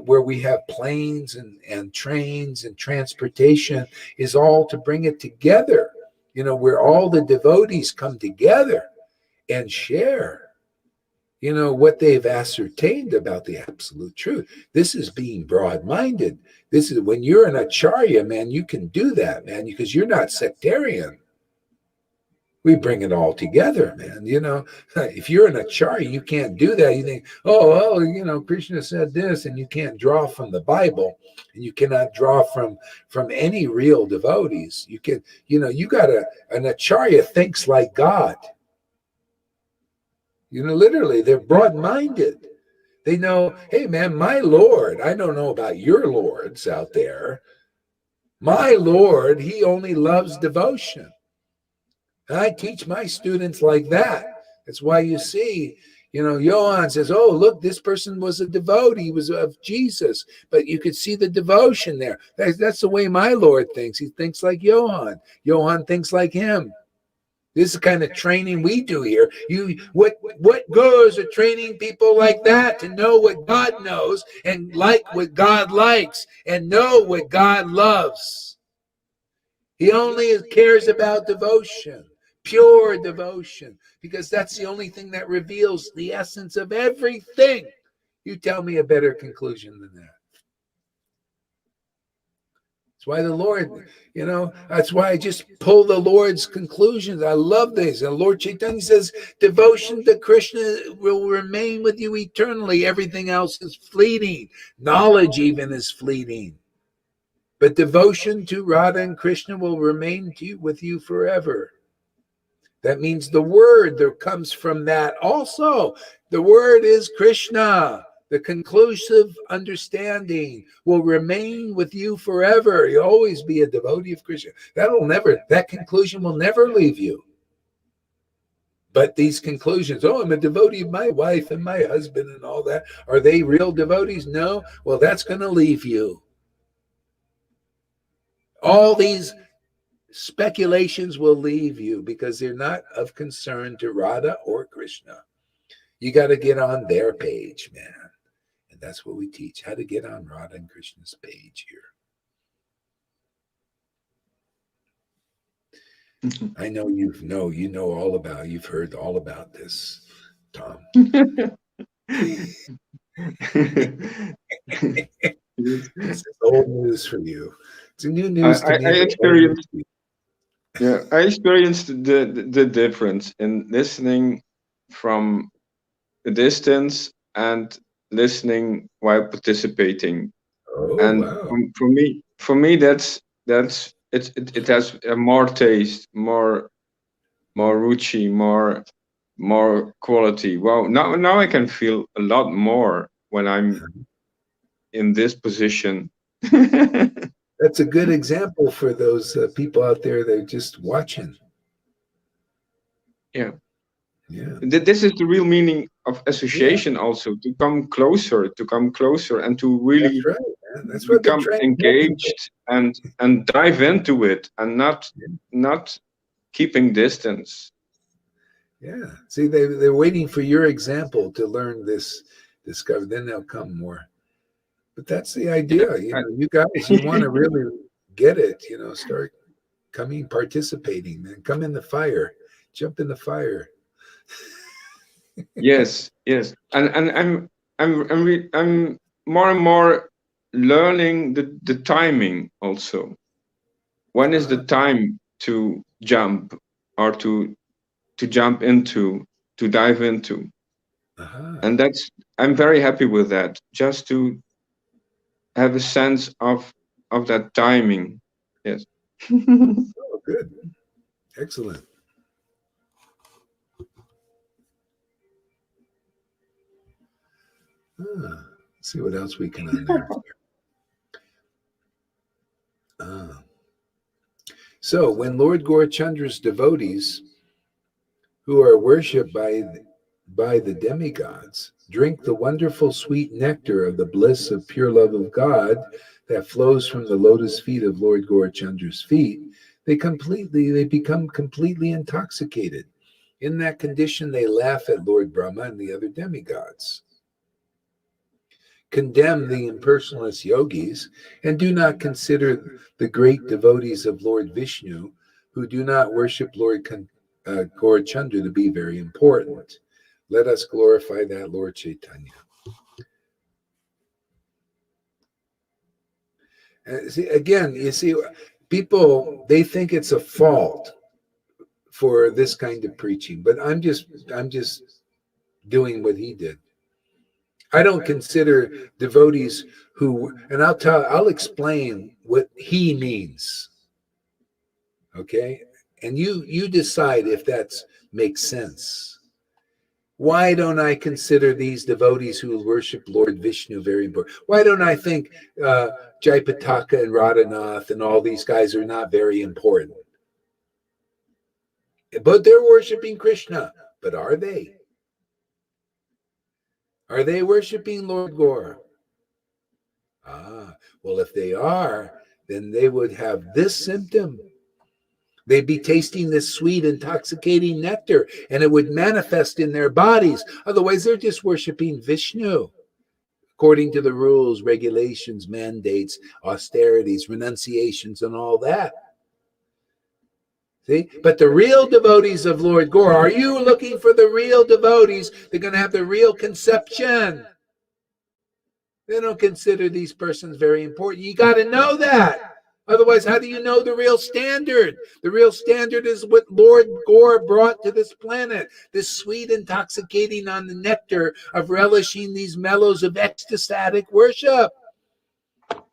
where we have planes and trains and transportation, is all to bring it together. Where all the devotees come together and share what they've ascertained about the absolute truth. This is being broad-minded. This is when you're an acharya, man, you can do that, man, because you're not sectarian. We bring it all together, man. If you're an acharya, you can't do that. You think, oh, well, Krishna said this, and you can't draw from the Bible, and you cannot draw from any real devotees. You can, you got an acharya thinks like God. Literally, they're broad-minded. They know, hey, man, my Lord, I don't know about your lords out there. My Lord, he only loves devotion. And I teach my students like that. That's why you see, Johann says, oh, look, this person was a devotee. He was of Jesus. But you could see the devotion there. That's the way my Lord thinks. He thinks like Johann. Johann thinks like him. This is the kind of training we do here. What goes are training people like that to know what God knows and like what God likes and know what God loves. He only cares about devotion, pure devotion, because that's the only thing that reveals the essence of everything. You tell me a better conclusion than that. That's why the Lord, that's why I just pull the Lord's conclusions. I love these. And Lord Chaitanya says, devotion to Krishna will remain with you eternally. Everything else is fleeting. Knowledge even is fleeting. But devotion to Radha and Krishna will remain with you forever. That means the word that comes from that also. The word is Krishna. The conclusive understanding will remain with you forever. You'll always be a devotee of Krishna. That conclusion will never leave you. But these conclusions, I'm a devotee of my wife and my husband and all that. Are they real devotees? No. Well, that's going to leave you. All these speculations will leave you because they're not of concern to Radha or Krishna. You got to get on their page, man. And that's what we teach, how to get on Radha and Krishna's page here. I know you've heard all about this, Tom. This is old news for you. It's a new news to me. I experienced the difference in listening from a distance and listening while participating. Oh, and wow. for me that's it has a more taste, more ruchi, more quality. Well, now I can feel a lot more when I'm in this position. That's a good example for those people out there that are just watching. Yeah. Yeah. This is the real meaning of association, also to come closer and to really That's what become engaged and dive into it and not keeping distance. Yeah. See, they're waiting for your example to learn this, discover, then they'll come more. But that's the idea. You guys, you want to really get it, start coming, participating, man. Come in the fire, jump in the fire. Yes. And I'm more and more learning the timing also. When is the time to jump or to jump into, to dive into? And that's, I'm very happy with that, just to have a sense of that timing. Yes. Oh, good. Excellent. Let's see what else we can unearth here. So when Lord Gaurachandra's devotees, who are worshipped by the demigods, drink the wonderful sweet nectar of the bliss of pure love of God that flows from the lotus feet of Lord Gaurachandra's feet, they become completely intoxicated. In that condition, they laugh at Lord Brahma and the other demigods, condemn the impersonalist yogis, and do not consider the great devotees of Lord Vishnu, who do not worship Lord Gaurachandra, to be very important. Let us glorify that Lord Chaitanya. You see, people, they think it's a fault for this kind of preaching, but I'm just doing what he did. I don't consider devotees who, and I'll explain what he means. Okay? And you decide if that makes sense. Why don't I consider these devotees who worship Lord Vishnu very important? Why don't I think Jaipataka and Radhanath and all these guys are not very important? But they're worshiping Krishna. But are they? Are they worshiping Lord Gaur? Well, if they are, then they would have this symptom. They'd be tasting this sweet, intoxicating nectar, and it would manifest in their bodies. Otherwise, they're just worshiping Vishnu, according to the rules, regulations, mandates, austerities, renunciations, and all that. See? But the real devotees of Lord Gaur, are you looking for the real devotees? They're going to have the real conception. They don't consider these persons very important. You got to know that. Otherwise, how do you know the real standard? The real standard is what Lord Gaur brought to this planet. This sweet, intoxicating on the nectar of relishing these mellows of ecstatic worship.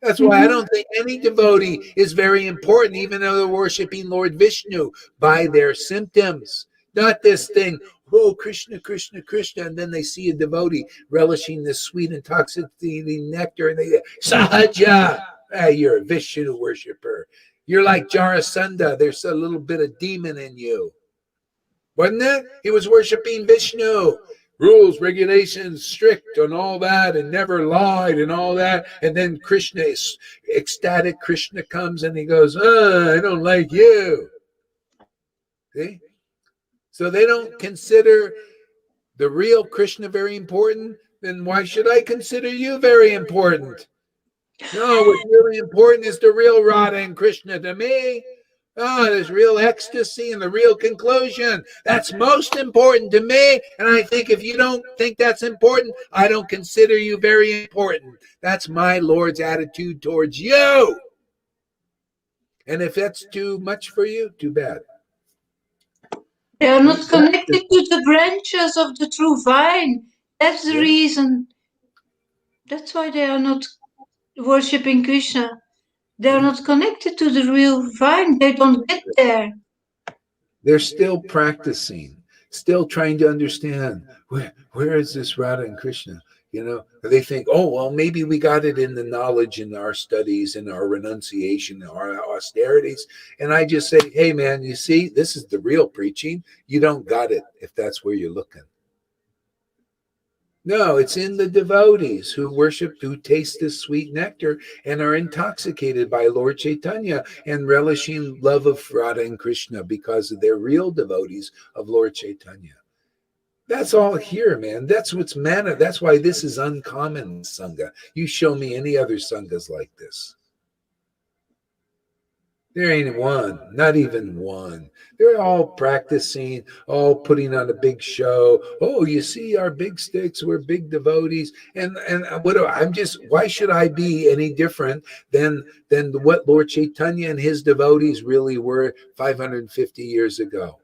That's why I don't think any devotee is very important, even though they're worshiping Lord Vishnu, by their symptoms. Not this thing, oh, Krishna, Krishna, Krishna, and then they see a devotee relishing this sweet, intoxicating nectar, and they say, Sahaja, you're a Vishnu worshiper. You're like Jarasandha. There's a little bit of demon in you. Wasn't it? He was worshiping Vishnu. Rules, regulations, strict and all that, and never lied and all that. And then Krishna, ecstatic Krishna comes and he goes, I don't like you. See? So they don't consider the real Krishna very important. Then why should I consider you very important? No, what's really important is the real Radha and Krishna to me. There's real ecstasy and the real conclusion. That's most important to me. And I think if you don't think that's important, I don't consider you very important. That's my Lord's attitude towards you. And if that's too much for you, too bad. They are not connected to the branches of the true vine. That's the reason. That's why they are not worshipping Krishna. They are not connected to the real vine. They don't get there. They're still practicing, still trying to understand where is this Radha and Krishna? You know, they think, oh, well, maybe we got it in the knowledge in our studies and our renunciation, our austerities. And I just say, hey, man, you see, this is the real preaching. You don't got it if that's where you're looking. No, it's in the devotees who worship, who taste this sweet nectar and are intoxicated by Lord Chaitanya and relishing love of Radha and Krishna because they're real devotees of Lord Chaitanya. That's all here, man. That's what's manna. That's why this is uncommon, Sangha. You show me any other Sanghas like this. There ain't one, not even one. They're all practicing, all putting on a big show. Oh, you see our big sticks, we're big devotees. And what do I'm just why should I be any different than what Lord Chaitanya and his devotees really were 550 years ago?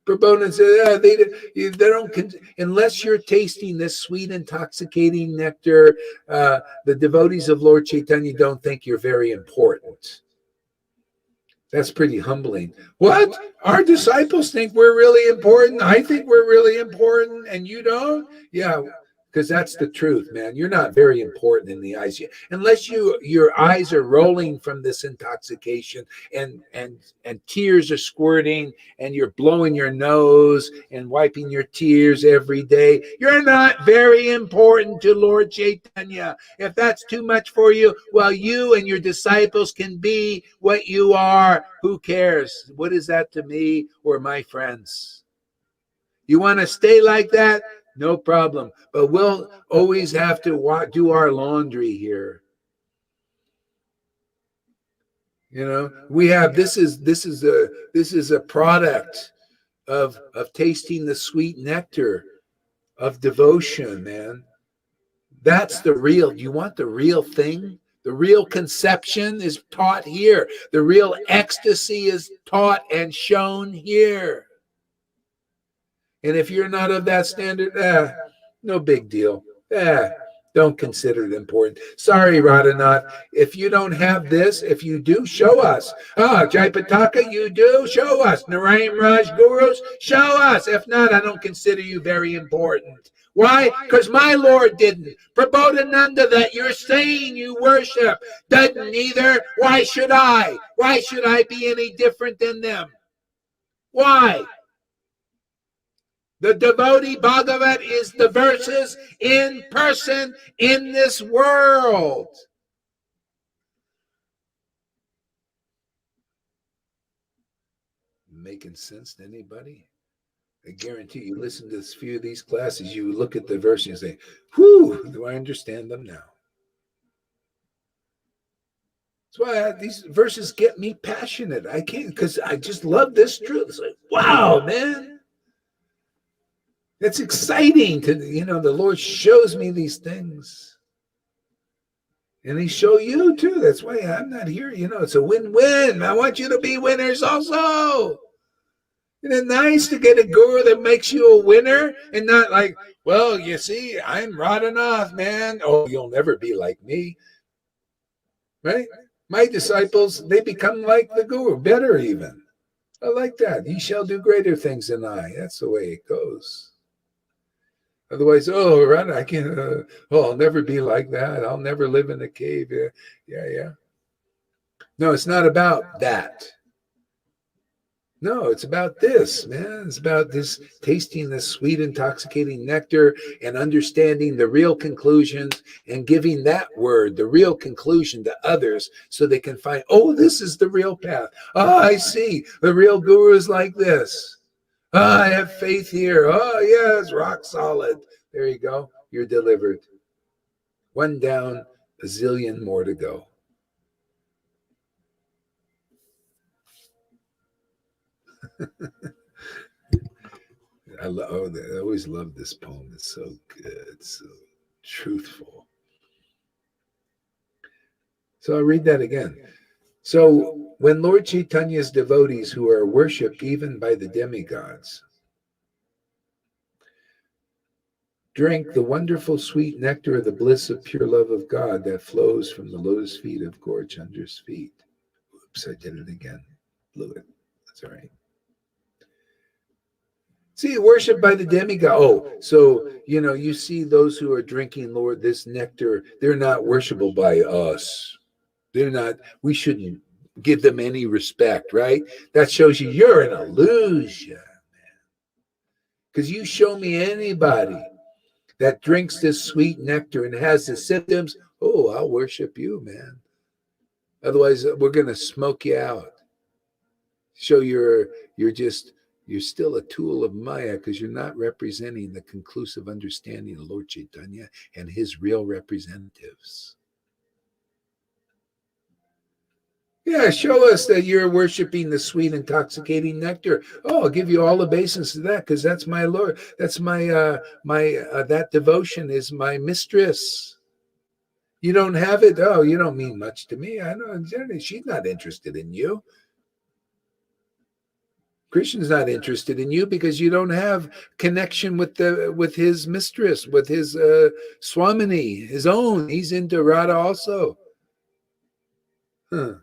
Proponents say, yeah, they don't, unless you're tasting this sweet, intoxicating nectar, the devotees of Lord Chaitanya don't think you're very important. That's pretty humbling. What? Our disciples think we're really important. I think we're really important, and you don't? Yeah, because that's the truth, man. You're not very important in the eyes, unless your eyes are rolling from this intoxication, and tears are squirting, and you're blowing your nose and wiping your tears every day. You're not very important to Lord Chaitanya. If that's too much for you, well, you and your disciples can be what you are. Who cares? What is that to me or my friends? You want to stay like that? No problem. But we'll always have to do our laundry here. You know, we have this is a product of tasting the sweet nectar of devotion, man. That's the real. You want the real thing? The real conception is taught here. The real ecstasy is taught and shown here. And if you're not of that standard, no big deal. Don't consider it important. Sorry, Radhanath. If you don't have this, if you do, show us. Jaipataka, you do? Show us. Narayan Raj Gurus, show us. If not, I don't consider you very important. Why? Because my Lord didn't. Prabodhananda that you're saying you worship doesn't either. Why should I? Why should I be any different than them? Why? The devotee Bhagavat is the verses in person in this world. Making sense to anybody? I guarantee you listen to a few of these classes, you look at the verse and say, whew, do I understand them now? That's why these verses get me passionate. I can't, because I just love this truth. It's like, wow, man. It's exciting to, the Lord shows me these things. And he show you too. That's why I'm not here. It's a win-win. I want you to be winners also. Isn't it nice to get a guru that makes you a winner and not like, well, you see, I'm Radhanath, man. Oh, you'll never be like me. Right? My disciples, they become like the guru, better even. I like that. Ye shall do greater things than I. That's the way it goes. Otherwise, right, I can't, I'll never be like that. I'll never live in a cave. Yeah. No, it's not about that. No, it's about this, man. It's about this tasting this sweet, intoxicating nectar and understanding the real conclusions and giving that word, the real conclusion to others so they can find, this is the real path. I see. The real guru is like this. I have faith here. Yeah, it's rock solid. There you go. You're delivered. One down, a zillion more to go. I always love this poem. It's so good. It's so truthful. So I'll read that again. So when Lord Chaitanya's devotees, who are worshipped even by the demigods, drink the wonderful sweet nectar of the bliss of pure love of God that flows from the lotus feet of Gaur Chandra's feet. Oops, I did it again. Blew it. That's all right. See, worshipped by the demigod. So, you see those who are drinking, Lord, this nectar, they're not worshipable by us. They're not, we shouldn't give them any respect, right? That shows you're an illusion, man. Because you show me anybody that drinks this sweet nectar and has the symptoms, I'll worship you, man. Otherwise, we're going to smoke you out. Show you're still a tool of Maya because you're not representing the conclusive understanding of Lord Chaitanya and his real representatives. Yeah, show us that you're worshiping the sweet, intoxicating nectar. Oh, I'll give you all the basis of that because that's my Lord. That's that devotion is my mistress. You don't have it. Oh, you don't mean much to me. I know she's not interested in you. Krishna's not interested in you because you don't have connection with his mistress, with his swamini, his own. He's into Radha also. Huh.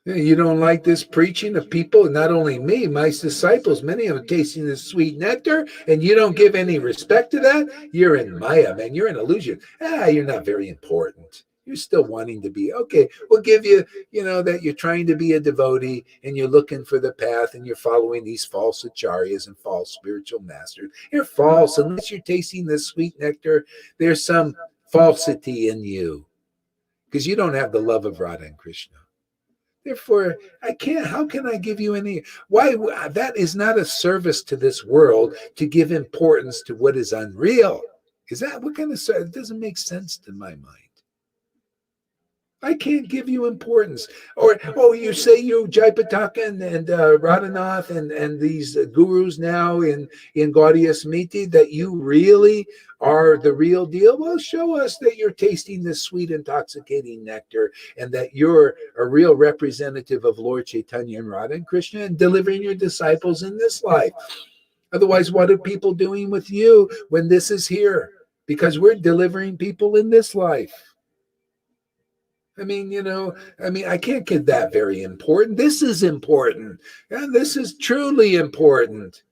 You don't like this preaching of people, not only me, my disciples, many of them tasting this sweet nectar, and you don't give any respect to that? You're in Maya, man. You're in illusion. You're not very important. You're still wanting to be, okay, we'll give you, that you're trying to be a devotee and you're looking for the path and you're following these false acharyas and false spiritual masters. You're false. Unless you're tasting this sweet nectar, there's some falsity in you because you don't have the love of Radha and Krishna. Therefore, I can't. How can I give you any? Why? That is not a service to this world to give importance to what is unreal. Is that what kind of? It doesn't make sense to my mind. I can't give you importance. Or, you say you Jaipataka and Radhanath and these gurus now in Gaudiya Smriti that you really are the real deal. Well, show us that you're tasting this sweet, intoxicating nectar and that you're a real representative of Lord Chaitanya and Radha and Krishna and delivering your disciples in this life. Otherwise, what are people doing with you when this is here? Because we're delivering people in this life. I mean, I can't get that very important. This is important. And this is truly important.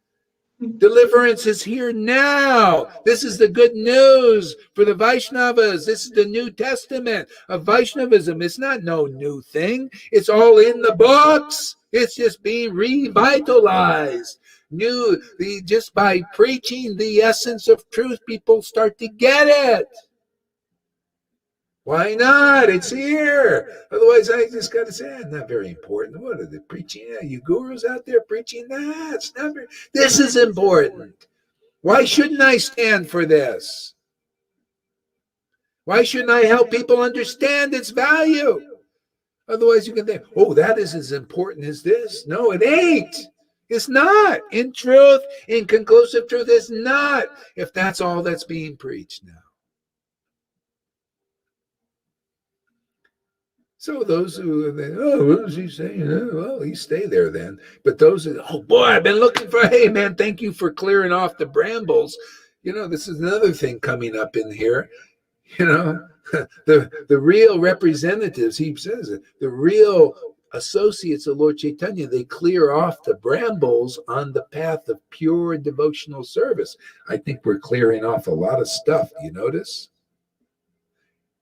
Deliverance is here now. This is the good news for the Vaishnavas. This is the New Testament of Vaishnavism. It's not no new thing. It's all in the books. It's just being revitalized. Just by preaching the essence of truth, people start to get it. Why not? It's here. Otherwise, I just got to say, it's not very important. What are they preaching? You gurus out there preaching that? It's not very, this is important. Why shouldn't I stand for this? Why shouldn't I help people understand its value? Otherwise, you can think, that is as important as this. No, it ain't. It's not. In truth, in conclusive truth, it's not. If that's all that's being preached now. So those who, what is he saying? Well, you stay there then. But those who, I've been looking for, hey, man, thank you for clearing off the brambles. This is another thing coming up in here. The real representatives, he says it, the real associates of Lord Chaitanya, they clear off the brambles on the path of pure devotional service. I think we're clearing off a lot of stuff. Do you notice?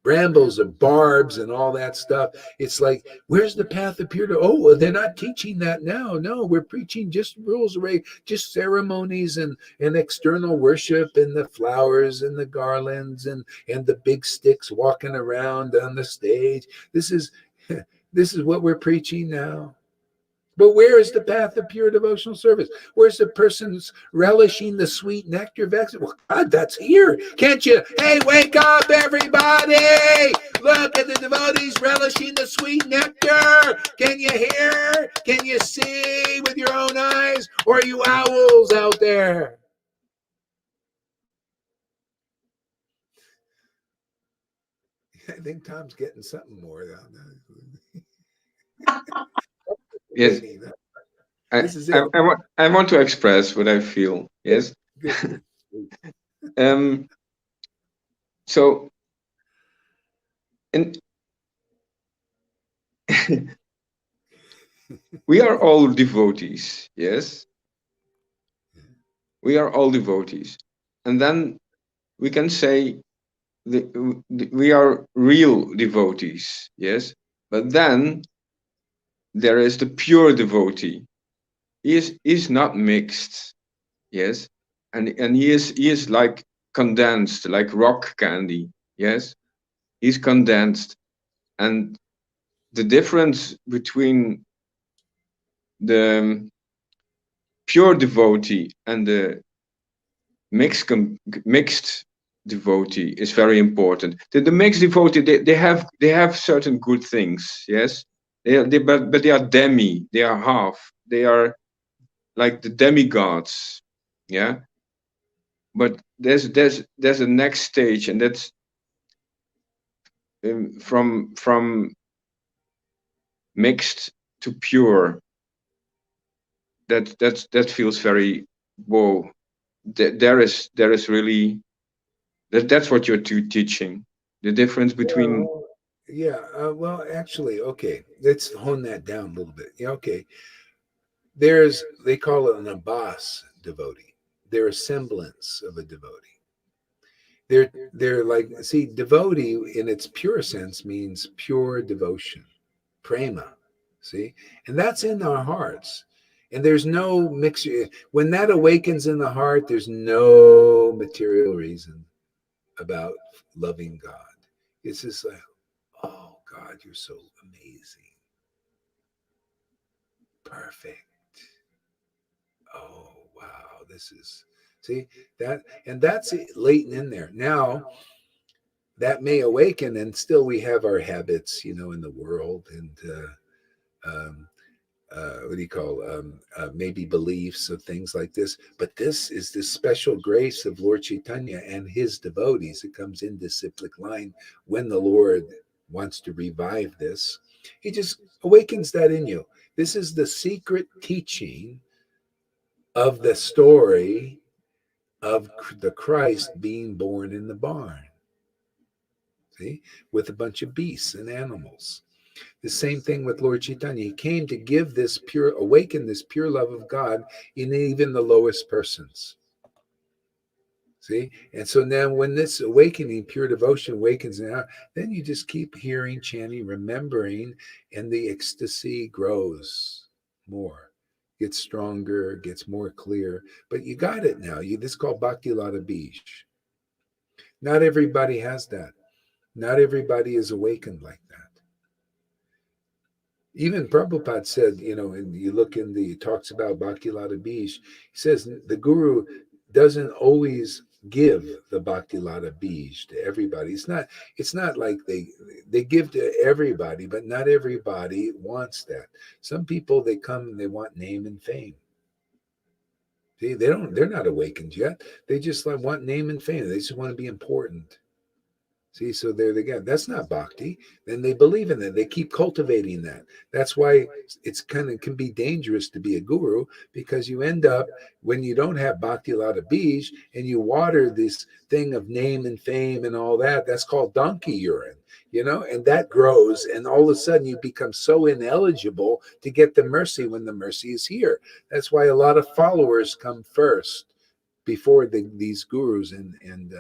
Brambles and barbs and all that stuff. It's like, where's the path of pure? They're not teaching that now. No, we're preaching just rules, just ceremonies and external worship and the flowers and the garlands and the big sticks walking around on the stage. This is what we're preaching now. But where is the path of pure devotional service? Where's the person's relishing the sweet nectar of ecstasy? Well, God, that's here. Can't you? Hey, wake up, everybody. Look at the devotees relishing the sweet nectar. Can you hear? Can you see with your own eyes? Or are you owls out there? I think Tom's getting something more down there. Yes. I want to express what I feel. Yes. So, we are all devotees. Yes. We are all devotees, and then we can say we are real devotees. Yes, but then there is the pure devotee. He is not mixed. Yes, and he is like condensed, like rock candy. Yes, he's condensed, and the difference between the pure devotee and the mixed devotee is very important. The mixed devotee, they have certain good things, yes. But they are demi, they are half, they are like the demigods, yeah. But there's a next stage, and that's from mixed to pure. That feels very whoa. There is really that's what you're teaching. The difference between Well, yeah. Well, actually, okay. Let's hone that down a little bit. Yeah. Okay. They call it an abbas devotee. They're a semblance of a devotee. They're like, see, devotee in its pure sense means pure devotion, prema. See, and that's in our hearts. And there's no mixture. When that awakens in the heart, there's no material reason about loving God. It's just like, oh God, you're so amazing, perfect. Oh wow, this is, see that, and that's latent in there. Now that may awaken, and still we have our habits, in the world, and um, what do you call, maybe beliefs of things like this. But this is this special grace of Lord Chaitanya and his devotees. It comes in this cyclic line when the Lord wants to revive this. He just awakens that in you. This is the secret teaching of the story of the Christ being born in the barn. See, with a bunch of beasts and animals. The same thing with Lord Chaitanya. He came to give this pure, awaken this pure love of God in even the lowest persons. See? And so now when this awakening, pure devotion awakens now, then you just keep hearing, chanting, remembering, and the ecstasy grows more, gets stronger, gets more clear. But you got it now. This is called Bhakti Lata Bij. Not everybody has that. Not everybody is awakened like that. Even Prabhupada said, and you look in he talks about Bhakti Lata Bij, he says the guru doesn't always give the Bhakti Lata Bij to everybody. It's not like they give to everybody, but not everybody wants that. Some people, they come and they want name and fame. See, they're not awakened yet. They just want name and fame. They just want to be important. See, so there they go. That's not bhakti. Then they believe in that. They keep cultivating that. That's why it's kind of can be dangerous to be a guru, because you end up, when you don't have Bhakti Lata Bij and you water this thing of name and fame and all that, that's called donkey urine, and that grows. And all of a sudden you become so ineligible to get the mercy when the mercy is here. That's why a lot of followers come first before these gurus and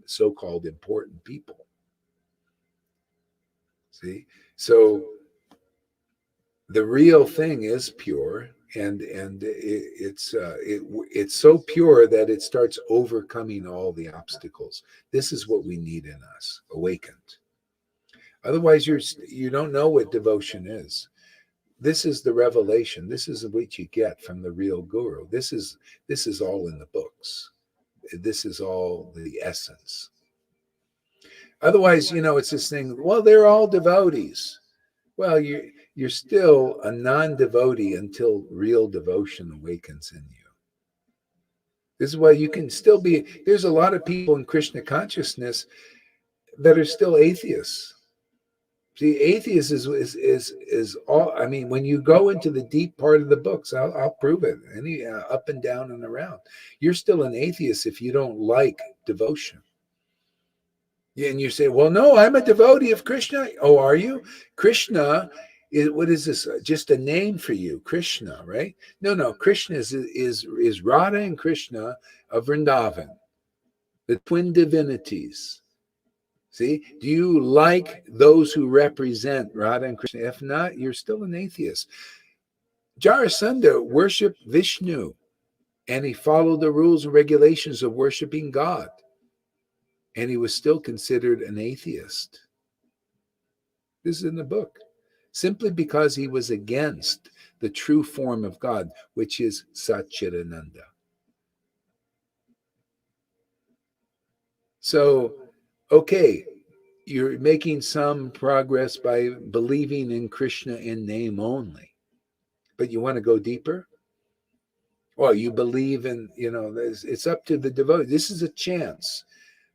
so-called important people. See, so the real thing is pure, and it's so pure that it starts overcoming all the obstacles. This is what we need in us, awakened. Otherwise, you don't know what devotion is. This is the revelation. This is what you get from the real guru. This is all in the books. This is all the essence. Otherwise, it's this thing, well, they're all devotees. Well, you're still a non-devotee until real devotion awakens in you. This is why you can still be, there's a lot of people in Krishna consciousness that are still atheists. See, atheist is all. I mean, when you go into the deep part of the books, I'll prove it. Any up and down and around, you're still an atheist if you don't like devotion. And you say, "Well, no, I'm a devotee of Krishna." Oh, are you? Krishna what is this? Just a name for you, Krishna, right? No. Krishna is Radha and Krishna of Vrindavan, the twin divinities. See, do you like those who represent Radha and Krishna? If not, you're still an atheist. Jarasandha worshiped Vishnu, and he followed the rules and regulations of worshiping God, and he was still considered an atheist. This is in the book. Simply because he was against the true form of God, which is Satchidananda. So, okay, you're making some progress by believing in Krishna in name only, but you want to go deeper? Well, you believe in, it's up to the devotee. This is a chance.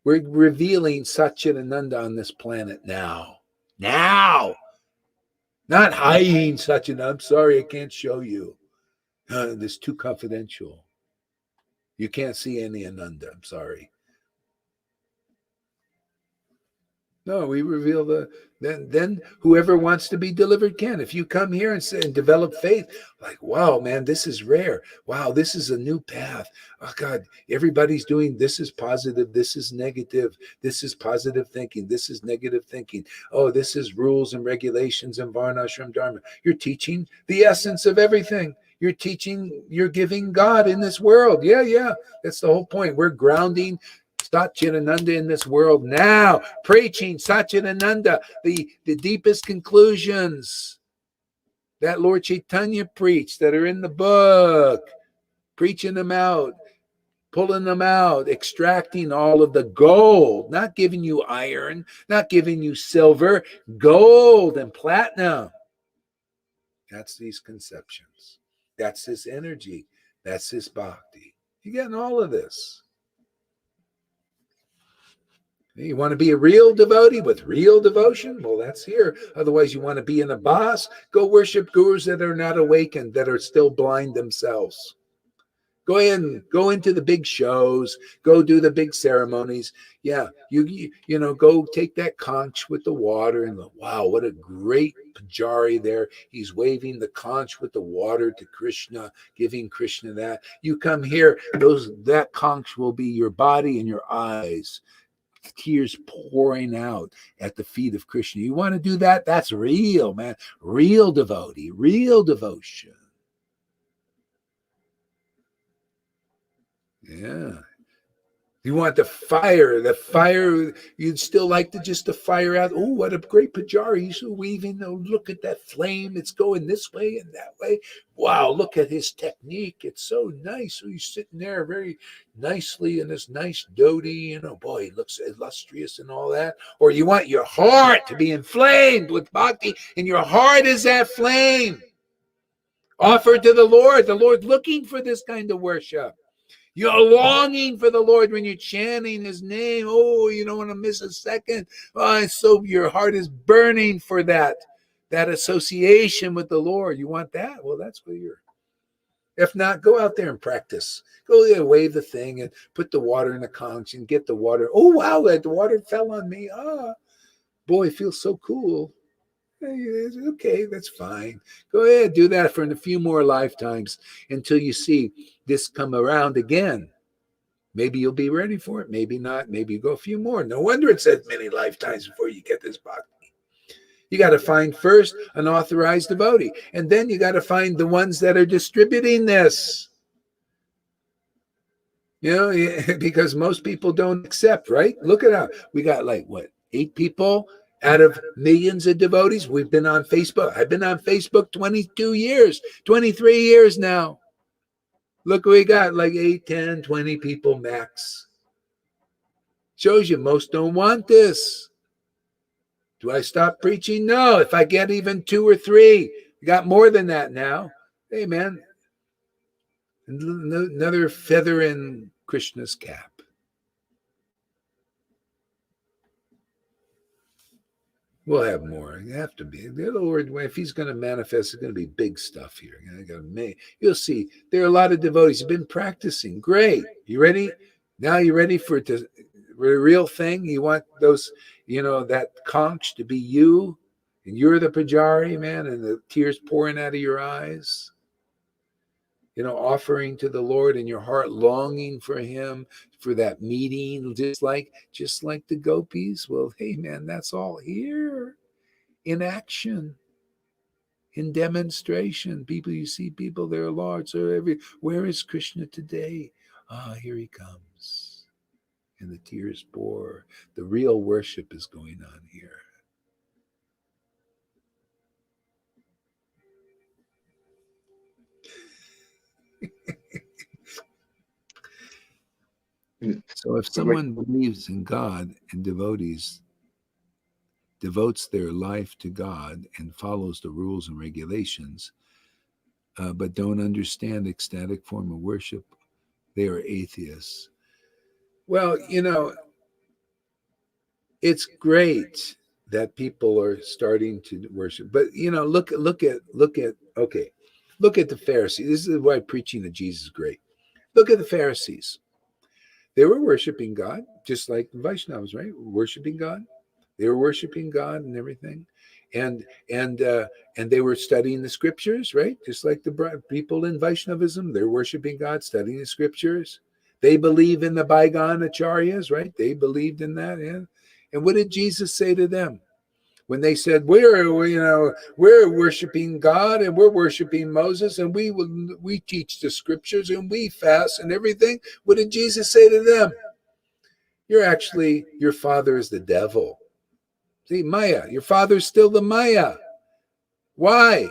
We're revealing Satchitananda on this planet now. Now! Not hiding Satchitananda. I'm sorry, I can't show you. This is too confidential. You can't see any Ananda. I'm sorry. No, we reveal then whoever wants to be delivered can. If you come here and say and develop faith, like, wow, man, this is rare. Wow, this is a new path. Oh God, everybody's doing this is positive, this is negative, this is positive thinking, this is negative thinking. Oh, this is rules and regulations and varnashram dharma. You're teaching the essence of everything. You're teaching, you're giving God in this world. Yeah. That's the whole point. We're grounding Satchitananda in this world now, preaching Satchitananda, the deepest conclusions that Lord Chaitanya preached that are in the book, preaching them out, pulling them out, extracting all of the gold, not giving you iron, not giving you silver, gold and platinum. That's these conceptions. That's this energy. That's this bhakti. You're getting all of this. You want to be a real devotee with real devotion? Well, that's here. Otherwise, you want to be in a boss? Go worship gurus that are not awakened, that are still blind themselves. Go in, go into the big shows, go do the big ceremonies. Yeah, you go take that conch with the water and wow, what a great pujari there. He's waving the conch with the water to Krishna, giving Krishna that. You come here, that conch will be your body and your eyes. Tears pouring out at the feet of Krishna. You want to do that? That's real, man. Real devotee, real devotion. Yeah. You want the fire, you'd still like to just the fire out. Oh, what a great pujari. He's weaving. Oh, look at that flame. It's going this way and that way. Wow, look at his technique. It's so nice. So he's sitting there very nicely in this nice dhoti. Boy, he looks illustrious and all that. Or you want your heart to be inflamed with bhakti, and your heart is that flame. Offered to the Lord looking for this kind of worship. You're longing for the Lord when you're chanting his name. Oh, you don't want to miss a second. Oh, so your heart is burning for that association with the Lord. You want that? Well, that's where you're. If not, go out there and practice. Go there, wave the thing and put the water in the conch and get the water. Oh, wow, the water fell on me. Boy, it feels so cool. Okay, that's fine. Go ahead, do that for a few more lifetimes until you see this come around again. Maybe you'll be ready for it. Maybe not. Maybe you go a few more. No wonder it says many lifetimes before you get this bhakti. You got to find first an authorized devotee, and then you got to find the ones that are distributing this. Because most people don't accept, right? Look it up. We got 8 people out of millions of devotees. We've been on Facebook. I've been on Facebook 22 years, 23 years now. Look, we got 8, 10, 20 people max. Shows you most don't want this. Do I stop preaching? No. If I get even 2 or 3, we got more than that now. Hey, man, another feather in Krishna's cap. We'll have more. You have to be. The Lord, if he's going to manifest, it's going to be big stuff here. You'll see. There are a lot of devotees who've been practicing. Great. You ready? Now you ready for the real thing? You want those, that conch to be you, and you're the pujari, man, and the tears pouring out of your eyes. Offering to the Lord in your heart, longing for him, for that meeting, just like the gopis. Well, hey, man, that's all here in action, in demonstration. You see people there, Lord. So where is Krishna today? Here he comes. And the tears pour. The real worship is going on here. So if someone believes in God and devotes their life to God and follows the rules and regulations, but don't understand ecstatic form of worship, they are atheists. Well, it's great that people are starting to worship, but look at the Pharisees. This is why preaching to Jesus is great. Look at the Pharisees. They were worshiping God, just like the Vaishnavas, right? Worshiping God. They were worshiping God and everything, and they were studying the scriptures, right? Just like the people in Vaishnavism, they're worshiping God, studying the scriptures. They believe in the bygone acharyas, right? They believed in that, yeah. And what did Jesus say to them when they said, we're worshiping God and we're worshiping Moses and we teach the scriptures and we fast and everything? What did Jesus say to them? Your father is the devil. See, Maya, your father's still the Maya. Why?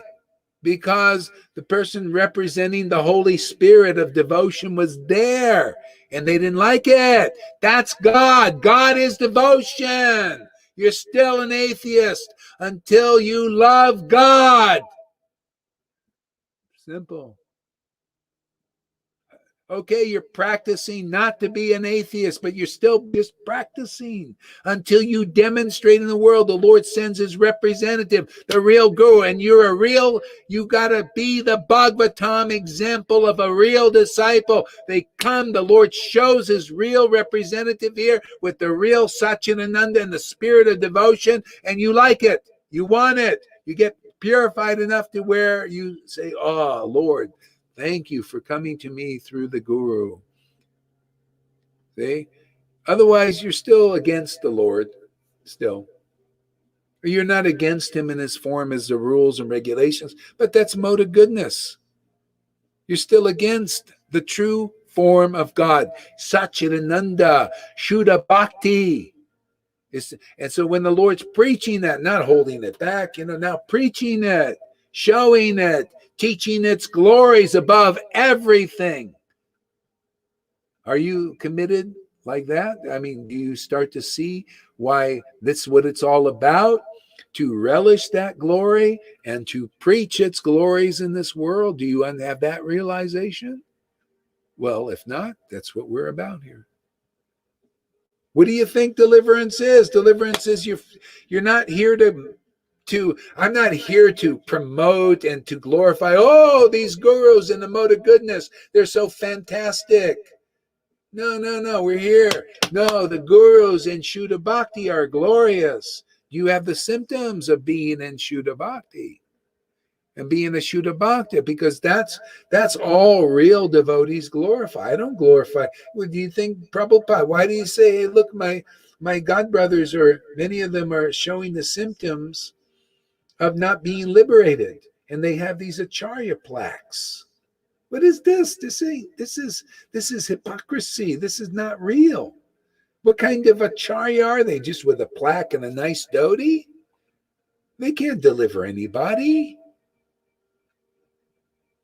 Because the person representing the Holy Spirit of devotion was there and they didn't like it. That's God. God is devotion. You're still an atheist until you love God. Simple. Okay, you're practicing not to be an atheist, but you're still just practicing until you demonstrate in the world the Lord sends his representative, the real guru, and you got to be the Bhagavatam example of a real disciple. They come, the Lord shows his real representative here with the real Satchidananda and the spirit of devotion, and you like it. You want it. You get purified enough to where you say, oh, Lord, thank you for coming to me through the guru. See? Otherwise, you're still against the Lord, still. Or you're not against him in his form as the rules and regulations, but that's mode of goodness. You're still against the true form of God. Satchidananda, Shuddha Bhakti. And so when the Lord's preaching that, not holding it back, now preaching it, showing it, teaching its glories above everything. Are you committed like that? I mean, do you start to see why that's what it's all about? To relish that glory and to preach its glories in this world? Do you have that realization? Well, if not, that's what we're about here. What do you think deliverance is? Deliverance is you're not here I'm not here to promote and to glorify, oh, these gurus in the mode of goodness, they're so fantastic. No, we're here. No, the gurus in Shuddha Bhakti are glorious. You have the symptoms of being in Shuddha Bhakti and being a Shuddha Bhakti, because that's all real devotees glorify. I don't glorify. Well, do you think, Prabhupada, why do you say, hey, look, my god brothers, or many of them are showing the symptoms of not being liberated, and they have these acharya plaques? What is this? This is hypocrisy. This is not real. What kind of acharya are they? Just with a plaque and a nice dhoti? They can't deliver anybody.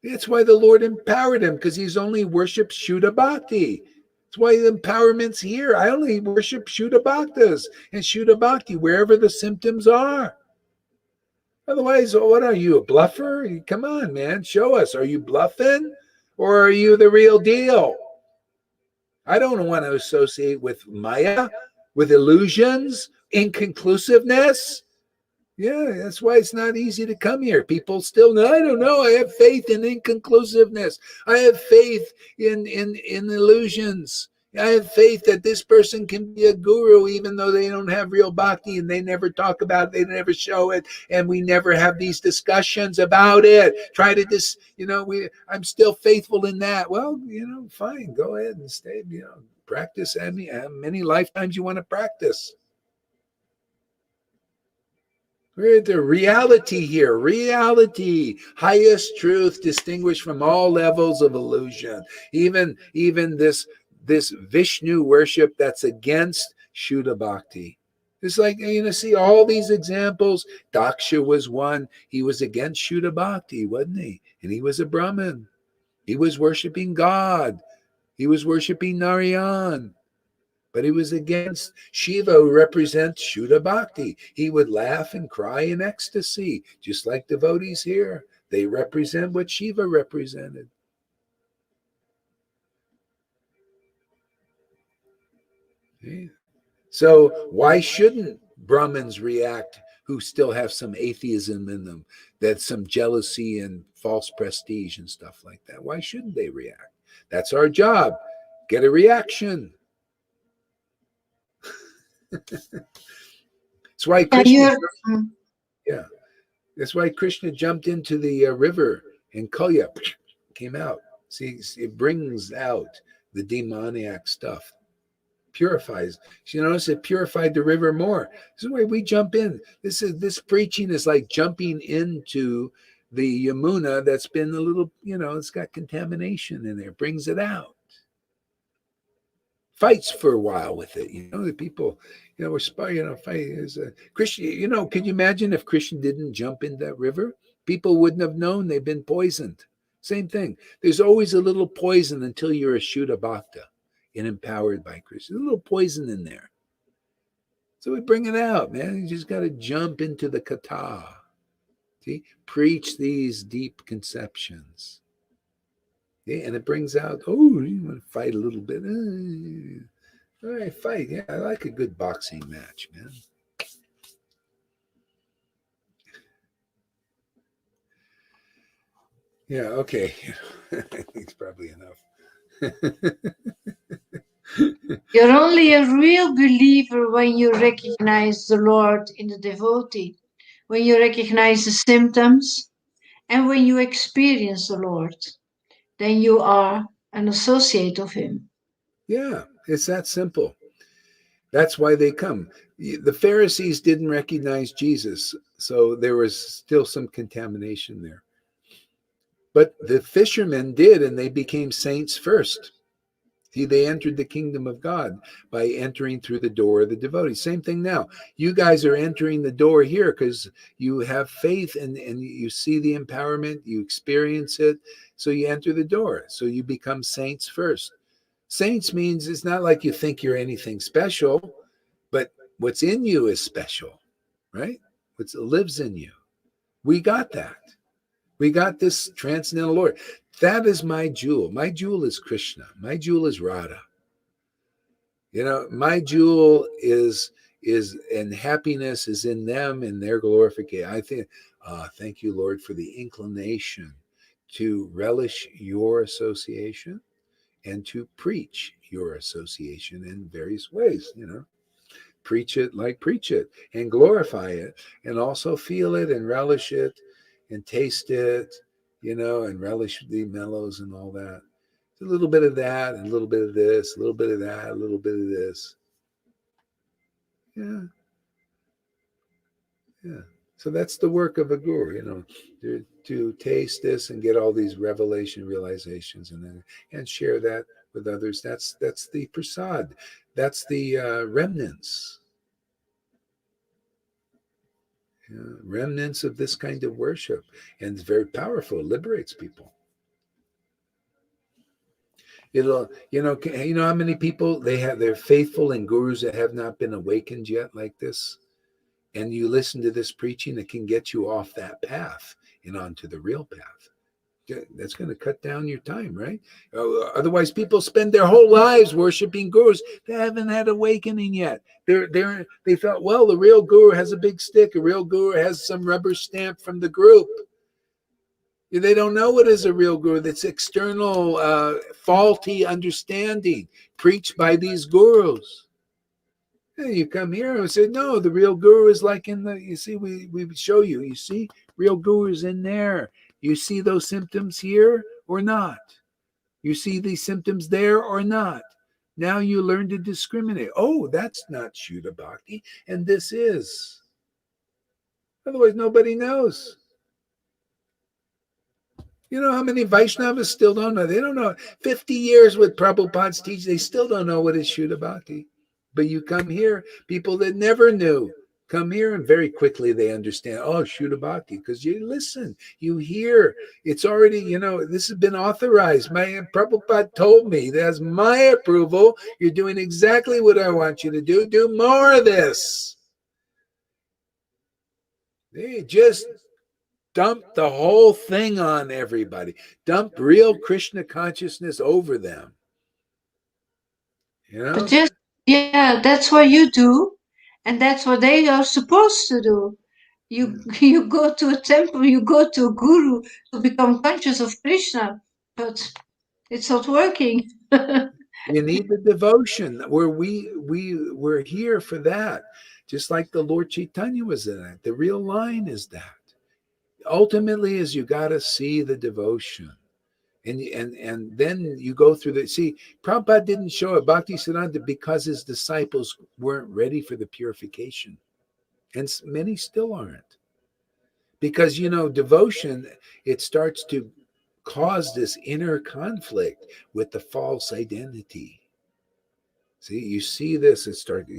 That's why the Lord empowered him, because he's only worshipped Shuddha Bhakti. That's why the empowerment's here. I only worship Shuddha Bhaktas and Shuddha Bhakti wherever the symptoms are. Otherwise, what are you, a bluffer? Come on, man, show us. Are you bluffing or are you the real deal? I don't want to associate with Maya, with illusions, inconclusiveness. Yeah, that's why it's not easy to come here. People still, I don't know. I have faith in inconclusiveness. I have faith in illusions. I have faith that this person can be a guru, even though they don't have real bhakti and they never talk about it, they never show it, and we never have these discussions about it. Try to I'm still faithful in that. Well, fine, go ahead and stay, practice many lifetimes you want to practice. The reality here, highest truth distinguished from all levels of illusion. Even this Vishnu worship that's against Shuddha Bhakti. It's like, see all these examples. Daksha was one. He was against Shuddha Bhakti, wasn't he? And he was a Brahmin. He was worshiping God. He was worshiping Narayan. But he was against Shiva, who represents Shuddha Bhakti. He would laugh and cry in ecstasy, just like devotees here. They represent what Shiva represented. Okay. So why shouldn't Brahmins react who still have some atheism in them, that some jealousy and false prestige and stuff like that? Why shouldn't they react? That's our job. Get a reaction. That's why Krishna, yeah, that's why Krishna jumped into the river and Kalya came out. See, it brings out the demoniac stuff, purifies. You notice it purified the river more. This is why we jump in. This preaching is like jumping into the Yamuna that's been a little, it's got contamination in there. Brings it out. Fights for a while with it. The people, were fighting. Krishna, could you imagine if Krishna didn't jump in that river? People wouldn't have known they've been poisoned. Same thing. There's always a little poison until you're a Shuddha Bhakta and empowered by Krishna. There's a little poison in there. So we bring it out, man. You just got to jump into the kata. See? Preach these deep conceptions. Yeah, and it brings out, you want to fight a little bit. All right, fight. Yeah, I like a good boxing match, man. Yeah, okay. I think it's probably enough. You're only a real believer when you recognize the Lord in the devotee, when you recognize the symptoms, and when you experience the Lord. Then you are an associate of Him. Yeah, it's that simple. That's why they come. The Pharisees didn't recognize Jesus, so there was still some contamination there. But the fishermen did, and they became saints first. See, they entered the kingdom of God by entering through the door of the devotee. Same thing now. You guys are entering the door here because you have faith and you see the empowerment, you experience it, so you enter the door. So you become saints first. Saints means it's not like you think you're anything special, but what's in you is special, right? What lives in you. We got that. We got this transcendental Lord. That is my jewel. My jewel is Krishna. My jewel is Radha. My jewel is and happiness is in them and their glorification. I think, thank you, Lord, for the inclination to relish your association and to preach your association in various ways, preach it and glorify it and also feel it and relish it and taste it, and relish the mellows and all that. A little bit of that and a little bit of this, a little bit of that, a little bit of this. Yeah. So that's the work of a guru, to taste this and get all these realizations and share that with others. That's the prasad. That's the remnants. Remnants of this kind of worship, and it's very powerful. It liberates people. It'll, how many people they're faithful in gurus that have not been awakened yet like this, and you listen to this preaching, it can get you off that path and onto the real path. That's going to cut down your time, right? Otherwise, people spend their whole lives worshiping gurus. They haven't had awakening yet. They thought, well, the real guru has a big stick. A real guru has some rubber stamp from the group. They don't know what is a real guru. That's external, faulty understanding preached by these gurus. And you come here and say, no, the real guru is like you see, we show you. You see, real guru is in there. You see those symptoms here or not? You see these symptoms there or not? Now you learn to discriminate. Oh, that's not Shuddha Bhakti, and this is. Otherwise, nobody knows. You know how many Vaishnavas still don't know? They don't know. 50 years with Prabhupada's teaching, they still don't know what is Shuddha Bhakti. But you come here, people that never knew come here, and very quickly they understand, oh, Shuddha Bhakti, because you listen, you hear, it's already, this has been authorized. My Prabhupada told me, that's my approval. You're doing exactly what I want you to do. Do more of this. They just dump the whole thing on everybody. Dump real Krishna consciousness over them. But just, yeah, that's what you do, and that's what they are supposed to do. You go to a temple, you go to a guru to become conscious of Krishna, but it's not working. You need the devotion where we're here for that. Just like the Lord Chaitanya was in it. The real line is that. Ultimately is you got to see the devotion. And then you go through the, see, Prabhupada didn't show it, Bhaktisiddhanta, because his disciples weren't ready for the purification. And many still aren't. Because, devotion, it starts to cause this inner conflict with the false identity. See, you see this, it starts,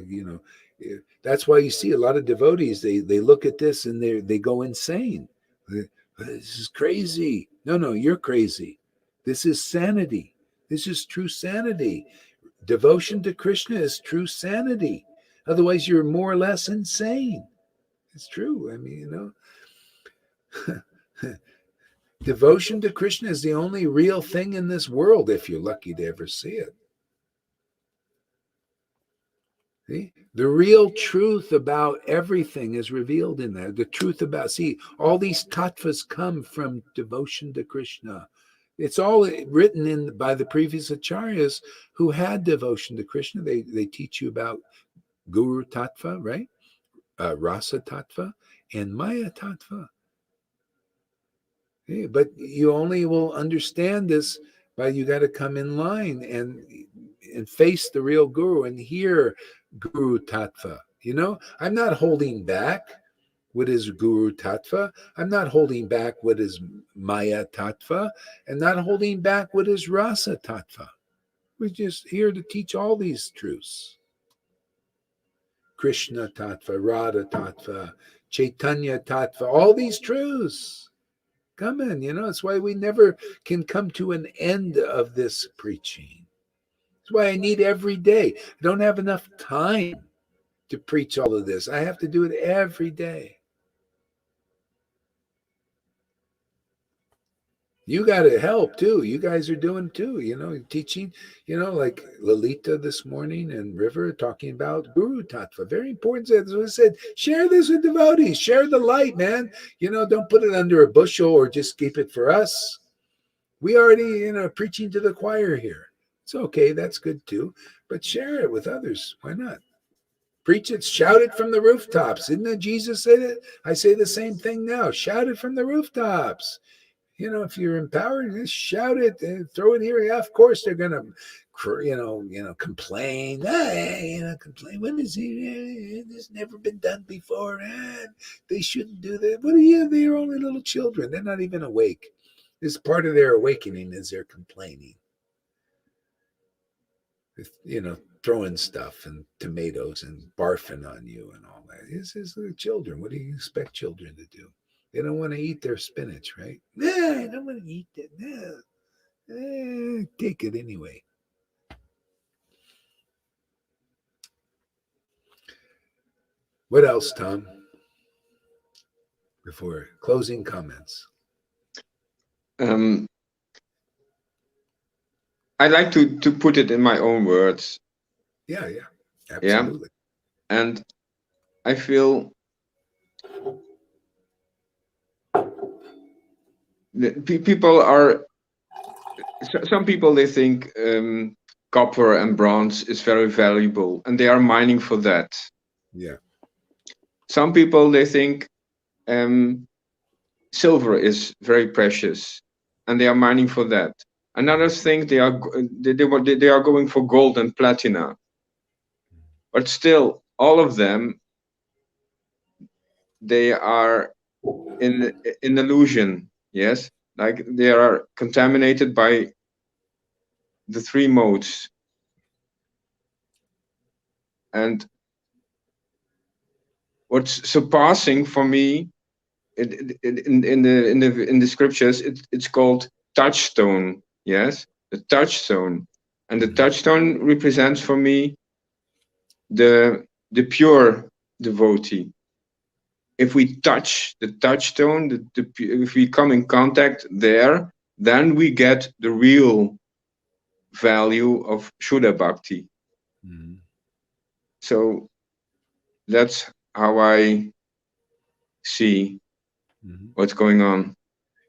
that's why you see a lot of devotees, they look at this and they go insane. This is crazy. No, you're crazy. This is sanity. This is true sanity. Devotion to Krishna is true sanity. Otherwise, you're more or less insane. It's true. I mean, devotion to Krishna is the only real thing in this world, if you're lucky to ever see it. See? The real truth about everything is revealed in there. The truth about, see, all these tattvas come from devotion to Krishna. It's all written in by the previous acharyas who had devotion to Krishna. They teach you about Guru Tattva, right? Rasa Tattva and Maya Tattva. Okay, but you only will understand this by you got to come in line and face the real Guru and hear Guru Tattva. I'm not holding back what is Guru Tattva. I'm not holding back what is Maya Tattva. And not holding back what is Rasa Tattva. We're just here to teach all these truths. Krishna Tattva, Radha Tattva, Chaitanya Tattva, all these truths. Come in, it's why we never can come to an end of this preaching. That's why I need every day. I don't have enough time to preach all of this. I have to do it every day. You got to help too. You guys are doing too, teaching, like Lalita this morning and River talking about Guru Tattva. Very important. As I said, share this with devotees. Share the light, man. Don't put it under a bushel or just keep it for us. We already, preaching to the choir here. It's okay. That's good too. But share it with others. Why not? Preach it, shout it from the rooftops. Isn't that Jesus said it? I say the same thing now. Shout it from the rooftops. If you're empowered, just shout it and throw it here. Yeah, of course they're gonna, complain. Complain. What is it? This never been done before. They shouldn't do that. What are you? They're only little children. They're not even awake. This part of their awakening is they're complaining. Throwing stuff and tomatoes and barfing on you and all that. This is the children. What do you expect children to do? They don't want to eat their spinach, right? I don't want to eat that. Take it anyway. What else, Tom? Before closing comments. I like to put it in my own words. Yeah, absolutely. Yeah? And I feel people are, some people, they think copper and bronze is very valuable and they are mining for that. Yeah. Some people, they think silver is very precious and they are mining for that. And others think they are going for gold and platinum. But still, all of them, they are in illusion. Yes, like they are contaminated by the three modes. And what's surpassing for me, in the scriptures, it's called touchstone. Yes, the touchstone, and the touchstone represents for me the pure devotee. If we touch the touchstone, if we come in contact there, then we get the real value of Shuddha Bhakti. Mhm. So that's how I see Mhm. what's going on.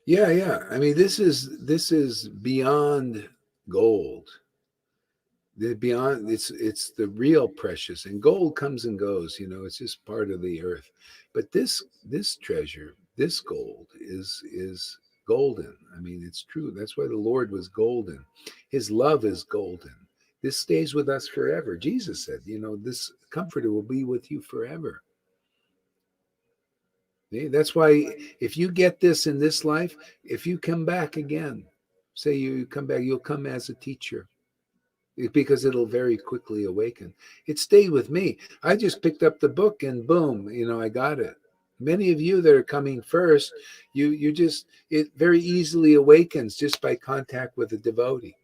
Yeah, yeah. I mean, this is beyond gold. Beyond, it's the real precious, and gold comes and goes. It's just part of the earth. But this treasure, this gold, is golden. I mean, it's true. That's why the Lord was golden. His love is golden. This stays with us forever. Jesus said, this comforter will be with you forever. See? That's why if you get this in this life, if you come back again, say you come back, you'll come as a teacher because it'll very quickly awaken. It stayed with me. I just picked up the book and boom, I got it. Many of you that are coming first, you just, it very easily awakens just by contact with a devotee.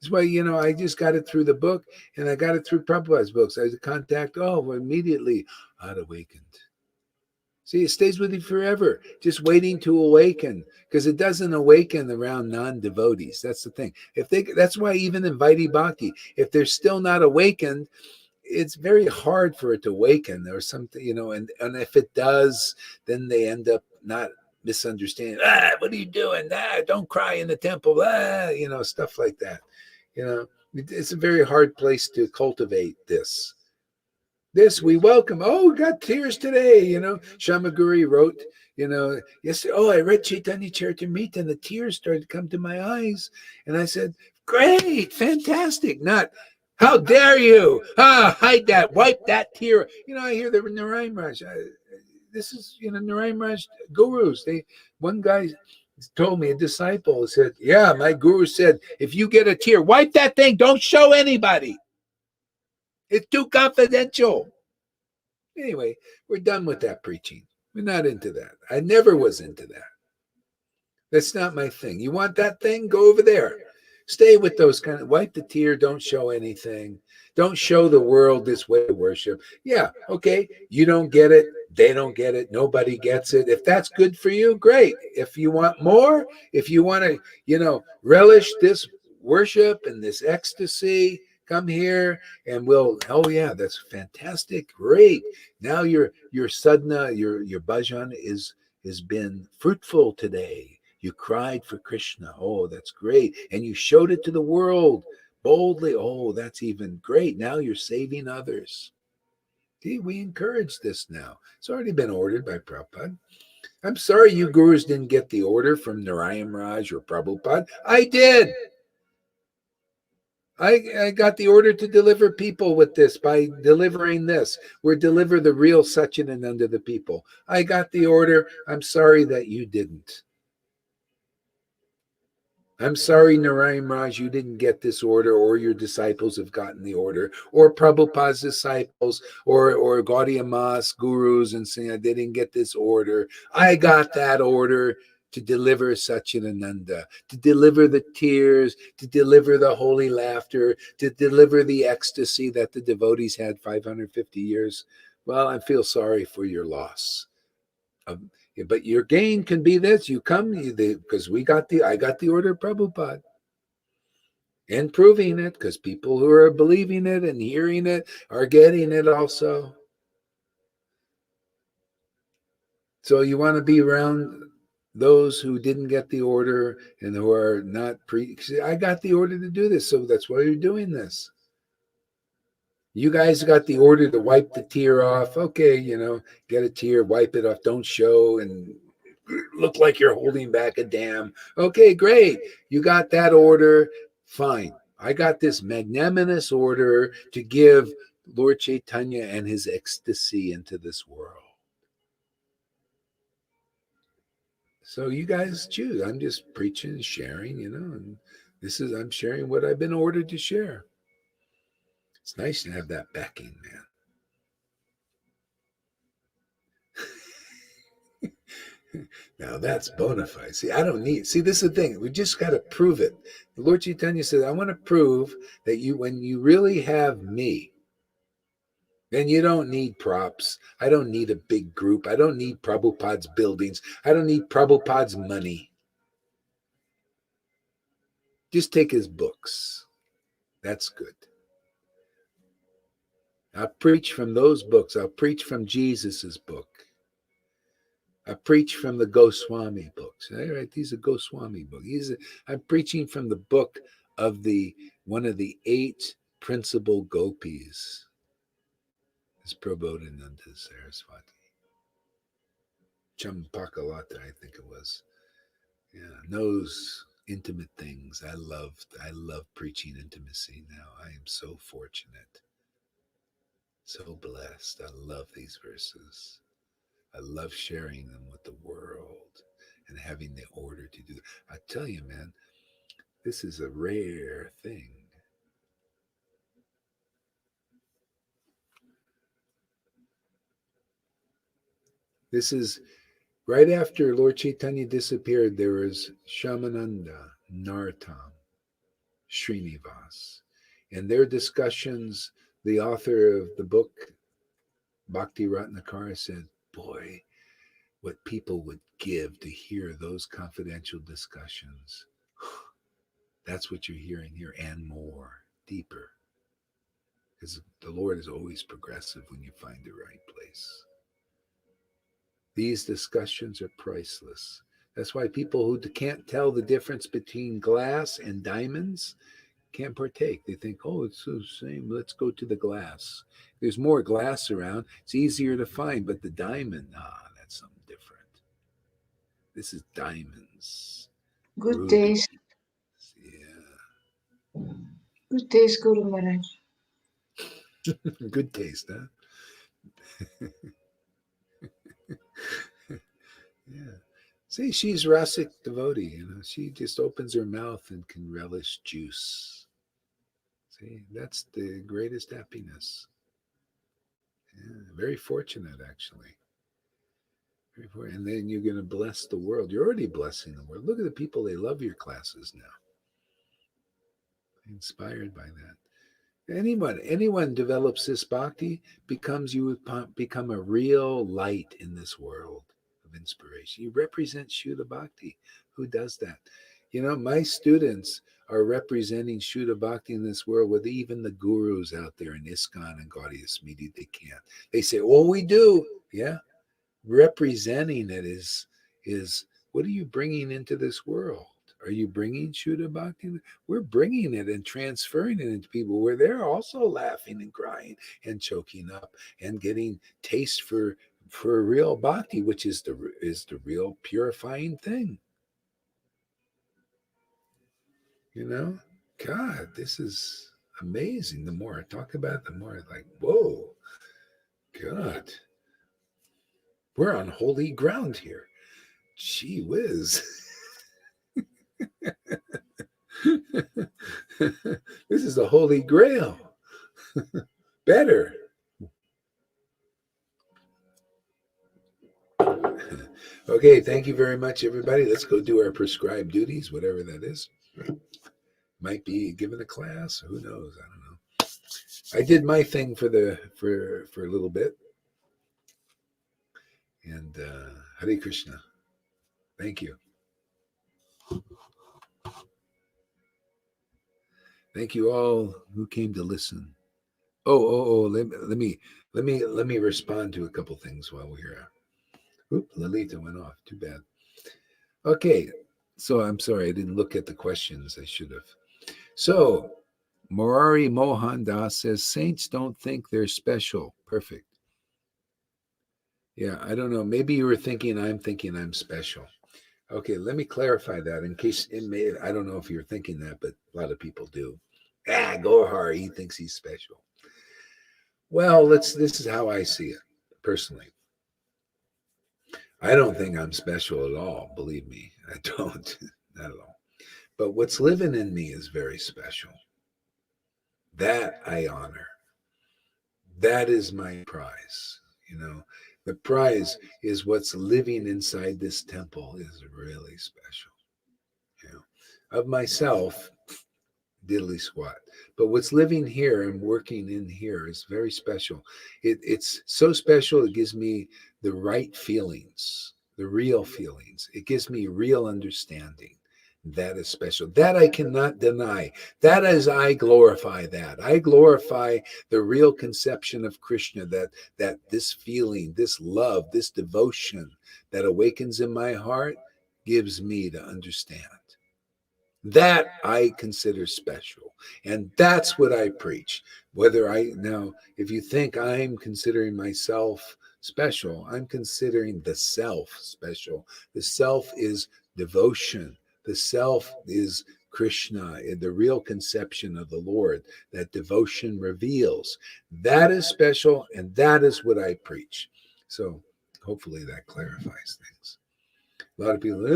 That's why, I just got it through the book and I got it through Prabhupada's books. I contact, immediately I'd awakened. See, it stays with you forever, just waiting to awaken, because it doesn't awaken around non-devotees. That's the thing. That's why even in Vaidhi Bhakti, if they're still not awakened, it's very hard for it to awaken or something, and if it does, then they end up not misunderstanding. What are you doing? Don't cry in the temple. Stuff like that. It's a very hard place to cultivate this. This we welcome. Oh, we got tears today. Shamaguri wrote, yesterday, I read Chaitanya Charitamrita and the tears started to come to my eyes. And I said, great, fantastic. Not, how dare you? Hide that, wipe that tear. I hear the Narayan Raj. This is, Narayan Raj gurus. One guy told me, a disciple said, yeah, my guru said, if you get a tear, wipe that thing. Don't show anybody. It's too confidential. Anyway, we're done with that preaching. We're not into that. I never was into that. That's not my thing. You want that thing? Go over there. Stay with those kind of, wipe the tear. Don't show anything. Don't show the world this way of worship. Yeah, okay. You don't get it. They don't get it. Nobody gets it. If that's good for you, great. If you want more, if you want to, relish this worship and this ecstasy, come here and we'll, oh yeah, that's fantastic. Great. Now your sadhana, your bhajan has been fruitful today. You cried for Krishna. Oh, that's great. And you showed it to the world boldly. Oh, that's even great. Now you're saving others. See, we encourage this now. It's already been ordered by Prabhupada. I'm sorry you gurus didn't get the order from Narayan Raj or Prabhupada. I did. I got the order to deliver people with this by delivering this. We're deliver the real Satchidananda to the people. I got the order. I'm sorry that you didn't. I'm sorry, Narayan Raj, you didn't get this order, or your disciples have gotten the order, or Prabhupada's disciples, or Gaudiya Mas, gurus, and saying they didn't get this order. I got that order to deliver Satchidananda, to deliver the tears, to deliver the holy laughter, to deliver the ecstasy that the devotees had 550 years. Well, I feel sorry for your loss. But your gain can be this: you come, because I got the order of Prabhupada, and proving it, because people who are believing it and hearing it are getting it also. So you want to be around those who didn't get the order and who are not I got the order to do this, so that's why you're doing this. You guys got the order to wipe the tear off. Okay, get a tear, wipe it off, don't show and look like you're holding back a dam. Okay, great. You got that order. Fine. I got this magnanimous order to give Lord Chaitanya and his ecstasy into this world. So you guys choose. I'm just preaching and sharing, and I'm sharing what I've been ordered to share. It's nice to have that backing, man. Now that's bona fide. See, I don't need. See, this is the thing. We just got to prove it. The Lord Chaitanya said, "I want to prove that when you really have me, then you don't need props. I don't need a big group. I don't need Prabhupada's buildings. I don't need Prabhupada's money. Just take his books. That's good. I'll preach from those books. I'll preach from Jesus's book. I preach from the Goswami books. All right, these are Goswami books. I'm preaching from the book of one of the 8 principal gopis, is Prabodhananda Saraswati. Champakalata, I think it was. Yeah, knows intimate things. I love preaching intimacy now. I am so fortunate, so blessed. I love these verses. I love sharing them with the world and having the order to do. I tell you, man, this is a rare thing. This is right after Lord Chaitanya disappeared. There was Shamananda, Narottam, Srinivas, and their discussions. The author of the book, Bhakti Ratnakara, said, "Boy, what people would give to hear those confidential discussions." That's what you're hearing here, and more, deeper. Because the Lord is always progressive when you find the right place. These discussions are priceless. That's why people who can't tell the difference between glass and diamonds can't partake. They think, oh, it's the same. Let's go to the glass. There's more glass around. It's easier to find. But the diamond, that's something different. This is diamonds. Good Rubies. taste. Yeah. Good taste, Guru Maharaj. Good taste, huh? Yeah. See, she's Rasic devotee, she just opens her mouth and can relish juice. See, that's the greatest happiness. Yeah, very fortunate, actually. Very fortunate. And then you're going to bless the world. You're already blessing the world. Look at the people, they love your classes now. Inspired by that. Anyone develops this bhakti, you become a real light in this world of inspiration. You represent Shuddha Bhakti. Who does that? My students are representing Shuddha Bhakti in this world with even the gurus out there in ISKCON and Gaudiya Smiti. They can't. They say, "Oh, we do." Yeah. Representing it is what are you bringing into this world? Are you bringing Shuddha Bhakti? We're bringing it and transferring it into people where they're also laughing and crying and choking up and getting taste for real bhakti, which is the real purifying thing. God, this is amazing. The more I talk about it, the more I'm like, whoa, God, we're on holy ground here. Gee whiz. This is the Holy Grail. Better. Okay, thank you very much, everybody. Let's go do our prescribed duties, whatever that is. Might be giving a class. Who knows? I don't know. I did my thing for a little bit. And Hare Krishna. Thank you. Thank you all who came to listen. Let me respond to a couple things while we're here. Oop, Lalita went off. Too bad. Okay, so I'm sorry I didn't look at the questions. I should have. So Morari Mohan Das says saints don't think they're special. Perfect. Yeah, I don't know. Maybe you were thinking I'm special. Okay, let me clarify that in case I don't know if you're thinking that, but a lot of people do. Gohar, he thinks he's special. Well, this is how I see it personally. I don't think I'm special at all. Believe me, I don't. Not at all. But what's living in me is very special. That I honor. That is my prize. The prize is what's living inside this temple is really special. You know, of myself, diddly squat. But what's living here and working in here is very special. It's so special, it gives me the right feelings, the real feelings. It gives me real understanding. That is special. That I cannot deny. That is, I glorify that. I glorify the real conception of Krishna, that this feeling, this love, this devotion that awakens in my heart gives me to understand. That I consider special. And that's what I preach. Whether I now, if you think I'm considering myself special, I'm considering the self special. The self is devotion. The self is Krishna, the real conception of the Lord that devotion reveals. That is special, and that is what I preach. So hopefully that clarifies things. A lot of people,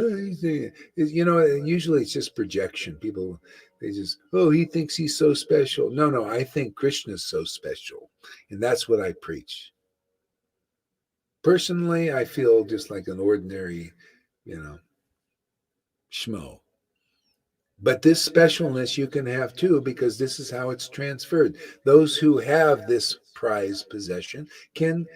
usually it's just projection. People, they just, oh, he thinks he's so special. No, I think Krishna's so special. And that's what I preach. Personally, I feel just like an ordinary, schmo. But this specialness you can have too, because this is how it's transferred. Those who have this prized possession can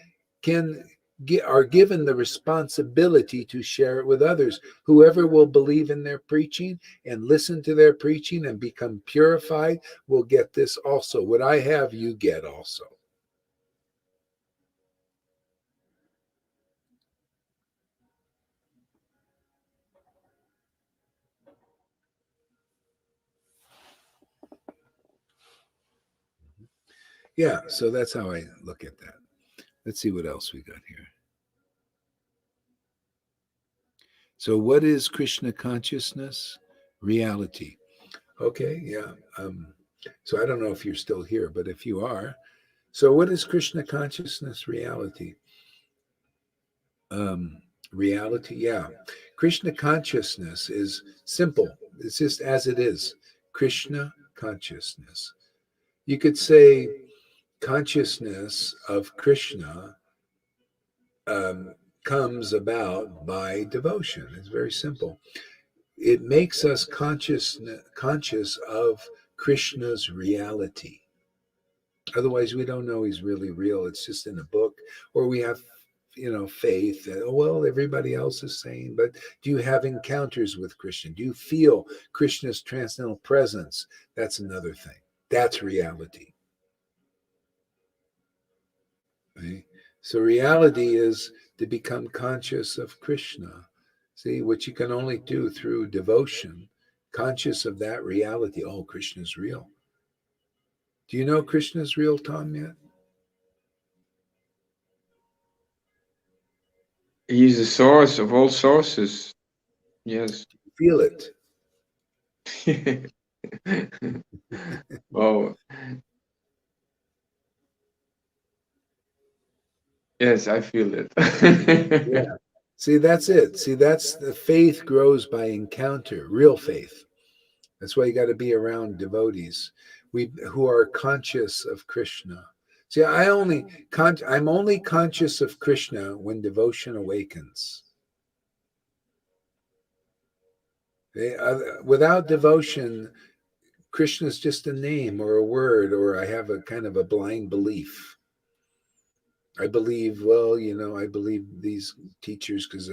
are given the responsibility to share it with others. Whoever will believe in their preaching and listen to their preaching and become purified will get this also. What I have, you get also. Yeah, so that's how I look at that. Let's see what else we got here. So, what is Krishna consciousness? Reality. Okay, yeah. So, I don't know if you're still here, but if you are, so what is Krishna consciousness? Reality. Reality, yeah. Krishna consciousness is simple. It's just as it is. Krishna consciousness. You could say consciousness of Krishna comes about by devotion. It's very simple. It makes us conscious of Krishna's reality. Otherwise, we don't know he's really real. It's just in a book, or we have, faith that, oh, well, everybody else is saying. But do you have encounters with Krishna? Do you feel Krishna's transcendental presence? That's another thing. That's reality. Right? So reality is to become conscious of Krishna. See, which you can only do through devotion, conscious of that reality. Oh, Krishna's real. Do you know Krishna's real, Tom, yet? He's the source of all sources. Yes. Feel it. Oh. Yes, I feel it. Yeah. See, that's it. See, that's the faith grows by encounter, real faith. That's why you got to be around devotees who are conscious of Krishna. See, I'm only conscious of Krishna when devotion awakens. Without devotion, Krishna is just a name or a word, or I have a kind of a blind belief. I believe, I believe these teachers because,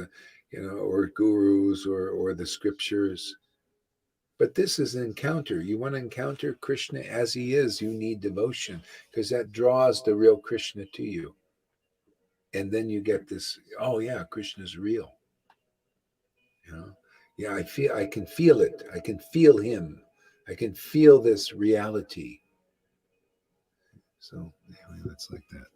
or gurus or the scriptures. But this is an encounter. You want to encounter Krishna as he is, you need devotion because that draws the real Krishna to you. And then you get this, oh yeah, Krishna's real. Yeah, I can feel it. I can feel him. I can feel this reality. So anyway, that's like that.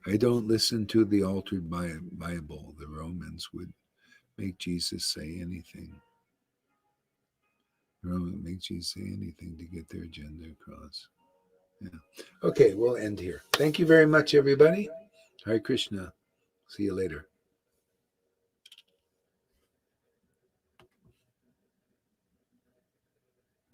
I don't listen to the altered Bible. The Romans would make Jesus say anything. Make Jesus say anything to get their agenda across. Yeah. Okay, we'll end here. Thank you very much, everybody. Hare Krishna. See you later.